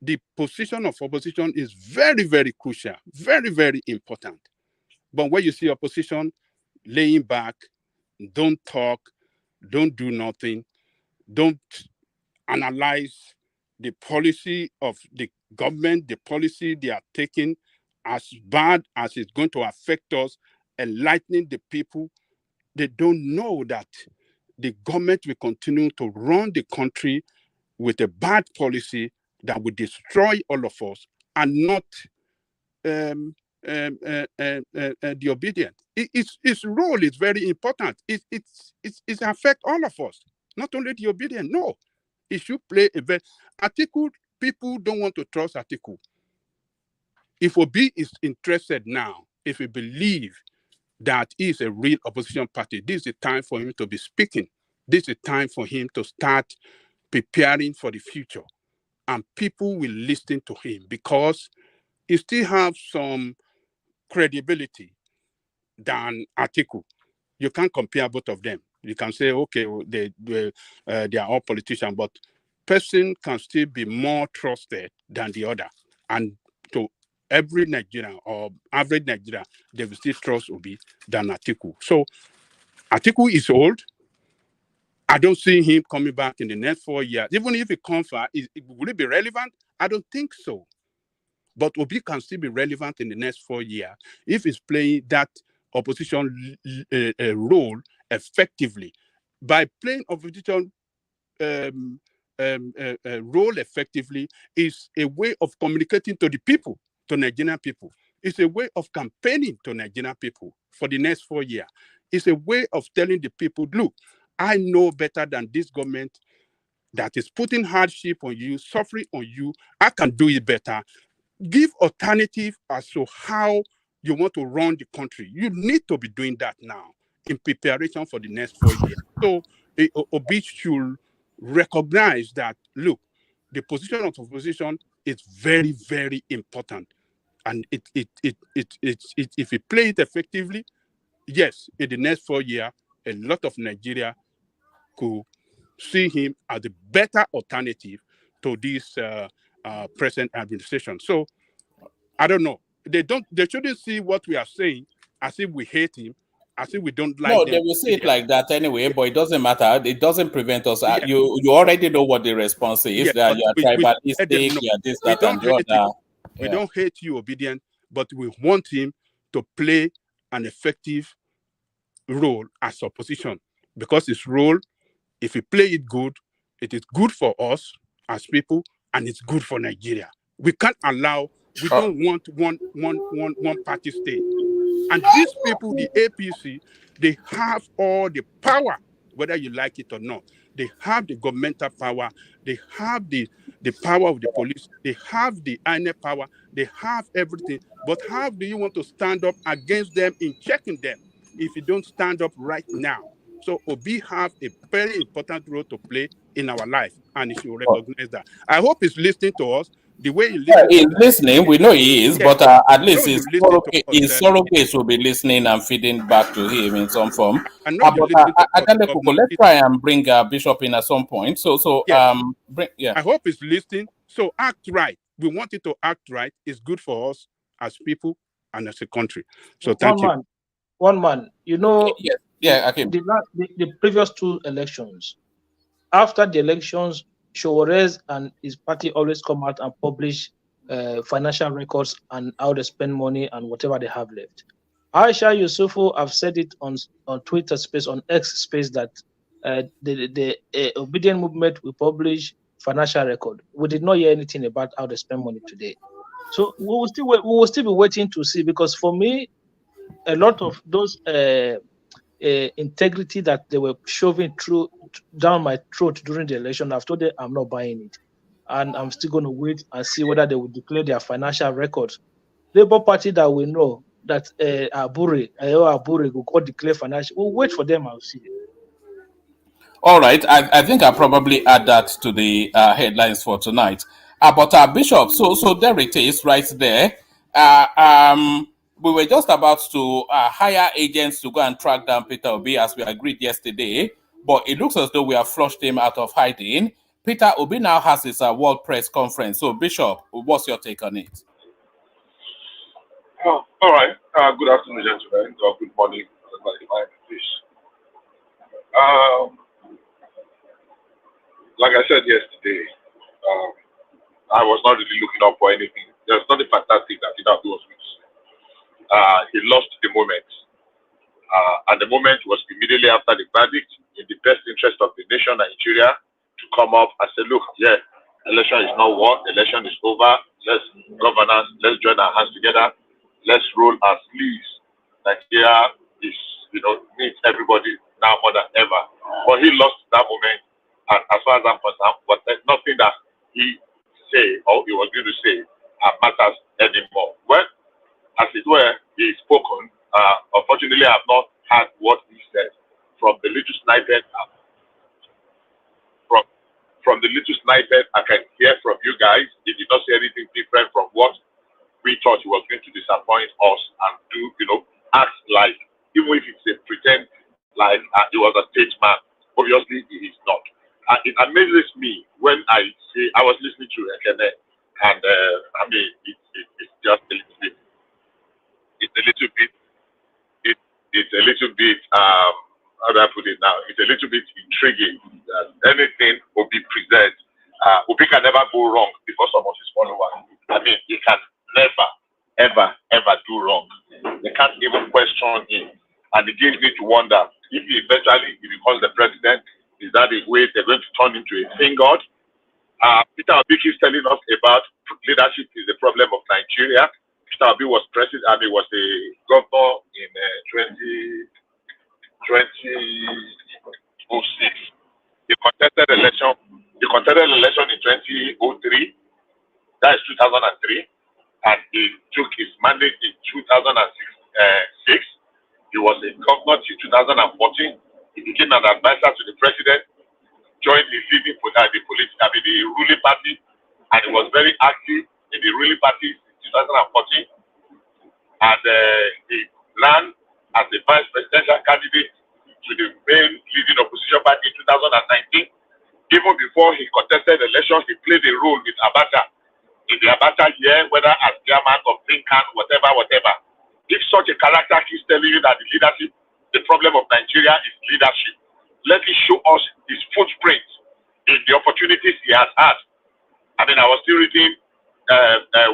S17: The position of opposition is very, very crucial, very, very important. But when you see opposition laying back, don't talk, don't do nothing, don't analyze the policy of the government, the policy they are taking, as bad as it's going to affect us, enlightening the people, they don't know that the government will continue to run the country with a bad policy that will destroy all of us and not the obedient. Its role is very important. It affects all of us, not only the obedient. No, it should play a very... Atiku, people don't want to trust Atiku. If Obi is interested now, if he believes that he is a real opposition party, this is the time for him to be speaking this is time for him to start preparing for the future. And people will listen to him because he still have some credibility than Atiku. You can't compare both of them. You can say, okay, they are all politicians, but person can still be more trusted than the other. And to every Nigerian or average Nigerian, they will still trust Obi than Atiku. So Atiku is old. I don't see him coming back in the next 4 years. Even if it comes back, will it be relevant? I don't think so. But Obi can still be relevant in the next 4 years if he's playing that opposition role effectively. By playing opposition role effectively is a way of communicating to the people, to Nigerian people. It's a way of campaigning to Nigerian people for the next 4 years. It's a way of telling the people, look, I know better than this government that is putting hardship on you, suffering on you. I can do it better. Give alternative as to how you want to run the country. You need to be doing that now in preparation for the next 4 years. So Obi should recognize that, look, the position of opposition is very, very important. And if we play it effectively, yes, in the next 4 years, a lot of Nigeria could see him as a better alternative to this present administration. So I don't know. They shouldn't see what we are saying as if we hate him, as if we don't like
S1: No,
S17: them.
S1: they will see it like that anyway, but it doesn't matter. It doesn't prevent us.
S17: Yeah.
S1: You already know what the response is.
S17: Yeah,
S1: That you are
S17: we let
S1: tribalistic,
S17: them know.
S1: you are this,
S17: We
S1: that,
S17: don't
S1: and the
S17: hate
S1: other.
S17: you. We don't hate you, Obedient, but we want him to play an effective role as opposition, because his role, if he play it good, it is good for us as people, and it's good for Nigeria. We can't allow. We don't want one party state. And these people, the APC, they have all the power, whether you like it or not. They have the governmental power. They have the power of the police. They have the INEC power. They have everything. But how do you want to stand up against them in checking them if you don't stand up right now? So Obi have a very important role to play in our life, and he should recognize that. I hope he's listening to us the way he listens.
S1: He's listening. We know he is,
S17: Yes.
S1: but at least his
S17: us,
S1: surrogates will be listening and feeding back to him in some form.
S17: I know you listen to us, Governor.
S1: Let's try and bring Bishop in at some point.
S17: Yes.
S1: Yeah.
S17: I hope he's listening. So act right. We want you to act right. It's good for us as people and as a country. So thank you.
S11: One man. You know,
S1: the
S11: previous 2 elections, after the elections, Shores and his party always come out and publish financial records and how they spend money and whatever they have left. Aisha Yusufu have said it on Twitter space, on X space, that the Obedient movement will publish financial record. We did not hear anything about how they spend money today. So we will still be waiting to see, because for me, a lot of those integrity that they were shoving through down my throat during the election, I've told them I'm not buying it, and I'm still going to wait and see whether they will declare their financial records. Labour Party that we know that Abure will go declare financial. We'll wait for them and see.
S1: All right, I think I'll probably add that to the headlines for tonight. But Bishop, so there it is right there. We were just about to hire agents to go and track down Peter Obi, as we agreed yesterday, but it looks as though we have flushed him out of hiding. Peter Obi now has his World Press Conference. So, Bishop, what's your take on it?
S18: Oh, all right. Good afternoon, gentlemen. Good morning, everybody. Like I said yesterday, I was not really looking up for anything. There's nothing fantastic that Peter Obi was going to say. He lost the moment. And the moment was immediately after the verdict, in the best interest of the nation, Nigeria, to come up and say, look, yeah, election is not won, election is over, let's governance, let's join our hands together, let's roll our sleeves. Nigeria is, needs everybody now more than ever. But he lost that moment, and as far as I'm concerned, but there's nothing that he say or he was going to say matters anymore. Well, as it were, he spoken. Unfortunately, I have not heard what he said from the little snippet from the little snippet I can hear from you guys, he did not say anything different from what we thought he was going to disappoint us and do, act like, even if it's a pretend, like he was a statesman. Obviously, he is not. It amazes me when I was listening to Ekene, and it's just a little bit, how do I put it now? It's a little bit intriguing that anything will be present. Obi can never go wrong because of his followers. He can never, ever do wrong. They can't even question him. And it gives me to wonder if he eventually becomes the president, is that the way they're going to turn into a thing god? Peter Obi is telling us about leadership is the problem of Nigeria. Peter Obi was president, was a governor in 2006. He contested election in 2003. That is 2003. And he took his mandate in 2006. He was a governor till 2014. He became an advisor to the president, joined the leading the ruling party, and he was very active in the ruling party in 2014. And he ran as the vice presidential candidate to the main leading opposition party in 2019. Even before he contested the election, he played a role with Abacha in the Abacha year, whether as chairman of Thinkan, whatever. If such a character keeps telling you that the leadership, the problem of Nigeria is leadership, let it show us his footprint in the opportunities he has had. I was still reading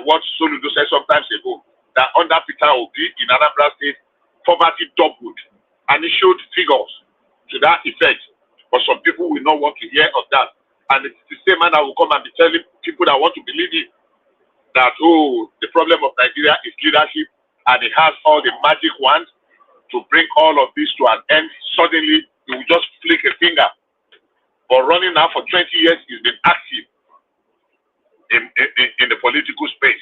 S18: what Soludo said sometimes ago, that under Peter Obi in Anambra State, poverty doubled, and he showed figures to that effect. But some people will not want to hear of that. And it's the same man that will come and be telling people that want to believe it that, the problem of Nigeria is leadership, and he has all the magic wand to bring all of this to an end. Suddenly, he will just flick a finger. But running now for 20 years, he's been active in the political space.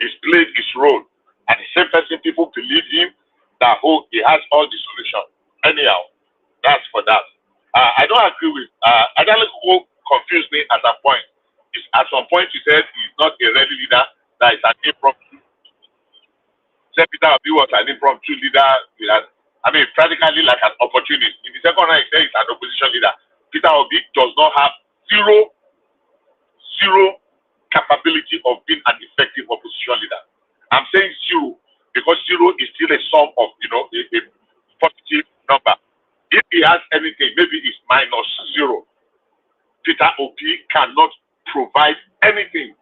S18: He's played his role. And the same person, people believe him that, he has all the solution. Anyhow, that's for that. I don't agree with, Adaleko confused me at some point. At some point, he said he's not a ready leader, that is an impromptu. Peter Obi was an impromptu leader. Practically like an opportunist. In the second round, he said he's an opposition leader. Peter Obi does not have zero capability of being an effective opposition leader. I'm saying zero because zero is still a sum of, a positive number. If he has anything, maybe it's -0. Peter Obi cannot provide anything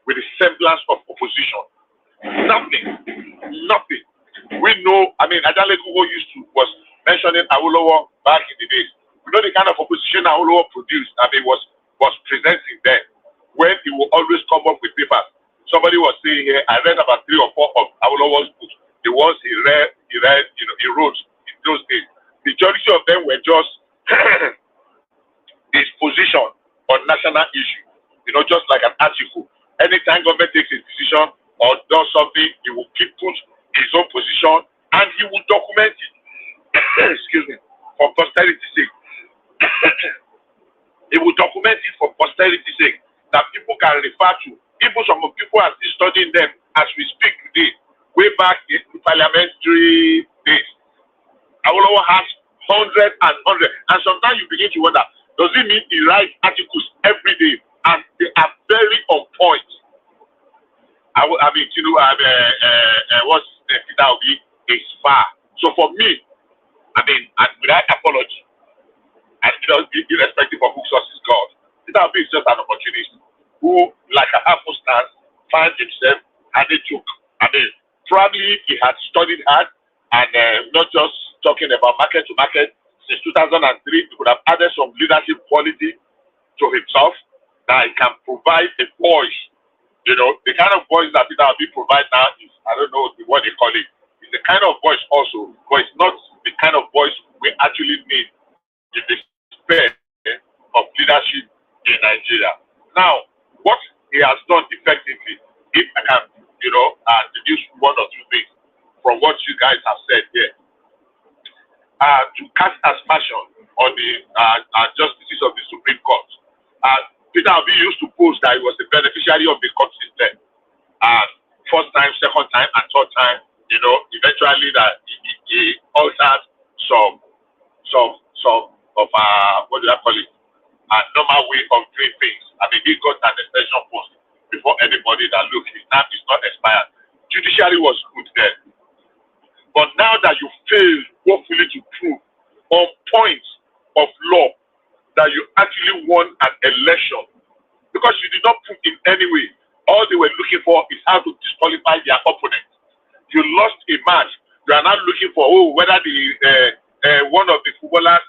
S18: with a semblance of opposition. Nothing. We know, Adaleko was mentioning Awolowo back in the days. We know the kind of opposition Awolowo produced, was presenting then, when he will always come up with papers. Somebody was saying here, I read about 3 or 4 of Awolowo's books, the ones he wrote in those days. The majority of them were just his position on national issue. Just like an article. Anytime government takes a decision or does something, he will keep put his own position and he will document it. Excuse me, for posterity's sake. He will document it for posterity's sake that people can refer to. Even some people are still studying them as we speak today. Way back in parliamentary days, Awolowo has hundreds and hundreds. And sometimes you begin to wonder, does it mean he writes articles every day? And they are very on point. What's Peter Obi is far. So for me, and without apology, and irrespective of who source is God, Peter Obi is just an opportunist who, like a happenstance, finds himself and he took. Probably he had studied hard and not just talking about market to market. Since 2003, he could have added some leadership quality to himself that he can provide a voice. The kind of voice that Peter Obi provides now is, I don't know what they call it. It's the kind of voice also, but it's not the kind of voice we actually need in the space of leadership in Nigeria. Now, what he has done effectively, if I can, deduce 1 or 2 things from what you guys have said here, to cast aspersion on the justices of the Supreme Court. Peter Obi used to post that he was the beneficiary of the court system. First time, second time, and third time, you know, eventually that he altered some of what do I call it? A normal way of doing things. I mean, he got an extension post before anybody that look, his time is not expired. Judiciary was good then. But now that you failed woefully to prove on points of law that you actually won an election, because you did not prove in any way, all they were looking for is how to disqualify their opponent. You lost a match. You are now looking for whether the one of the footballers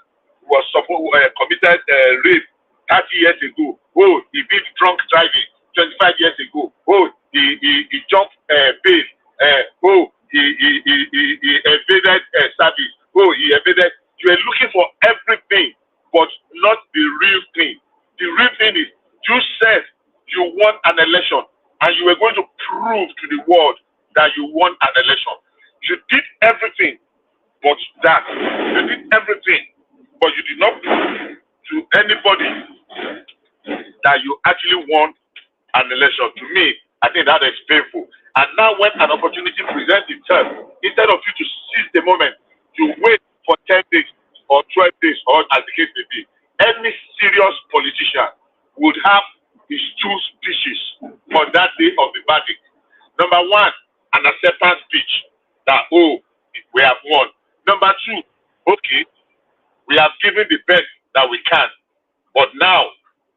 S18: was committed rape 30 years ago. Oh, he did drunk driving 25 years ago. Oh, he jumped bail. He evaded service. Oh, he evaded. You are looking for everything, but not the real thing. The real thing is you said you won an election and you were going to prove to the world that you won an election. You did everything but that. You did everything, but you did not prove to anybody that you actually won an election. To me, I think that is painful. And now when an opportunity presents itself, instead of you to seize the moment, you wait for 10 days or 12 days or as the case may be. Any serious politician would have his two speeches on that day of the verdict. Number one, an acceptance speech that, oh, we have won. Number two, okay, we have given the best that we can, but now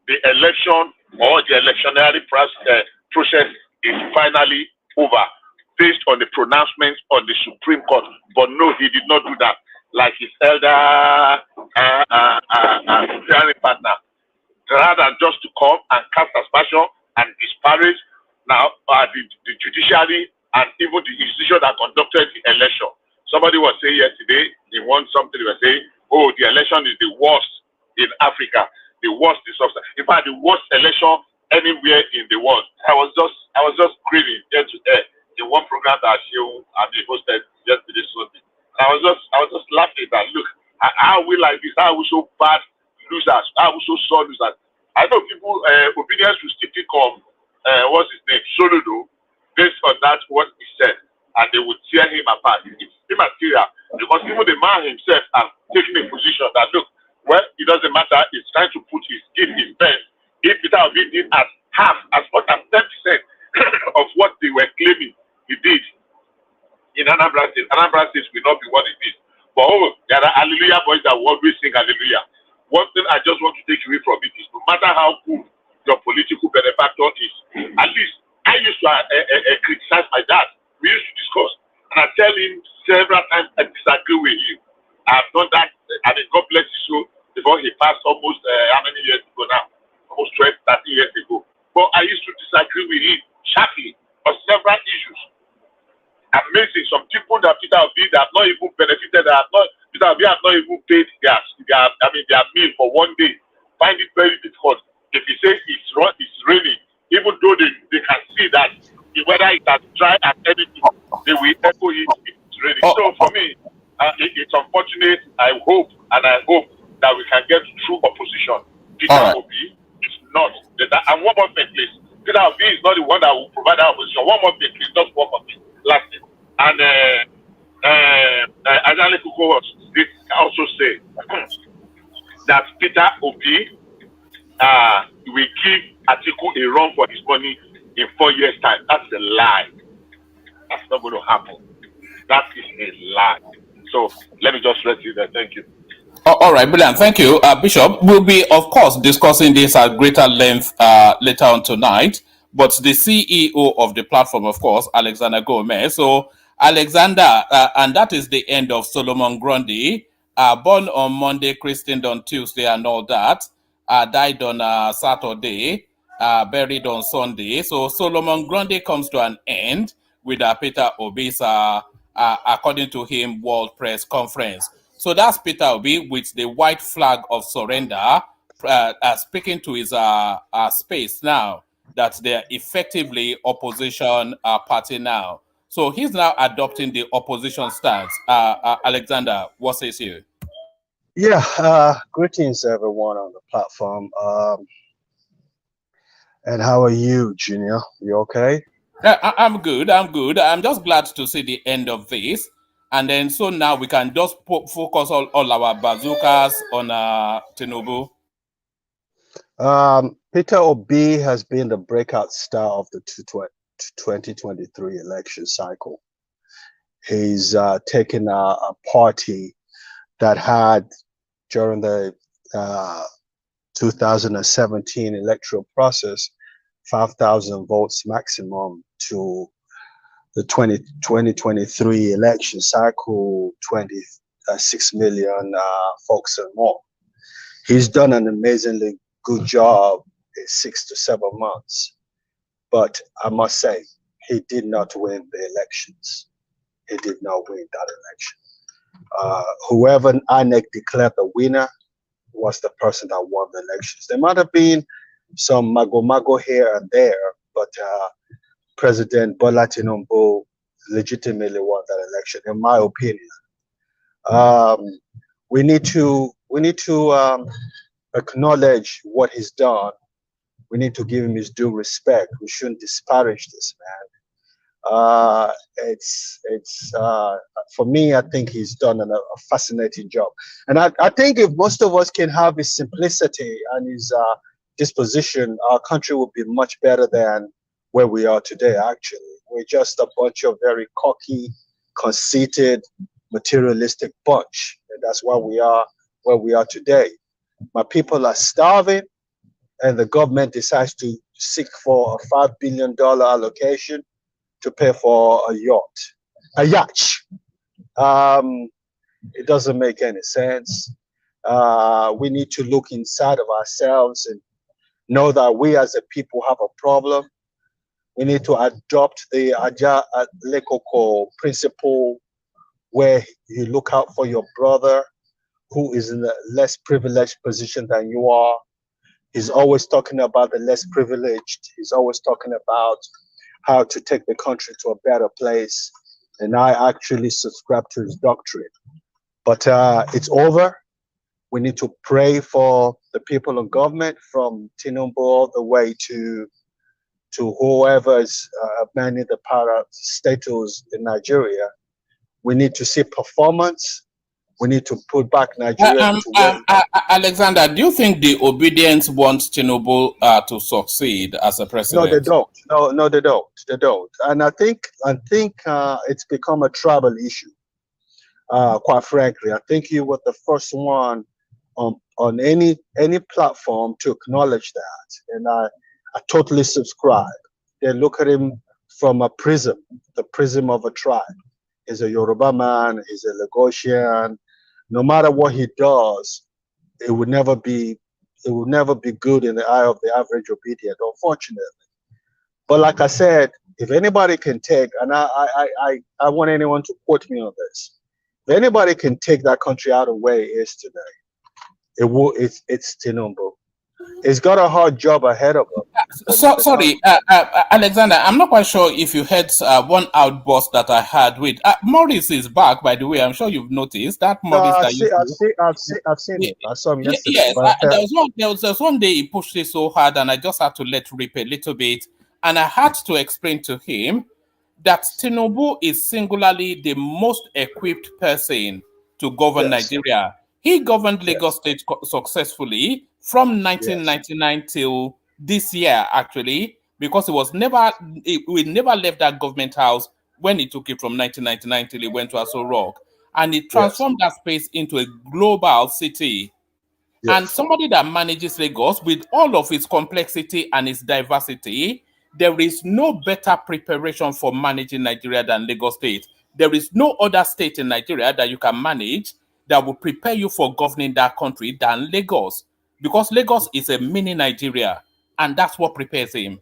S18: the election or the electioneering process is finally over based on the pronouncements on the Supreme Court. But no, he did not do that like his elder sharing partner. Rather than just to come and cast aspersion and disparage now the judiciary and even the institution that conducted the election. Somebody was saying yesterday, they want something, they were saying, oh, the election is the worst in Africa, the worst in substance. In fact, the worst election anywhere in the world. I was just grinning here to there in one program that you hosted yesterday Sunday. I was just laughing that look, how are we like this? How are we so bad losers? How are we so sore losers? I know people opinions will still pick on what's his name, Soludo, based on that what he said, and they would tear him apart. It's immaterial because even the man himself has taken a position that look, well, it doesn't matter. He's trying to put his best. If Peter Obi did as half, as much as 10% of what they were claiming he did in Anambra State will not be what it is. But there are hallelujah boys that will always sing hallelujah. One thing I just want to take away from it is no matter how good your political benefactor is, at least I used to criticize my dad. We used to discuss, and I tell him several times I disagree with him. I have done that, and God bless his soul, before he passed almost how many years ago now? Almost 12, 13 years ago. But I used to disagree with him sharply on several issues. Amazing. Some people that Peter Obi that have not even benefited, Peter Obi have not even paid their meal for one day. Find it very difficult. If he says it's raining, even though they can see that whether it has dried at anything, they will echo it, it's raining. So for me, it's unfortunate. I hope that we can get true opposition. Peter Obi is not. And one more thing, please. Peter Obi is not the one that will provide that opposition. One more thing, please. Just one more thing. Last thing. And Ajale Kuko did also say that Peter Obi will give Atiku a run for his money in 4 years' time. That's a lie. That's not going to happen. That is a lie. So let me just rest it there. Thank you.
S1: All right, brilliant. Thank you, Bishop. We'll be, of course, discussing this at greater length later on tonight. But the CEO of the platform, of course, Alexander Gomez. So, Alexander, and that is the end of Solomon Grundy, born on Monday, christened on Tuesday, and all that. Died on Saturday, buried on Sunday. So, Solomon Grundy comes to an end with Peter Obi's, according to him, World Press Conference. So that's Peter Obi with the white flag of surrender, speaking to his space now that they're effectively opposition party now. So he's now adopting the opposition stance. Alexander, what says you?
S12: Yeah, greetings everyone on the platform.
S19: And how are you, Junior? You okay?
S1: I'm good. I'm good. I'm just glad to see the end of this. And then so now we can just focus all our bazookas on Tinubu.
S19: Peter Obi has been the breakout star of the 2023 election cycle. He's taken a party that had, during the 2017 electoral process, 5,000 votes maximum to the 2023 election cycle, 26 million folks and more. He's done an amazingly good job in 6 to 7 months. But I must say, he did not win the elections. He did not win that election. Whoever INEC declared the winner was the person that won the elections. There might have been some mago here and there, but President Bola Tinubu legitimately won that election, in my opinion. We need to acknowledge what he's done. We need to give him his due respect. We shouldn't disparage this man. For me, I think he's done a fascinating job. And I think if most of us can have his simplicity and his disposition, our country would be much better than where we are today, actually. We're just a bunch of very cocky, conceited, materialistic bunch. And that's why we are where we are today. My people are starving, and the government decides to seek for a $5 billion allocation to pay for a yacht. It doesn't make any sense. We need to look inside of ourselves and know that we as a people have a problem. We need to adopt the Aja Lekoko principle, where you look out for your brother who is in a less privileged position than you are. He's always talking about the less privileged. He's always talking about how to take the country to a better place. And I actually subscribe to his doctrine. But it's over. We need to pray for the people in government, from Tinubu all the way to whoever is manning the parastatals in Nigeria. We need to see performance. We need to put back Nigeria to where.
S1: Alexander, do you think the obedience wants Tinubu to succeed as a president?
S19: No, they don't. No, they don't. They don't. And I think it's become a tribal issue. Quite frankly, I think you were the first one on any platform to acknowledge that, and I totally subscribe. They look at him from a prism, the prism of a tribe. He's a Yoruba man. He's a Lagosian. No matter what he does, it would never be good in the eye of the average obedient, unfortunately. But like I said, if anybody can take, and I want anyone to quote me on this, if anybody can take that country out of where it is today, it's Tinubu. He's got a hard job ahead of him.
S1: Sorry, Alexander, I'm not quite sure if you heard one outburst that I had with Morris is back, by the way. I'm sure you've noticed that Morris.
S19: I've seen it. I saw him yesterday.
S1: Yes, there was one day he pushed it so hard, and I just had to let rip a little bit, and I had to explain to him that Tinubu is singularly the most equipped person to govern Nigeria. He governed Lagos State successfully from 1999 till this year, actually, because we never left that government house when he took it from 1999 till he went to Aso Rock, and he transformed that space into a global city. And somebody that manages Lagos with all of its complexity and its diversity, there is no better preparation for managing Nigeria than Lagos State. There is no other state in Nigeria that you can manage that will prepare you for governing that country than Lagos, because Lagos is a mini Nigeria, and that's what prepares him.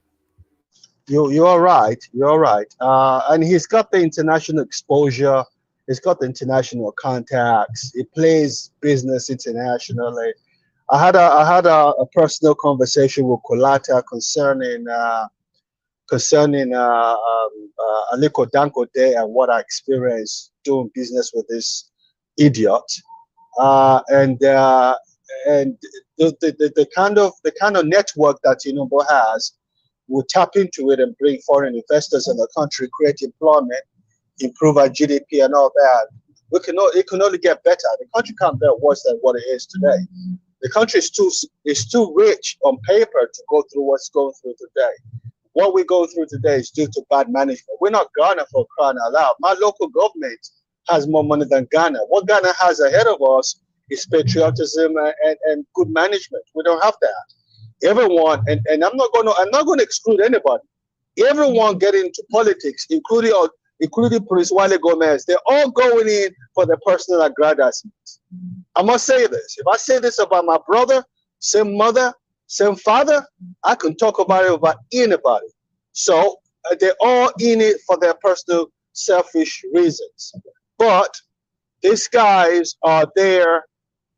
S19: You're right. You're right. And he's got the international exposure. He's got the international contacts. He plays business internationally. I had a personal conversation with Kolata concerning Aliko Dangote and what I experienced doing business with this idiot. And the kind of network that Tinubu has we tap into it and bring foreign investors in the country, create employment, improve our GDP and all that. It can only get better. The country can't get worse than what it is today. The country is too rich on paper to go through what's going through today. What we go through today is due to bad management. We're not Ghana for crying out loud. My local government has more money than Ghana. What Ghana has ahead of us is patriotism and good management. We don't have that. Everyone, and I'm not going to exclude anybody. Everyone getting into politics, including Police Wale Gomez, they're all going in for their personal aggrandizement. I must say this. If I say this about my brother, same mother, same father, I can talk about it about anybody. So they're all in it for their personal selfish reasons. But these guys are there.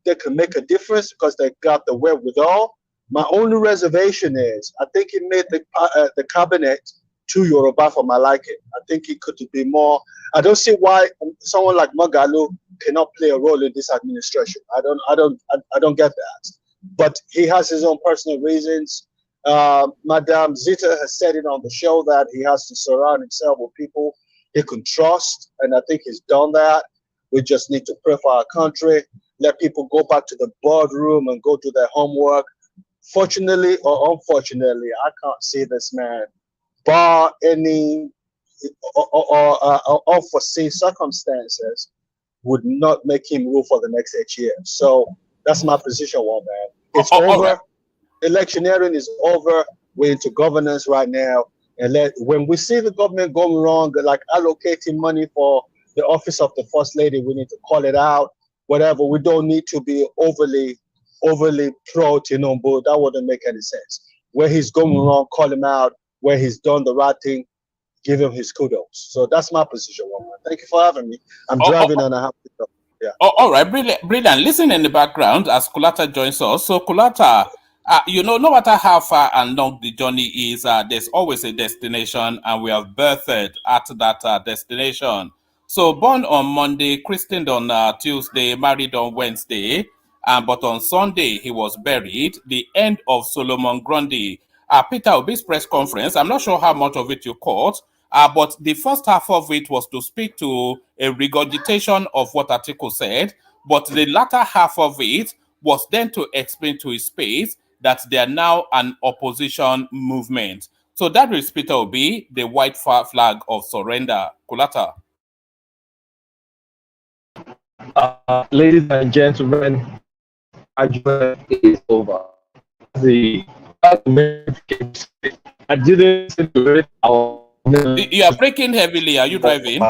S19: They can make a difference because they got the wherewithal. My only reservation is I think he made the cabinet too Yoruba for my liking. I think it could be more. I don't see why someone like Magalu cannot play a role in this administration. I don't get that. But he has his own personal reasons. Madame Zita has said it on the show that he has to surround himself with people he can trust, and I think he's done that. We just need to pray for our country, let people go back to the boardroom and go do their homework. Fortunately or unfortunately, I can't see this man, bar any or unforeseen circumstances, would not make him rule for the next 8 years. So that's my position, one man. It's over. Right. Electioneering is over. We're into governance right now. And when we see the government going wrong, like allocating money for the office of the first lady, we need to call it out. Whatever. We don't need to be overly pro Tinubu. That wouldn't make any sense. Where he's going wrong, call him out. Where he's done the right thing, give him his kudos. So that's my position, one man. Thank you for having me. I'm driving and I have to go. Yeah.
S1: All right, brilliant. Listen in the background as Kulata joins us. So Kulata, no matter how far and long the journey is, there's always a destination, and we have birthed at that destination. So born on Monday, christened on Tuesday, married on Wednesday, but on Sunday he was buried. The end of Solomon Grundy. Peter Obi's press conference, I'm not sure how much of it you caught, but the first half of it was to speak to a regurgitation of what Atiku said, but the latter half of it was then to explain to his space that they are now an opposition movement. So that is Peter Obi, the white flag of surrender. Kulata.
S12: Ladies and gentlemen, Judgement is over. I didn't say to it.
S1: You are breaking heavily. Are you driving?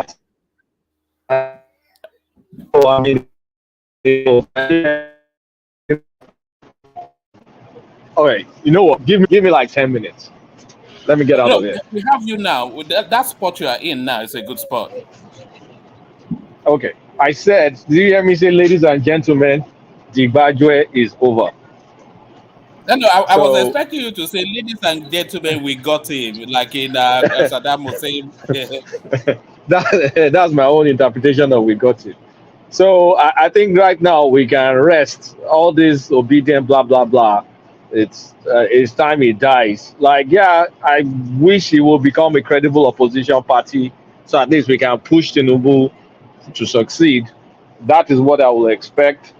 S12: Oh, I mean, all right. You know what? Give me like 10 minutes. Let me get out of here.
S1: We have you now. That spot you are in now is a good spot.
S12: Okay. I said, do you hear me say, ladies and gentlemen, the Judgement is over.
S1: No, I was expecting you to say, ladies and gentlemen, we got him, like in Saddam Hussein.
S12: That's my own interpretation of we got him. So I think right now we can rest. All this obedient, blah, blah, blah. It's time it dies. Like, yeah, I wish he will become a credible opposition party, so at least we can push Tinubu to succeed. That is what I will expect.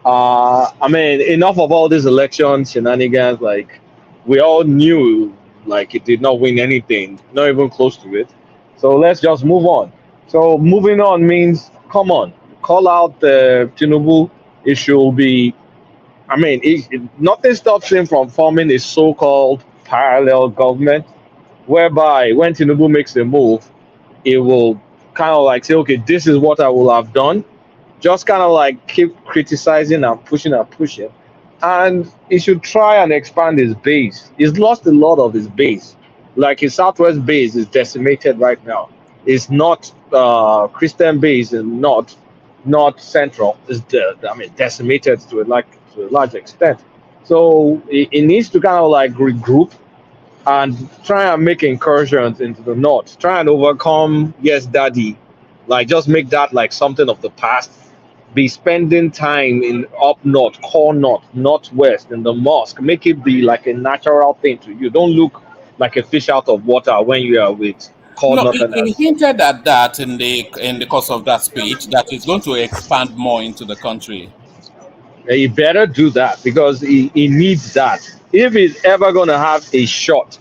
S12: I mean, enough of all these election shenanigans. Like, we all knew, like, it did not win anything, not even close to it. So let's just move on. So moving on means, come on, call out the Tinubu. It should be, I mean, nothing stops him from forming a so-called parallel government, whereby when Tinubu makes a move, it will kind of like say, okay, this is what I will have done. Just kind of like keep criticizing and pushing, and he should try and expand his base. He's lost a lot of his base. Like his Southwest base is decimated right now. It's not Christian base and not central. It's decimated to a large extent. So he needs to kind of like regroup and try and make incursions into the north. Try and overcome Yes Daddy. Like just make that like something of the past. Be spending time in up north, core north, northwest, in the mosque. Make it be like a natural thing to you. Don't look like a fish out of water when you are with cold
S1: No, he
S12: northerners.
S1: hinted at that in the course of that speech that he's going to expand more into the country.
S12: He better do that because he needs that. If he's ever going to have a shot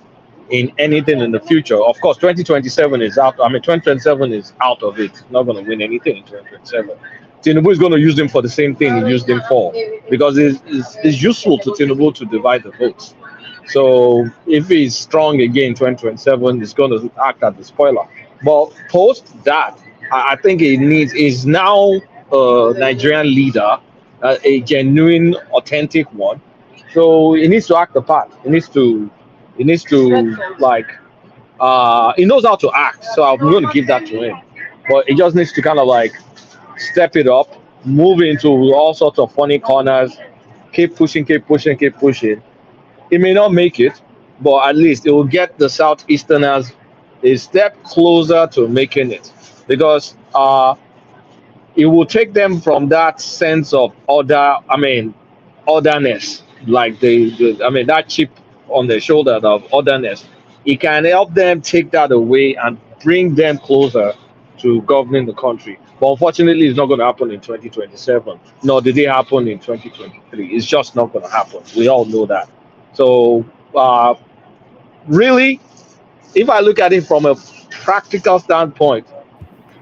S12: in anything in the future, of course, 2027 is out. I mean, 2027 is out of it. Not going to win anything in 2027. Tinubu is going to use them for the same thing he used them for because it's useful to Tinubu to divide the votes. So if he's strong again in 2027, it's going to act as the spoiler. But post that, I think he needs is now a Nigerian leader, a genuine, authentic one. So he needs to act the part. He needs to like, he knows how to act. So I'm going to give that to him. But he just needs to kind of like step it up, move into all sorts of funny corners, keep pushing, keep pushing, keep pushing. He may not make it, but at least it will get the Southeasterners a step closer to making it because it will take them from that sense of order, I mean, otherness, like I mean, that chip on the shoulder of otherness. It can help them take that away and bring them closer to governing the country. But unfortunately, it's not going to happen in 2027. Nor did it happen in 2023. It's just not going to happen. We all know that. So, really, if I look at it from a practical standpoint,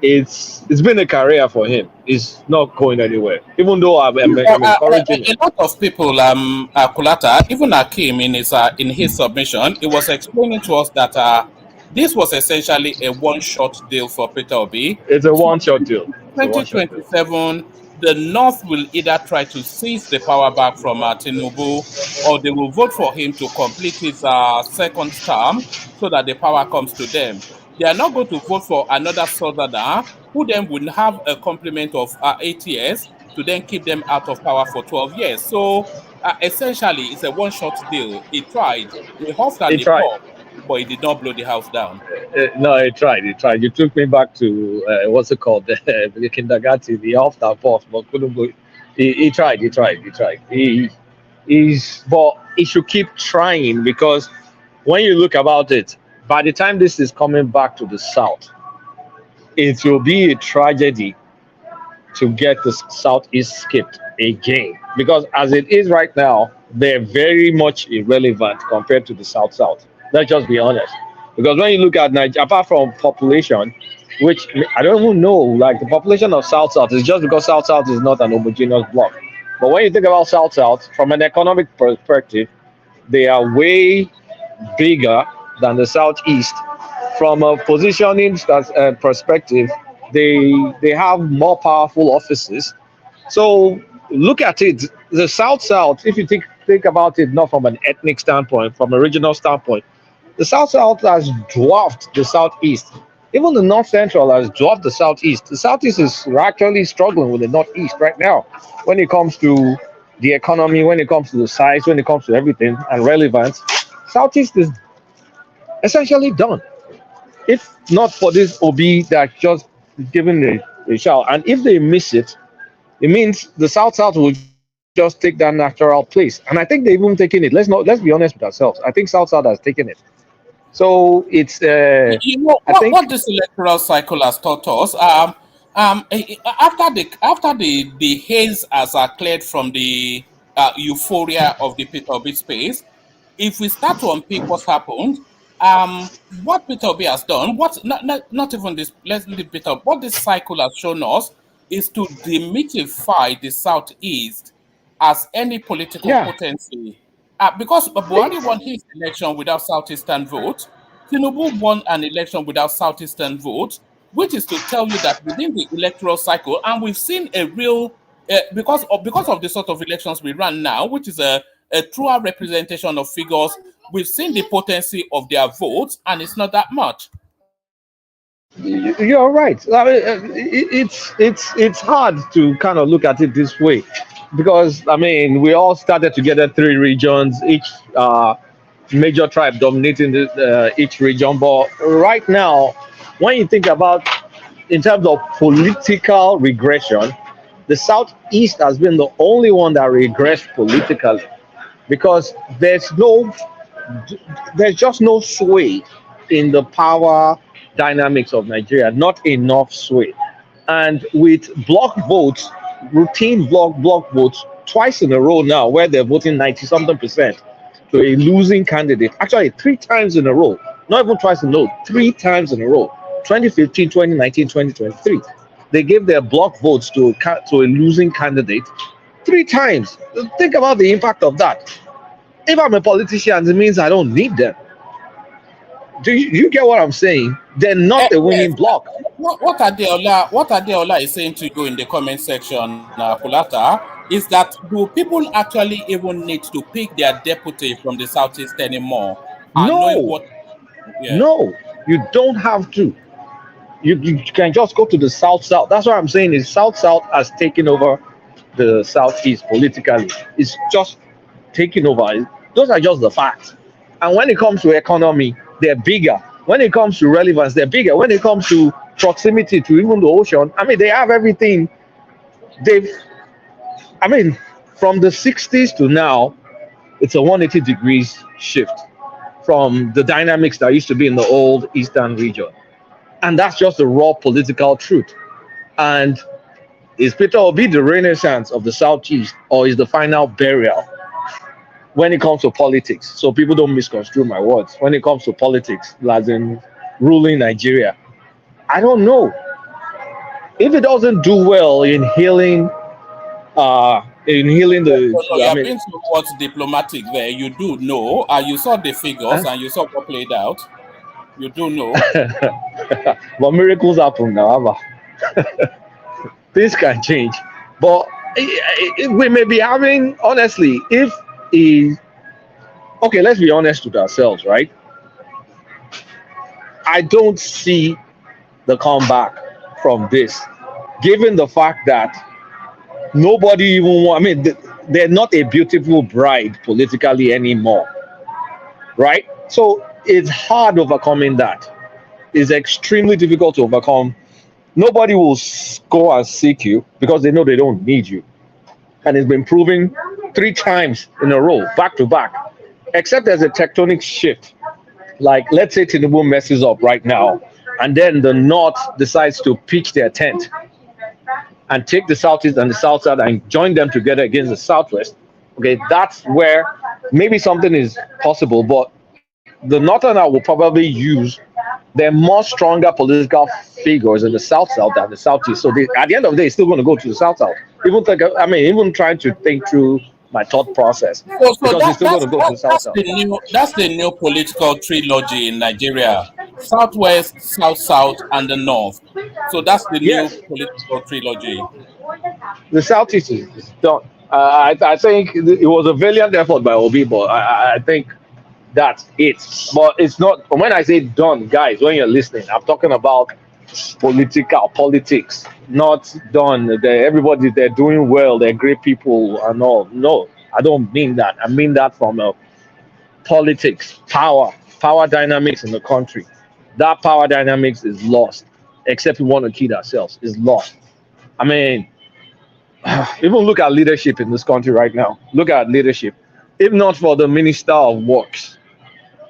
S12: it's been a career for him. It's not going anywhere. Even though I'm encouraging it.
S1: A lot of people, Kulata, even Akim in his submission, he was explaining to us that this was essentially a one-shot deal for Peter Obi.
S12: It's a one-shot deal.
S1: 2027, the North will either try to seize the power back from Tinubu, or they will vote for him to complete his second term so that the power comes to them. They are not going to vote for another southerner who then will have a complement of 8 years to then keep them out of power for 12 years. So essentially, it's a one-shot deal. He tried. He huffed and he puffed, but he did not blow the house down.
S12: No, he tried. He tried. You took me back to what's it called, the kindergarten. He off that boss, but couldn't go. He tried. He tried. He tried. But he should keep trying because when you look about it, by the time this is coming back to the south, it will be a tragedy to get the southeast skipped again because as it is right now, they're very much irrelevant compared to the south. Let's just be honest. Because when you look at Nigeria, apart from population, which I don't even know, like the population of South is just because South is not an homogeneous block. But when you think about South, from an economic perspective, they are way bigger than the Southeast. From a positioning perspective, they have more powerful offices. So look at it. The South, if you think about it, not from an ethnic standpoint, from a regional standpoint, the South has dwarfed the Southeast. Even the North Central has dwarfed the Southeast. The Southeast is actually struggling with the Northeast right now when it comes to the economy, when it comes to the size, when it comes to everything and relevance. Southeast is essentially done. If not for this OB that just given a shout, and if they miss it, it means the South will just take that natural place. And I think they've even taken it. Let's be honest with ourselves. I think South has taken it. So it's
S1: you know what this electoral cycle has taught us. After the haze has cleared from the euphoria of the Peter Obi space, if we start to unpick what's happened, what Peter Obi has done, not even this, let's leave Peter. What this cycle has shown us is to demystify the Southeast as any political potency. Because Buhari won his election without Southeastern vote, Tinubu won an election without Southeastern vote, which is to tell you that within the electoral cycle, and we've seen a real, because of the sort of elections we run now, which is a truer representation of figures, we've seen the potency of their votes, and it's not that much.
S12: You're right. I mean, it's hard to kind of look at it this way because I mean we all started together 3 regions, each major tribe dominating each region. But right now, when you think about in terms of political regression, the Southeast has been the only one that regressed politically because there's no there's just no sway in the power dynamics of Nigeria, not enough sway. And with block votes, routine block votes, twice in a row now, where they're voting 90 something percent to a losing candidate, actually 3 times in a row, not even twice in a row, 3 times in a row, 2015, 2019, 2023. They gave their block votes to a losing candidate 3 times. Think about the impact of that. If I'm a politician, it means I don't need them. Do you get what I'm saying? They're not a winning
S1: Yes.
S12: bloc.
S1: What Adeola is saying to you in the comment section, Kulata, is that do people actually even need to pick their deputy from the Southeast anymore? Knowing
S12: No,
S1: what, yeah.
S12: no, you don't have to. You can just go to the South. That's what I'm saying is South has taken over the Southeast politically. It's just taking over. Those are just the facts. And when it comes to economy, they're bigger. When it comes to relevance, they're bigger. When it comes to proximity to even the ocean, I mean, they have everything. From the 60s to now, it's a 180 degrees shift from the dynamics that used to be in the old Eastern region. And that's just the raw political truth. And is Peter Obi the renaissance of the Southeast, or is the final burial when it comes to politics? So people don't misconstrue my words. When it comes to politics, as in ruling Nigeria, I don't know. If it doesn't do well in healing the,
S1: No, you are being somewhat diplomatic there. You do know, you saw the figures and you saw what played out. You do know.
S12: but miracles happen now. Things can change. But we may be having, honestly, okay, let's be honest with ourselves, right? I don't see the comeback from this, given the fact that nobody even they're not a beautiful bride politically anymore, right? So it's hard overcoming that. It's extremely difficult to overcome. Nobody will go and seek you because they know they don't need you. And it's been proven 3 times in a row, back to back, except there's a tectonic shift. Like, let's say Tinubu messes up right now, and then the North decides to pitch their tent and take the Southeast and the South Side and join them together against the Southwest. Okay, that's where maybe something is possible, but the Northern will probably use their more stronger political figures in the South than the Southeast. So at the end of the day, it's still going to go to the South. Even trying to think through my thought process, because it's still going to go to the South.
S1: That's the new political trilogy in Nigeria: Southwest, South, and the North. So that's the new political trilogy.
S12: The Southeast is done. I think it was a valiant effort by Obi, but I think that's it. But it's not. When I say done, guys, when you're listening, I'm talking about politics, not done. They're doing well. They're great people and all. No, I don't mean that. I mean that from politics, power dynamics in the country. That power dynamics is lost. Except we want to kid ourselves. It's lost. I mean, even look at leadership in this country right now. Look at leadership. If not for the Minister of Works,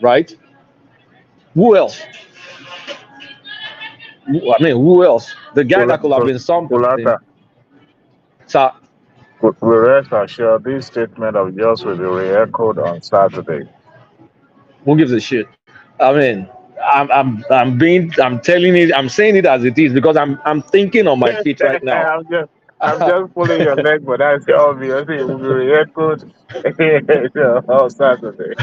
S12: right? Who else? Who else? The guy that could have been something.
S10: So, we rest assured this statement of yours will be re-echoed on Saturday.
S12: Who gives a shit? I'm telling it, I'm saying it as it is because I'm thinking on my feet right now.
S10: I'm just pulling your leg, but that's obvious. It will be re-echoed on Saturday.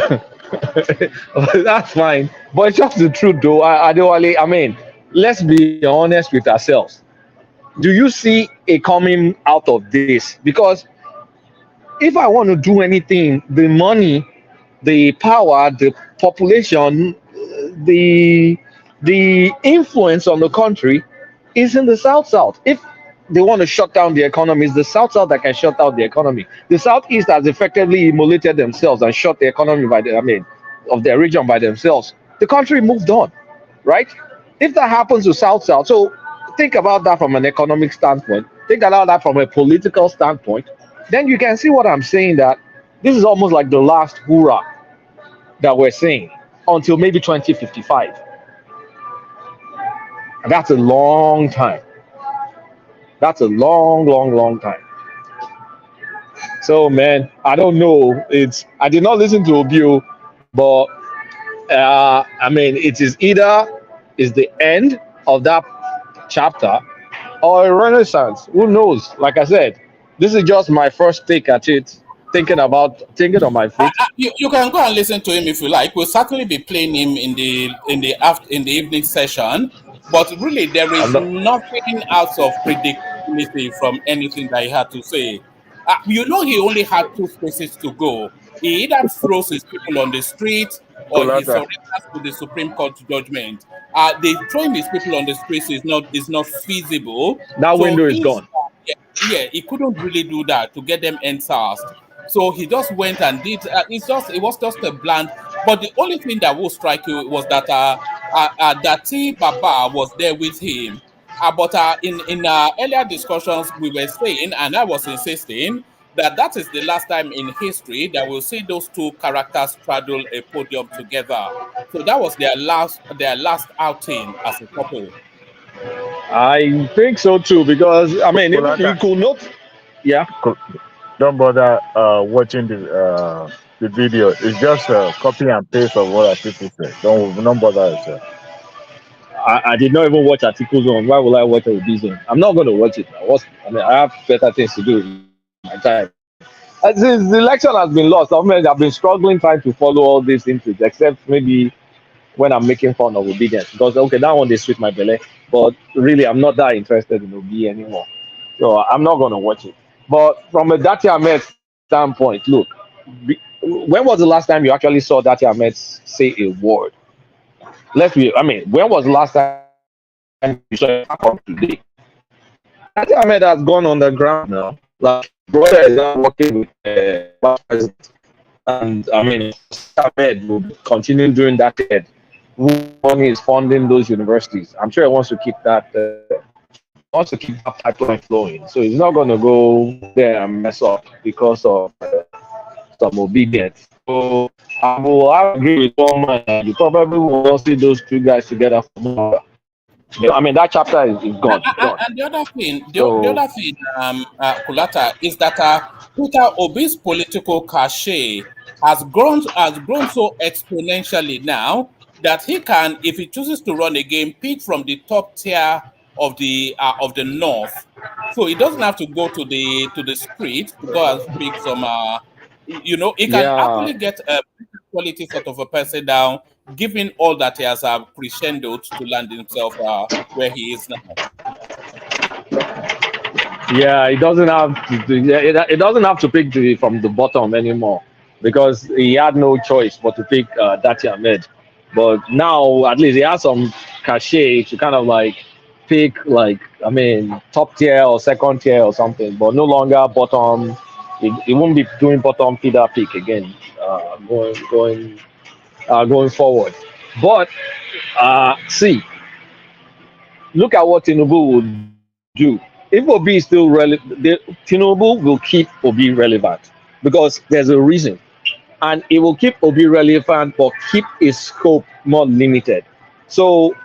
S12: That's fine. But it's just the truth though. Let's be honest with ourselves. Do you see a coming out of this? Because if I want to do anything, the money, the power, the population, the influence on the country is in the South. If they want to shut down the economy, it's the South that can shut down the economy. The Southeast has effectively immolated themselves and shut the economy of their region by themselves. The country moved on, right? If that happens to South, so think about that from an economic standpoint. Think about that from a political standpoint. Then you can see what I'm saying, that this is almost like the last hurrah.
S20: that we're seeing until maybe 2055. And that's a long time. That's a long, long, long time. So, man, I don't know. I did not listen to Obio, but I mean, it is either is the end of that chapter or a renaissance. Who knows? Like I said, this is just my first take at it, thinking on my feet.
S1: You can go and listen to him if you like. We'll certainly be playing him in the evening session. But really, there is
S20: I'm not,
S1: nothing out of predictability from anything that he had to say. You know, he only had 2 spaces to go. He either throws his people on the street or he
S20: Colata.
S1: surrenders to the Supreme Court judgment. The throwing his people on the streets is not feasible.
S20: that
S1: So
S20: window is gone.
S1: he couldn't really do that to get them ensarsed. So he just went and did. It was just a bland. But the only thing that will strike you was that Dati Baba was there with him. But in earlier discussions, we were saying, and I was insisting that is the last time in history that we'll see those 2 characters straddle a podium together. So that was their last outing as a couple.
S20: I think so too, because I mean, if you could not, yeah.
S10: Don't bother watching the video. It's just a copy and paste of what people say. Don't bother yourself.
S20: I did not even watch articles on. Why will I watch a video? I'm not going to watch it. I have better things to do in my time. Since the election has been lost, I've been struggling trying to follow all these things, except maybe when I'm making fun of obedience. Because, okay, that one, they sweet my belly. But really, I'm not that interested in Obi anymore. So I'm not going to watch it. But from a Dati Ahmed standpoint, look, when was the last time you actually saw Dati Ahmed say a word? When was the last time you saw it come today? Dati Ahmed has gone on the ground now. Like, brother is now working with vice president. And Ahmed will continue doing that head. Money is funding those universities. I'm sure he wants to keep that pipeline flowing. So he's not going to go there and mess up because of some obedience. So I will agree with one man. You probably will see those 2 guys together for more. That chapter is gone.
S1: And the other thing, Kulata, is that Peter Obi's political cachet has grown so exponentially now that he can, if he chooses to run again, pick from the top tier of the north. So he doesn't have to go to the street to go and speak some. He can actually get a quality sort of a person down, given all that he has crescendoed to land himself where he is now.
S20: Yeah, it doesn't have to pick from the bottom anymore, because he had no choice but to pick Dati Ahmed. But now at least he has some cachet to kind of like pick top tier or second tier or something, but no longer bottom. He won't be doing bottom feeder pick again going forward. But look at what Tinubu will do. If Obi is still relevant, Tinubu will keep Obi relevant because there's a reason. And it will keep Obi relevant but keep his scope more limited. So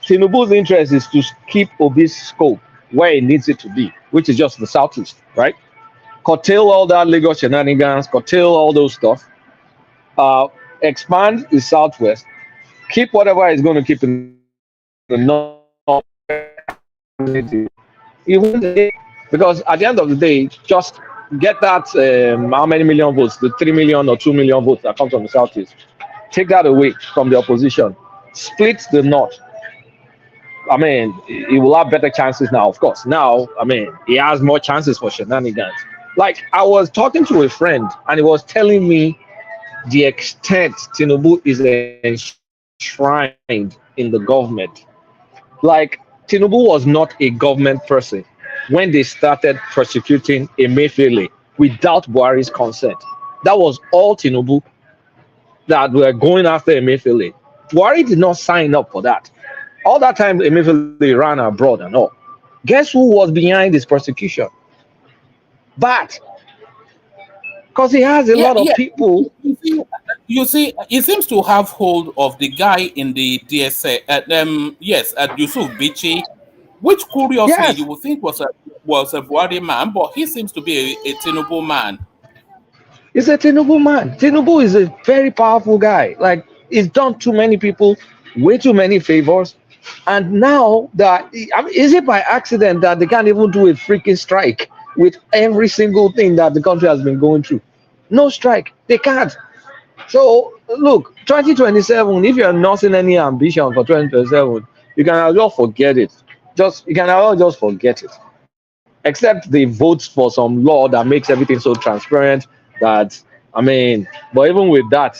S20: Tinubu's interest is to keep Obi's scope where it needs it to be, which is just the southeast, right? Curtail all that Lagos shenanigans, curtail all those stuff, expand the southwest, keep whatever is going to keep in the north. Because at the end of the day, just get that how many million votes, the 3 million or 2 million votes that come from the southeast, take that away from the opposition, split the north. He will have better chances now, of course. Now, he has more chances for shenanigans. Like, I was talking to a friend and he was telling me the extent Tinubu is enshrined in the government. Like, Tinubu was not a government person when they started prosecuting Emefiele without Buhari's consent. That was all Tinubu that were going after Emefiele. Buhari did not sign up for that. All that time Emefiele ran abroad and all. Guess who was behind this prosecution? But because he has a lot of people.
S1: You see, he seems to have hold of the guy in the DSA, Yusuf Bichi, which curiously
S20: Yes,
S1: you would think was a Buhari man, but he seems to be a Tinubu man.
S20: he's a Tinubu man. Tinubu is a very powerful guy. Like, he's done too many people way too many favors. And now that, I mean, is it by accident that they can't even do a freaking strike with every single thing that the country has been going through? No strike. They can't. So look, 2027, if you're not in any ambition for 2027, you can as well forget it. You can as well just forget it. Except they vote for some law that makes everything so transparent that, I mean, but even with that,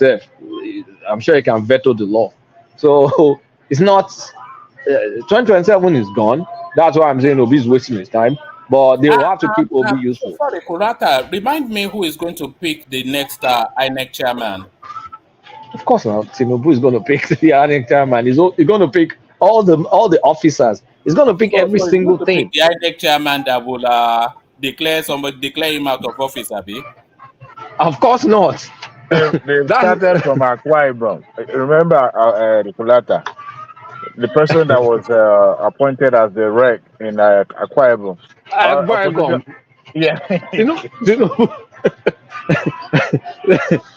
S20: I'm sure you can veto the law. So it's not 2027 is gone. That's why I'm saying Obi is wasting his time. But they will have to keep Obi useful.
S1: Sorry, Kurata, remind me who is going to pick the next INEC chairman.
S20: Of course not. Tinubu is going to pick the INEC chairman. He's going to pick all the officers. He's going to pick every single thing.
S1: The INEC chairman that will declare him out of office, Abi?
S20: Of course not.
S10: They started from Akwa Ibom. Remember the Kulata, the person that was appointed as the rec in Akwa Ibom. Yeah.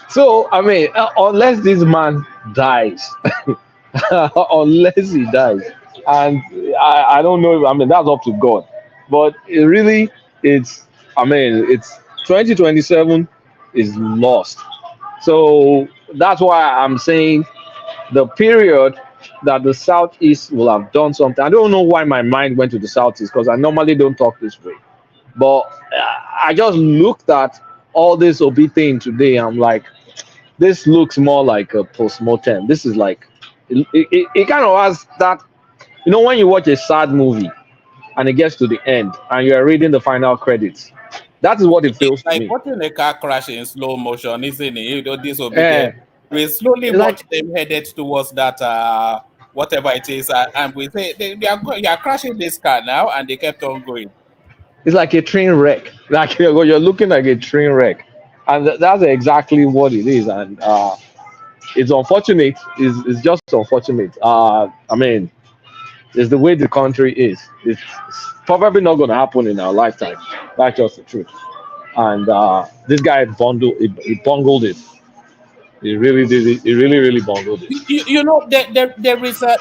S20: So, I mean, unless this man dies, unless he dies, and I don't know, I mean, that's up to God. But it's 2027 is lost. So that's why I'm saying the period that the Southeast will have done something. I don't know why my mind went to the Southeast, because I normally don't talk this way. But I just looked at all this Obi thing today. I'm like, this looks more like a post-mortem. This is like, it kind of has that, when you watch a sad movie and it gets to the end and you're reading the final credits, that is what it feels
S1: like
S20: to me.
S1: watching a car crash in slow motion, isn't it? Disobedient. We slowly watch them headed towards that whatever it is, and we say they are crashing this car now, and they kept on going.
S20: It's like a train wreck. Like you're looking like a train wreck, and that's exactly what it is. And it's unfortunate. It's just unfortunate. I mean, it's the way the country is. It's probably not going to happen in our lifetime. That's just the truth. And this guy he bungled it. He really did it. He really bungled it.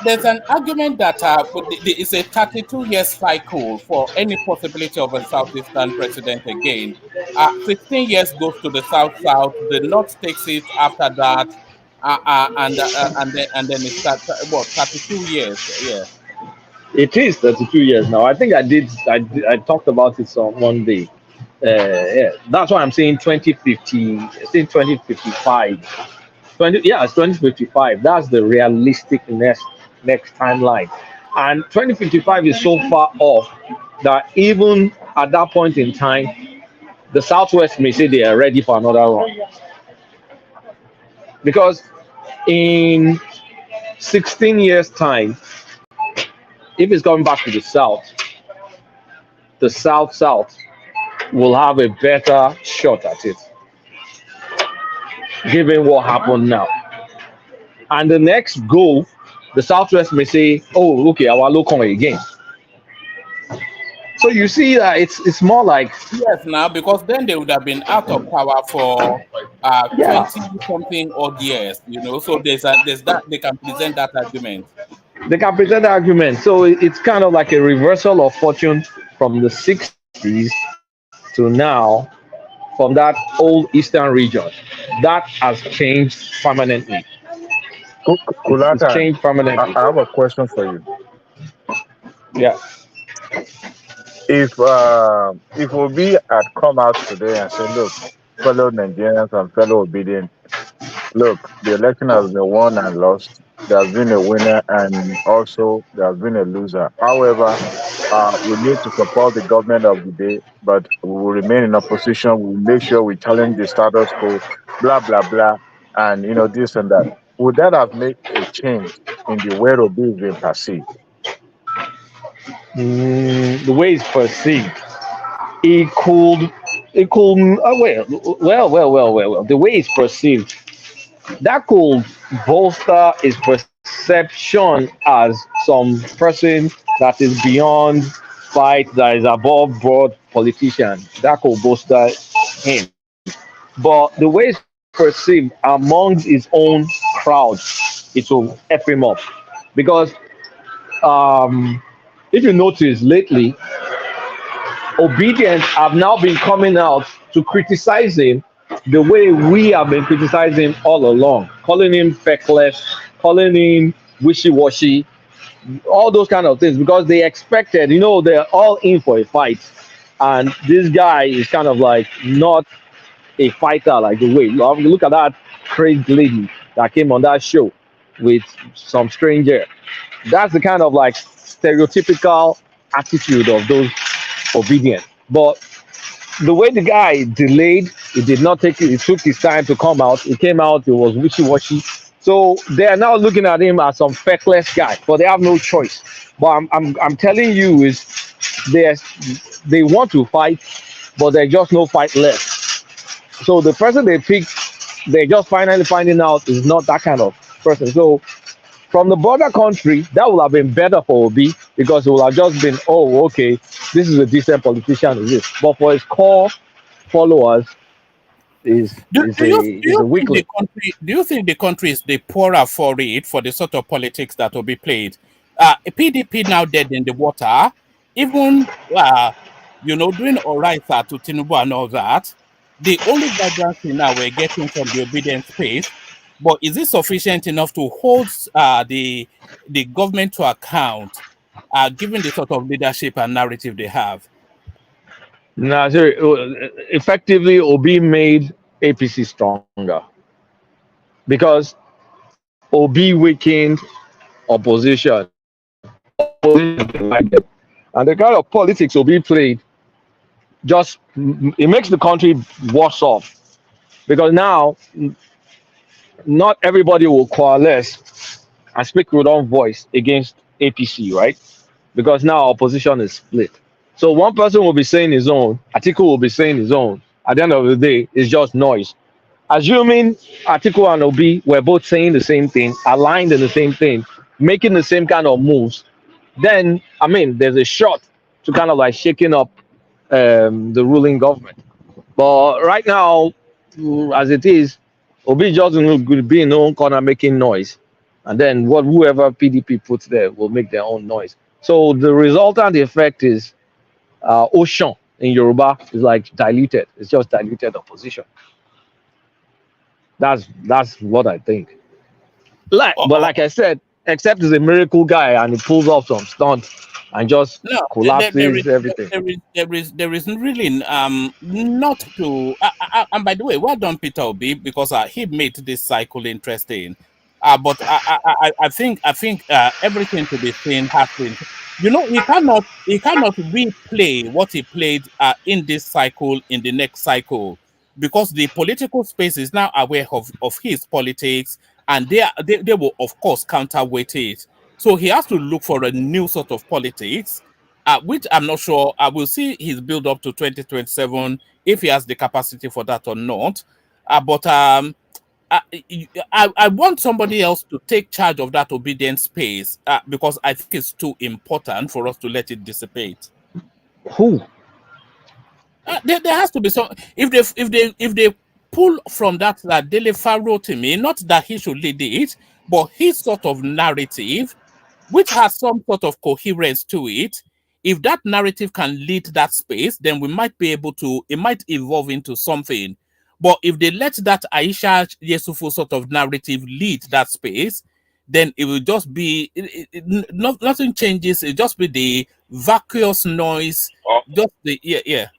S1: There's an argument that it's a 32-year cycle for any possibility of a southeastern president again. 16 years goes to the south. The north takes it after that, and then it starts 32 years. Yeah.
S20: It is 32 years now. I think I talked about it on one day. Yeah, that's why I'm saying 2050. I think 2055. It's 2055. That's the realistic next timeline. And 2055 is so far off that even at that point in time, the Southwest may say they are ready for another run. Because in 16 years' time, if it's going back to the South will have a better shot at it, given what happened now. And the next goal, the Southwest may say, oh, okay, our local again. So you see that it's more like...
S1: Yes, now, because then they would have been out of power for 20-something odd years, so there's that, they can present that argument.
S20: They can present the argument. So it's kind of like a reversal of fortune from the 60s to now, from that old eastern region. That has changed permanently.
S10: Kulata, changed permanently. I have a question for you.
S20: Yeah.
S10: If Obi had come out today and said, look, fellow Nigerians and fellow obedient, look, the election has been won and lost. There has been a winner and also there has been a loser. However, we need to support the government of the day, but we will remain in opposition. We'll make sure we challenge the status quo, blah, blah, blah, and, this and that. Would that have made a change in the way Obi is being perceived?
S20: The way it's perceived, it could, well. The way it's perceived, that could bolster his perception as some person that is beyond fight, that is above board politician. That could bolster him. But the way it's perceived among his own crowd, it will F him up. Because um, if you notice lately, obedience have now been coming out to criticize him the way we have been criticizing him all along, calling him feckless, calling him wishy-washy, all those kind of things, because they expected, they're all in for a fight. And this guy is kind of like not a fighter like the way. Look at that crazy lady that came on that show with some stranger. That's the kind of like stereotypical attitude of those obedient. But the way the guy delayed, he did not take it. It took his time to come out. He came out. It was wishy-washy. So they are now looking at him as some feckless guy, but they have no choice. But I'm telling you is they they want to fight, but there's just no fight left. So the person they picked, they're just finally finding out is not that kind of person. So from the border country, that would have been better for Obi because it would have just been, oh, okay, this is a decent politician, is this? But for his core followers,
S1: Do, do you do
S20: is a
S1: you think the
S20: weakling.
S1: country do you think the country is the poorer for it for the sort of politics that will be played? PDP now dead in the water, even doing all right to Tinubu and all that. The only guidance now we're getting from the obedient space, but is it sufficient enough to hold the government to account, given the sort of leadership and narrative they have?
S20: Now, effectively, Obi made APC stronger because Obi weakened opposition. Opposition didn't like them. And the kind of politics Obi played just it makes the country worse off because now not everybody will coalesce and speak with one voice against APC, right? Because now opposition is split. So one person will be saying his own, Atiku will be saying his own. At the end of the day, it's just noise. Assuming Atiku and Obi were both saying the same thing, aligned in the same thing, making the same kind of moves, then there's a shot to kind of like shaking up the ruling government. But right now, as it is, Obi just going be in his own corner making noise, and then whoever PDP puts there will make their own noise. So the resultant effect is Ocean in Yoruba is like diluted. It's just diluted opposition. That's what I think. But like I said, except he's a miracle guy and he pulls off some stunts and just
S1: No,
S20: collapses everything.
S1: there is really not to. And by the way, well done, Peter Obi, because he made this cycle interesting. But I think everything to be seen has been. He cannot replay what he played in this cycle in the next cycle because the political space is now aware of his politics and they will of course counterweight it. So he has to look for a new sort of politics, which I'm not sure. I will see his build up to 2027 if he has the capacity for that or not. But I want somebody else to take charge of that obedient space because I think it's too important for us to let it dissipate.
S20: Who?
S1: There has to be some. If they pull from that Dele Faro to me, not that he should lead it, but his sort of narrative, which has some sort of coherence to it. If that narrative can lead that space, then we might be able to. It might evolve into something. But if they let that Aisha Yesufu sort of narrative lead that space, then it will just be nothing changes. It just be the vacuous noise.
S18: Oh,
S1: Just the yeah.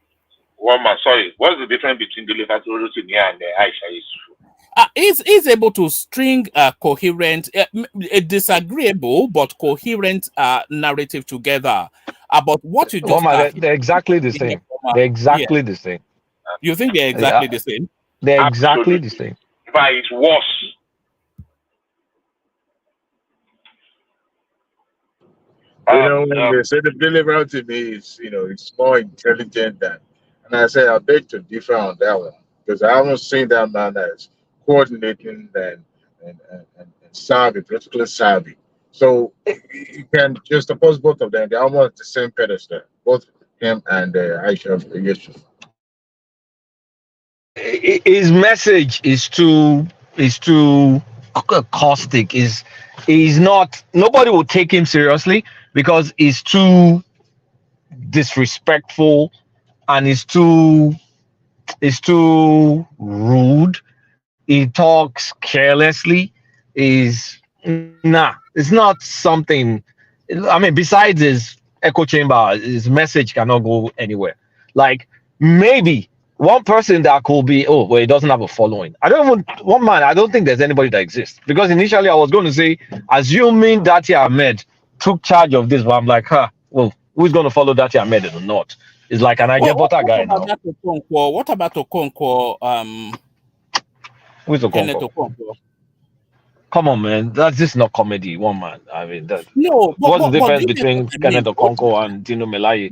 S18: one man, sorry. What's the difference between the Lefatoro and Aisha Yusuf?
S1: He's able to string a coherent, a disagreeable but coherent narrative together about what you just
S20: They're exactly the same. They're exactly the same.
S1: You think they're exactly the same?
S20: They're exactly the same.
S18: But it's worse.
S10: When they say the delivery to me is, it's more intelligent than, and I said I beg to differ on that one because I haven't seen that man as coordinating and savvy, politically savvy. So you can just oppose both of them. They're almost the same pedestal, both him and Aisha Yusuf.
S20: His message is too caustic. Is not, nobody will take him seriously because he's too disrespectful and is too rude. He talks carelessly. Is nah. It's not something. I mean, besides his echo chamber, his message cannot go anywhere. Like maybe one person that could be, oh well, he doesn't have a following. I don't even one man. I don't think there's anybody that exists because initially I was going to say, assuming Dati Ahmed took charge of this, but I'm like, well, who's going to follow Dati Ahmed in the north? It's like an Niger butter guy now.
S1: What about Okonkwo?
S20: Who's
S1: Kenneth
S20: Okonkwo?
S1: Okonkwo.
S20: Come on, man. That's just not comedy, one man. I mean,
S1: No,
S20: what's the difference
S1: you get
S20: between
S1: what I
S20: Kenneth
S1: mean?
S20: Okonkwo and Dino Melaye?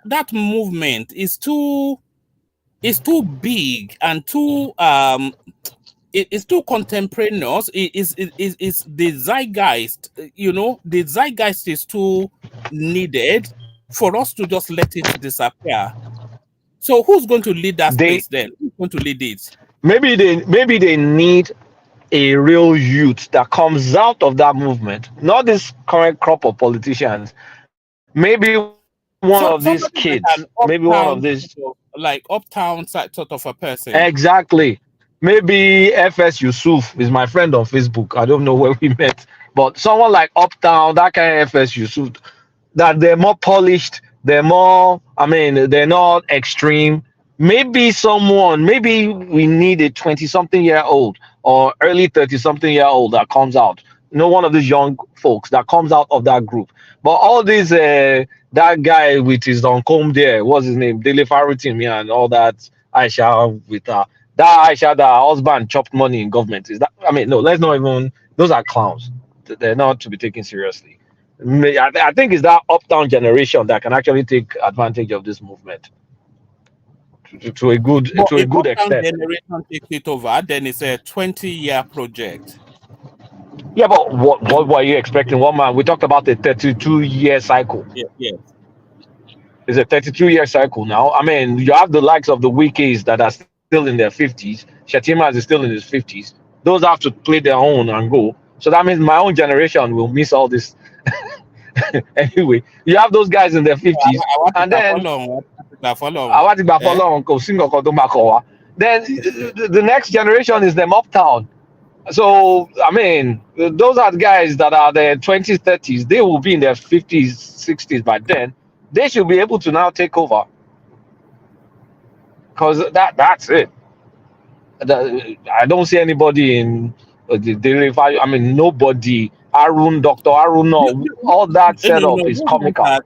S1: That movement is too big and too it's too contemporaneous. It's the zeitgeist. The zeitgeist is too needed for us to just let it disappear. So who's going to lead that space then? Who's going to lead it?
S20: Maybe they need a real youth that comes out of that movement, not this current crop of politicians. Maybe one of these
S1: Somebody
S20: kids,
S1: like an
S20: maybe one of
S1: uptown,
S20: these.
S1: like uptown sort of a person.
S20: Exactly. Maybe FS Yusuf is my friend on Facebook. I don't know where we met, but someone like Uptown, that kind of FS Yusuf, that they're more polished, they're more, I mean, they're not extreme. Maybe we need a 20-something-year-old or early 30-something-year-old that comes out. One of these young folks that comes out of that group. But all these, that guy with his uncomb there, what's his name? Dele Farutim, and all that Aisha with that Aisha, that her husband chopped money in government. Is that, I mean, no, let's not even, those are clowns. They're not to be taken seriously. I think it's that uptown generation that can actually take advantage of this movement to a good extent.
S1: Generation takes it over, then it's a 20-year project.
S20: Yeah, but what were you expecting? One man, we talked about a 32-year cycle.
S1: Yes.
S20: It's a 32-year cycle now. I mean, you have the likes of the Wikis that are still in their 50s. Shatimas is still in his 50s. Those have to play their own and go. So that means my own generation will miss all this. Anyway, you have those guys in their 50s, and then then the next generation is them uptown. So I mean, those are the guys that are their 20s, 30s. They will be in their 50s, 60s by then. They should be able to now take over, because that's it. I don't see anybody in the daily value. I mean, nobody. Dr. Arun, all that setup is comical.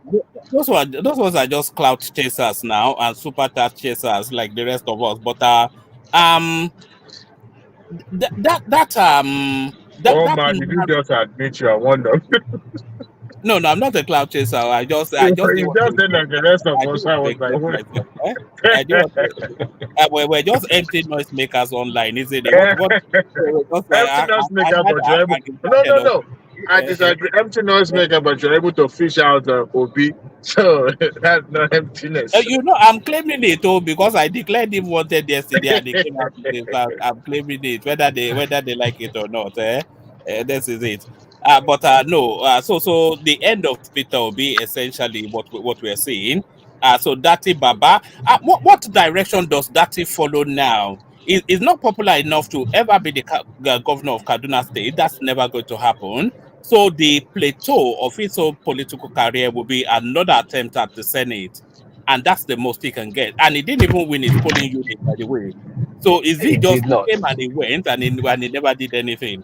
S1: Those ones are just clout chasers now and super task chasers like the rest of us. But man,
S10: did you just admit you are one of them?
S1: No, I'm not a cloud chaser. I just
S10: said like the rest of us. I was like,
S1: we're just empty noisemakers online, isn't it?
S10: Empty noisemaker, but you're able. No. I disagree. Empty noisemaker, but you're able to fish out Obi. So that's not emptiness.
S1: I'm claiming it because I declared him wanted yesterday and they came out today. So I'm claiming it, whether they like it or not. This is it. No. So the end of Peter will be essentially what we're seeing. So Dati Baba, what direction does Dati follow now? Is not popular enough to ever be the governor of Kaduna State. That's never going to happen. So the plateau of his own political career will be another attempt at the Senate, and that's the most he can get. And he didn't even win his polling unit, by the way. So is he just came and he went and he never did anything?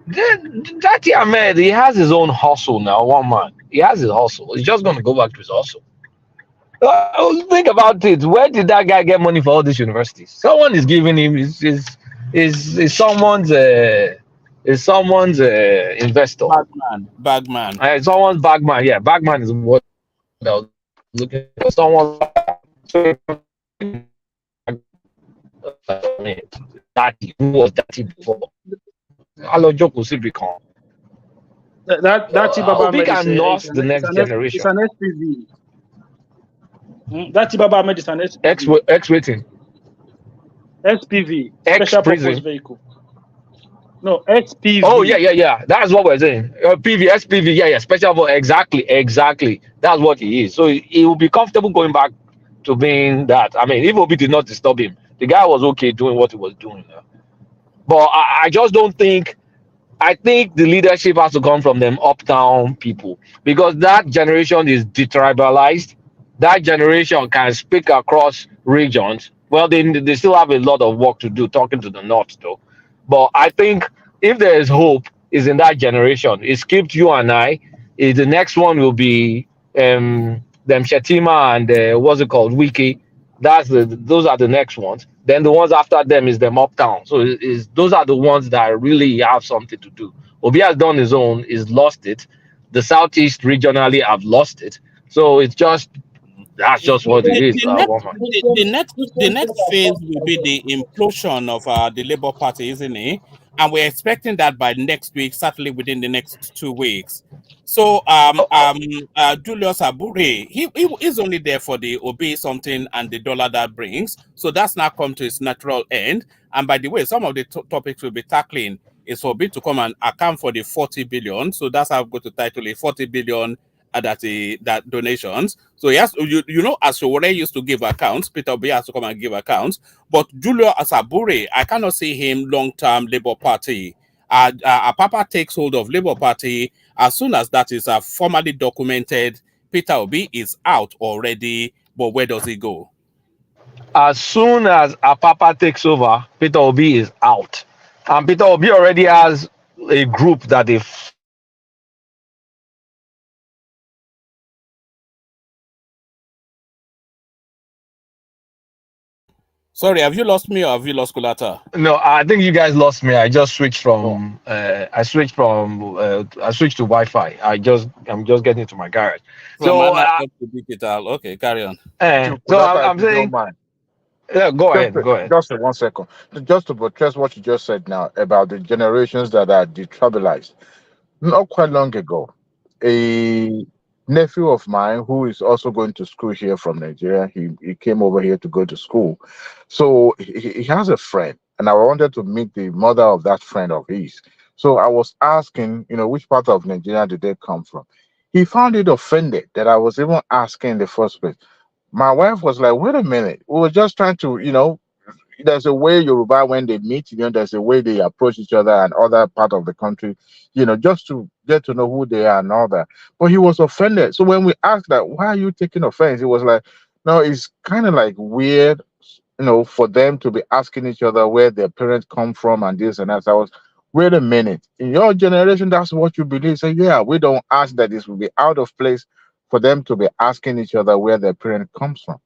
S20: Dati Ahmed, he has his own hustle now. One man, he has his hustle. He's just going to go back to his hustle. Think about it. Where did that guy get money for all these universities? Someone is giving him. Is someone's investor.
S1: Bagman.
S20: Someone's bagman. Yeah, bagman is what I was looking for. Someone. dirty, who was dirty before. Alojo kò síbi kan.
S11: That Tibaba
S20: Obi
S11: Ahmed is
S20: can nurse the
S11: it's
S20: next generation.
S11: an SPV. That Tibaba Ahmed is an SPV.
S20: X rating.
S11: SPV,
S20: X
S11: special purpose
S20: prison.
S11: vehicle. No, SPV.
S20: Oh yeah. That's what we're saying. SPV. Yeah. Special for exactly. That's what he is. So he will be comfortable going back to being that. I mean, if Obi did not disturb him, the guy was okay doing what he was doing. But I just don't think. I think the leadership has to come from them uptown people because that generation is detribalized. That generation can speak across regions. Well, they still have a lot of work to do talking to the North, though. But I think if there is hope, is in that generation. It skipped you and I. The next one will be them Shetima and what's it called, Wiki. Those are the next ones. Then the ones after them is them uptown. So those are the ones that really have something to do. Obi has done his own, he's lost it. The Southeast regionally have lost it. So that's just what it is.
S1: The next phase will be the implosion of the Labour Party, isn't it? And we're expecting that by next week, certainly within the next 2 weeks. So Julius Abure, he is only there for the obey something and the dollar that brings. So that's now come to its natural end. And by the way, some of the topics we'll be tackling is for Obi to come and account for the 40 billion. So that's how I've got to title it 40 billion that donations. So yes, as Showore used to give accounts, Peter Obi has to come and give accounts. But Julio Asabure, I cannot see him long-term Labour Party. Papa takes hold of Labour Party as soon as that is formally documented. Peter Obi is out already, but where does he go?
S20: As soon as Apapa takes over, Peter Obi is out. And Peter Obi already has a group that they
S1: Sorry, have you lost me or have you lost Kulata?
S20: No, I think you guys lost me. I just switched from I switched to Wi-Fi. I'm just getting to my garage.
S1: From analog to digital. Okay, carry on.
S20: I'm saying, yeah, go ahead.
S10: Just 1 second. Just to buttress what you just said now about the generations that are detribalized. Not quite long ago, a nephew of mine who is also going to school here from Nigeria, he came over here to go to school. So he has a friend, and I wanted to meet the mother of that friend of his. So I was asking, which part of Nigeria did they come from? He found it offended that I was even asking in the first place. My wife was like, wait a minute, we were just trying to, there's a way Yoruba, when they meet, there's a way they approach each other and other part of the country, just to get to know who they are and all that. But he was offended. So when we asked that, why are you taking offense? He was like, no, it's kind of like weird, for them to be asking each other where their parents come from and this and that. So I was, wait a minute, in your generation, that's what you believe. Say, yeah, we don't ask that. This will be out of place for them to be asking each other where their parent comes from.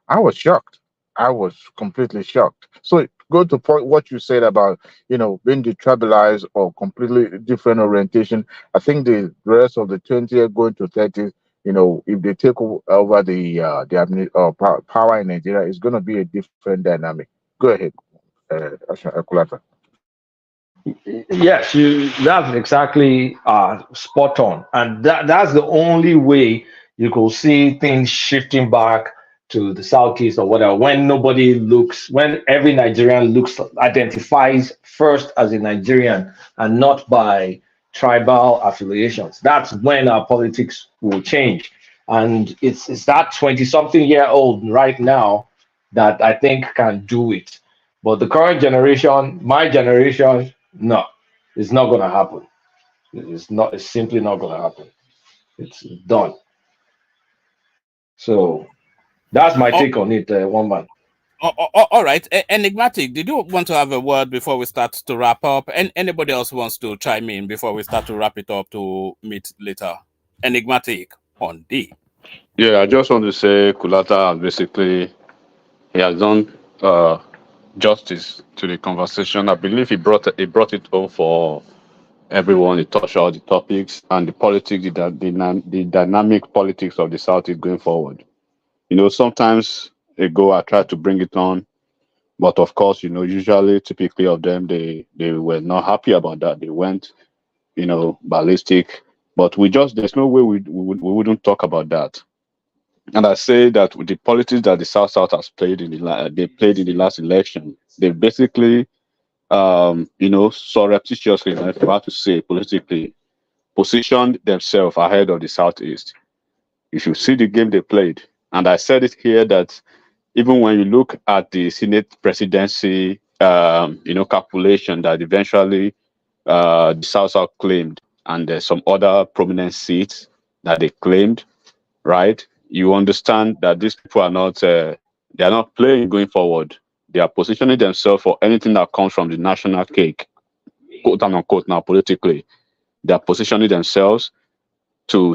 S10: I was shocked. I was completely shocked. So go to point what you said about being detribalized or completely different orientation. I think the rest of the 20th going to 30s, if they take over the power in Nigeria, it's going to be a different dynamic. Go ahead, Kulata.
S20: Yes, that's exactly spot on, and that's the only way you could see things shifting back to the Southeast or whatever. When every Nigerian identifies first as a Nigerian and not by tribal affiliations, that's when our politics will change. And it's that 20-something-year-old right now that I think can do it. But the current generation, my generation, no, it's not going to happen. It's simply not going to happen. It's done. So that's my take on it, one man.
S1: All right. Enigmatic, did you want to have a word before we start to wrap up? And anybody else wants to chime in before we start to wrap it up to meet later? Enigmatic on D.
S15: Yeah, I just want to say Kulata basically, he has done justice to the conversation. I believe he brought it home for everyone. He touched all the topics and the politics, the dynamic politics of the South is going forward. Sometimes ago I tried to bring it on But of course, usually, typically of them, they were not happy about that. They went, ballistic. But there's no way we wouldn't talk about that. And I say that with the politics that the South has played they played in the last election, they basically, surreptitiously, if I have to say politically, positioned themselves ahead of the Southeast. You should see the game they played. And I said it here that even when you look at the Senate presidency, calculation that eventually the South claimed, and there's some other prominent seats that they claimed, right? You understand that these people are not they are not playing going forward. They are positioning themselves for anything that comes from the national cake, quote and unquote. Now politically, they are positioning themselves to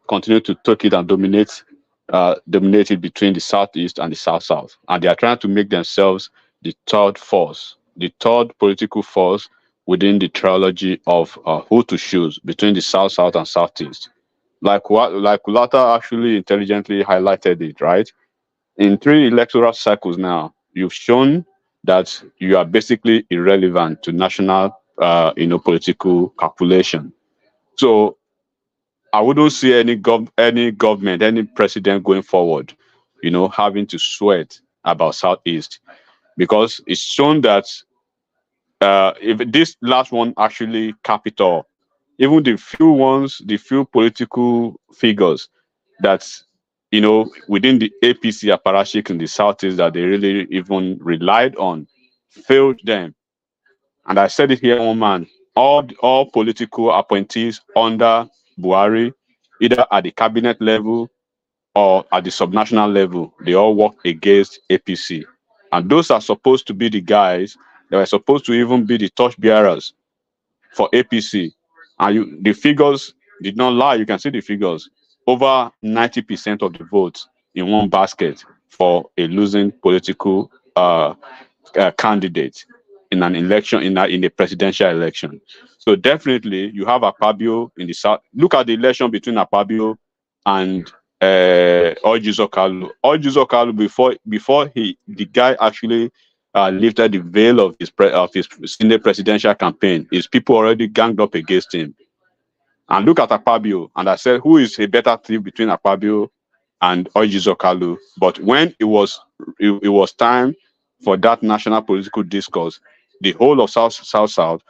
S15: continue to take it and dominate it between the Southeast and the South, and they are trying to make themselves the third force, the third political force within the trilogy of who to choose between the South and Southeast. Like Kulata actually intelligently highlighted it, right? In 3 electoral cycles now, you've shown that you are basically irrelevant to national, political calculation. So I wouldn't see any government, any president going forward, having to sweat about Southeast, because it's shown that if this last one actually capital, even the few political figures that within the APC apparatchik in the Southeast that they really even relied on failed them. And I said it here, one man, all political appointees under Buhari, either at the cabinet level or at the subnational level, they all work against APC. And those are supposed to be the guys that were supposed to even be the torchbearers for APC. And the figures did not lie. You can see the figures. Over 90% of the votes in one basket for a losing political candidate in an election, in a presidential election. So definitely you have Akpabio in the South. Look at the election between Akpabio and Ojizo Kalu. Ojizo Kalu, before the guy actually lifted the veil of his Senate presidential campaign, his people already ganged up against him. And look at Akpabio, and I said, who is a better thief between Akpabio and Ojizo Kalu? But when it was time for that national political discourse, the whole of South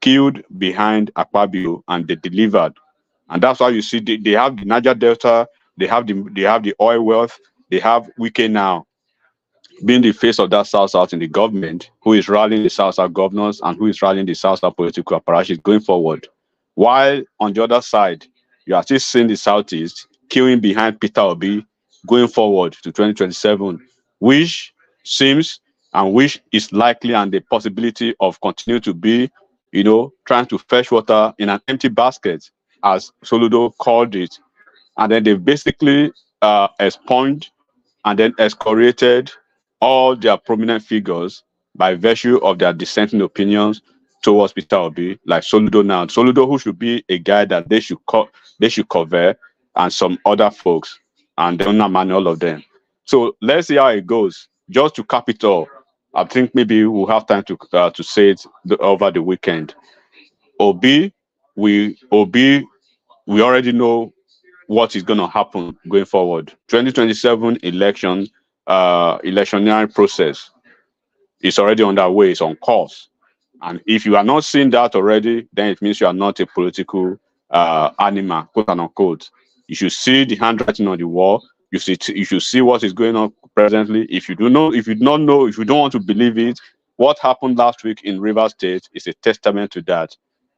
S15: queued behind Akpabio, and they delivered. And that's why you see they have the Niger Delta, they have the oil wealth, they have Wike now being the face of that South in the government, who is rallying the South governors and who is rallying the South political apparatus going forward. While on the other side, you are still seeing the Southeast queuing behind Peter Obi going forward to 2027, which seems and which is likely and the possibility of continue to be, trying to fetch water in an empty basket, as Soludo called it. And then they basically expunged and then excoriated all their prominent figures by virtue of their dissenting opinions towards Peter Obi, like Soludo now. Soludo, who should be a guy that they should cover, and some other folks, and they don't man all of them. So let's see how it goes. Just to cap it all, I think maybe we'll have time to say it over the weekend. Obi, we already know what is going to happen going forward. 2027 electioneering process is already underway. It's on course. And if you are not seeing that already, then it means you are not a political animal, quote unquote. You should see the handwriting on the wall. You should see what is going on presently. If you don't want to believe it, what happened last week in Rivers State is a testament to that.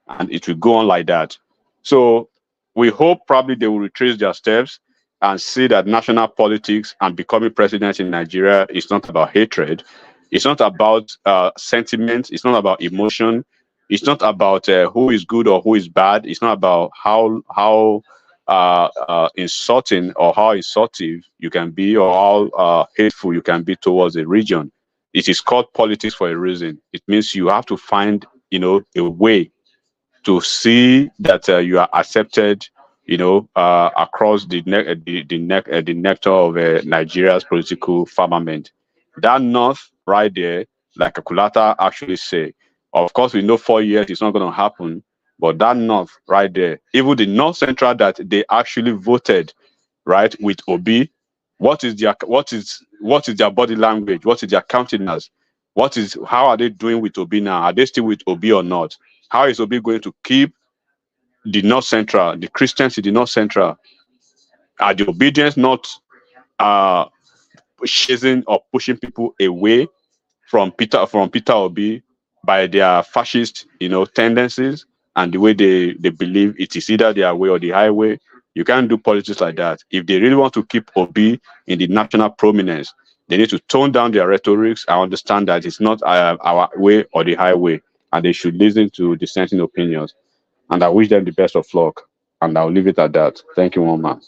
S15: And it will go on like that. So we hope probably they will retrace their steps and see that national politics and becoming president in Nigeria is not about hatred. It's not about sentiment. It's not about emotion. It's not about who is good or who is bad. It's not about how insulting or how insultive you can be or how hateful you can be towards a region. It is called politics for a reason. It means you have to find, a way to see that you are accepted, across the nectar of Nigeria's political firmament. That north right there, like a Kulata actually say. Of course, we know 4 years is not going to happen, but that north right there, even the North Central that they actually voted, right, with Obi, what is their body language? What is their countenance? How are they doing with Obi now? Are they still with Obi or not? How is Obi going to keep the North Central, the Christians in the North Central? Are the obedience not chasing or pushing people away from Peter Obi by their fascist, tendencies and the way they believe it is either their way or the highway? You can't do politics like that. If they really want to keep Obi in the national prominence, they need to tone down their rhetorics and understand that it's not our way or the highway, and they should listen to dissenting opinions. And I wish them the best of luck. And I'll leave it at that. Thank you, one man.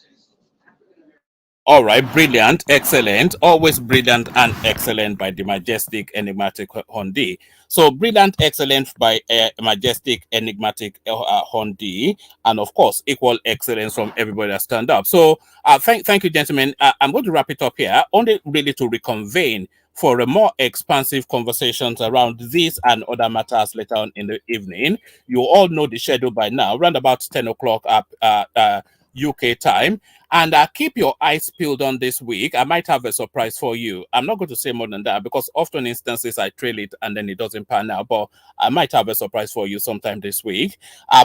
S1: All right, brilliant, excellent, always brilliant and excellent by the majestic, enigmatic Hondi. So brilliant, excellent by majestic, enigmatic Hondi, and of course, equal excellence from everybody that stand up. So thank you, gentlemen. I'm going to wrap it up here, only really to reconvene for a more expansive conversations around these and other matters later on in the evening. You all know the schedule by now, around about 10 o'clock UK time. And keep your eyes peeled on this week. I might have a surprise for you. I'm not going to say more than that because often instances I trail it and then it doesn't pan out. But I might have a surprise for you sometime this week.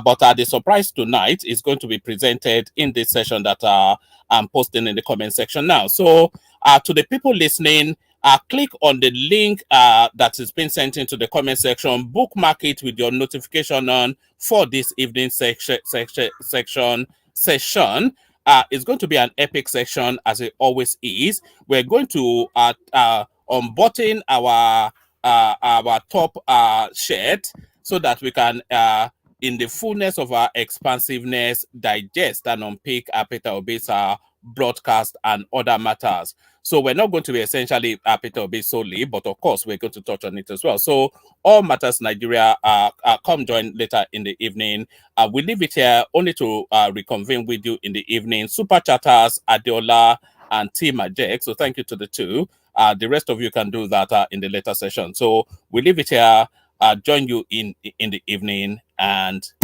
S1: But the surprise tonight is going to be presented in this session that I'm posting in the comment section now. So to the people listening, click on the link that has been sent into the comment section. Bookmark it with your notification on for this evening session. It's going to be an epic section, as it always is. We're going to unbutton our top shirt so that we can, in the fullness of our expansiveness, digest and unpick Peter Obi's broadcast and other matters. So we're not going to be essentially Peter Obi solely, but of course we're going to touch on it as well. So all matters Nigeria, come join later in the evening. We leave it here only to reconvene with you in the evening. Super chatters, Adeola and Team Ajek. So thank you to the two. The rest of you can do that in the later session. So we leave it here. Join you in the evening and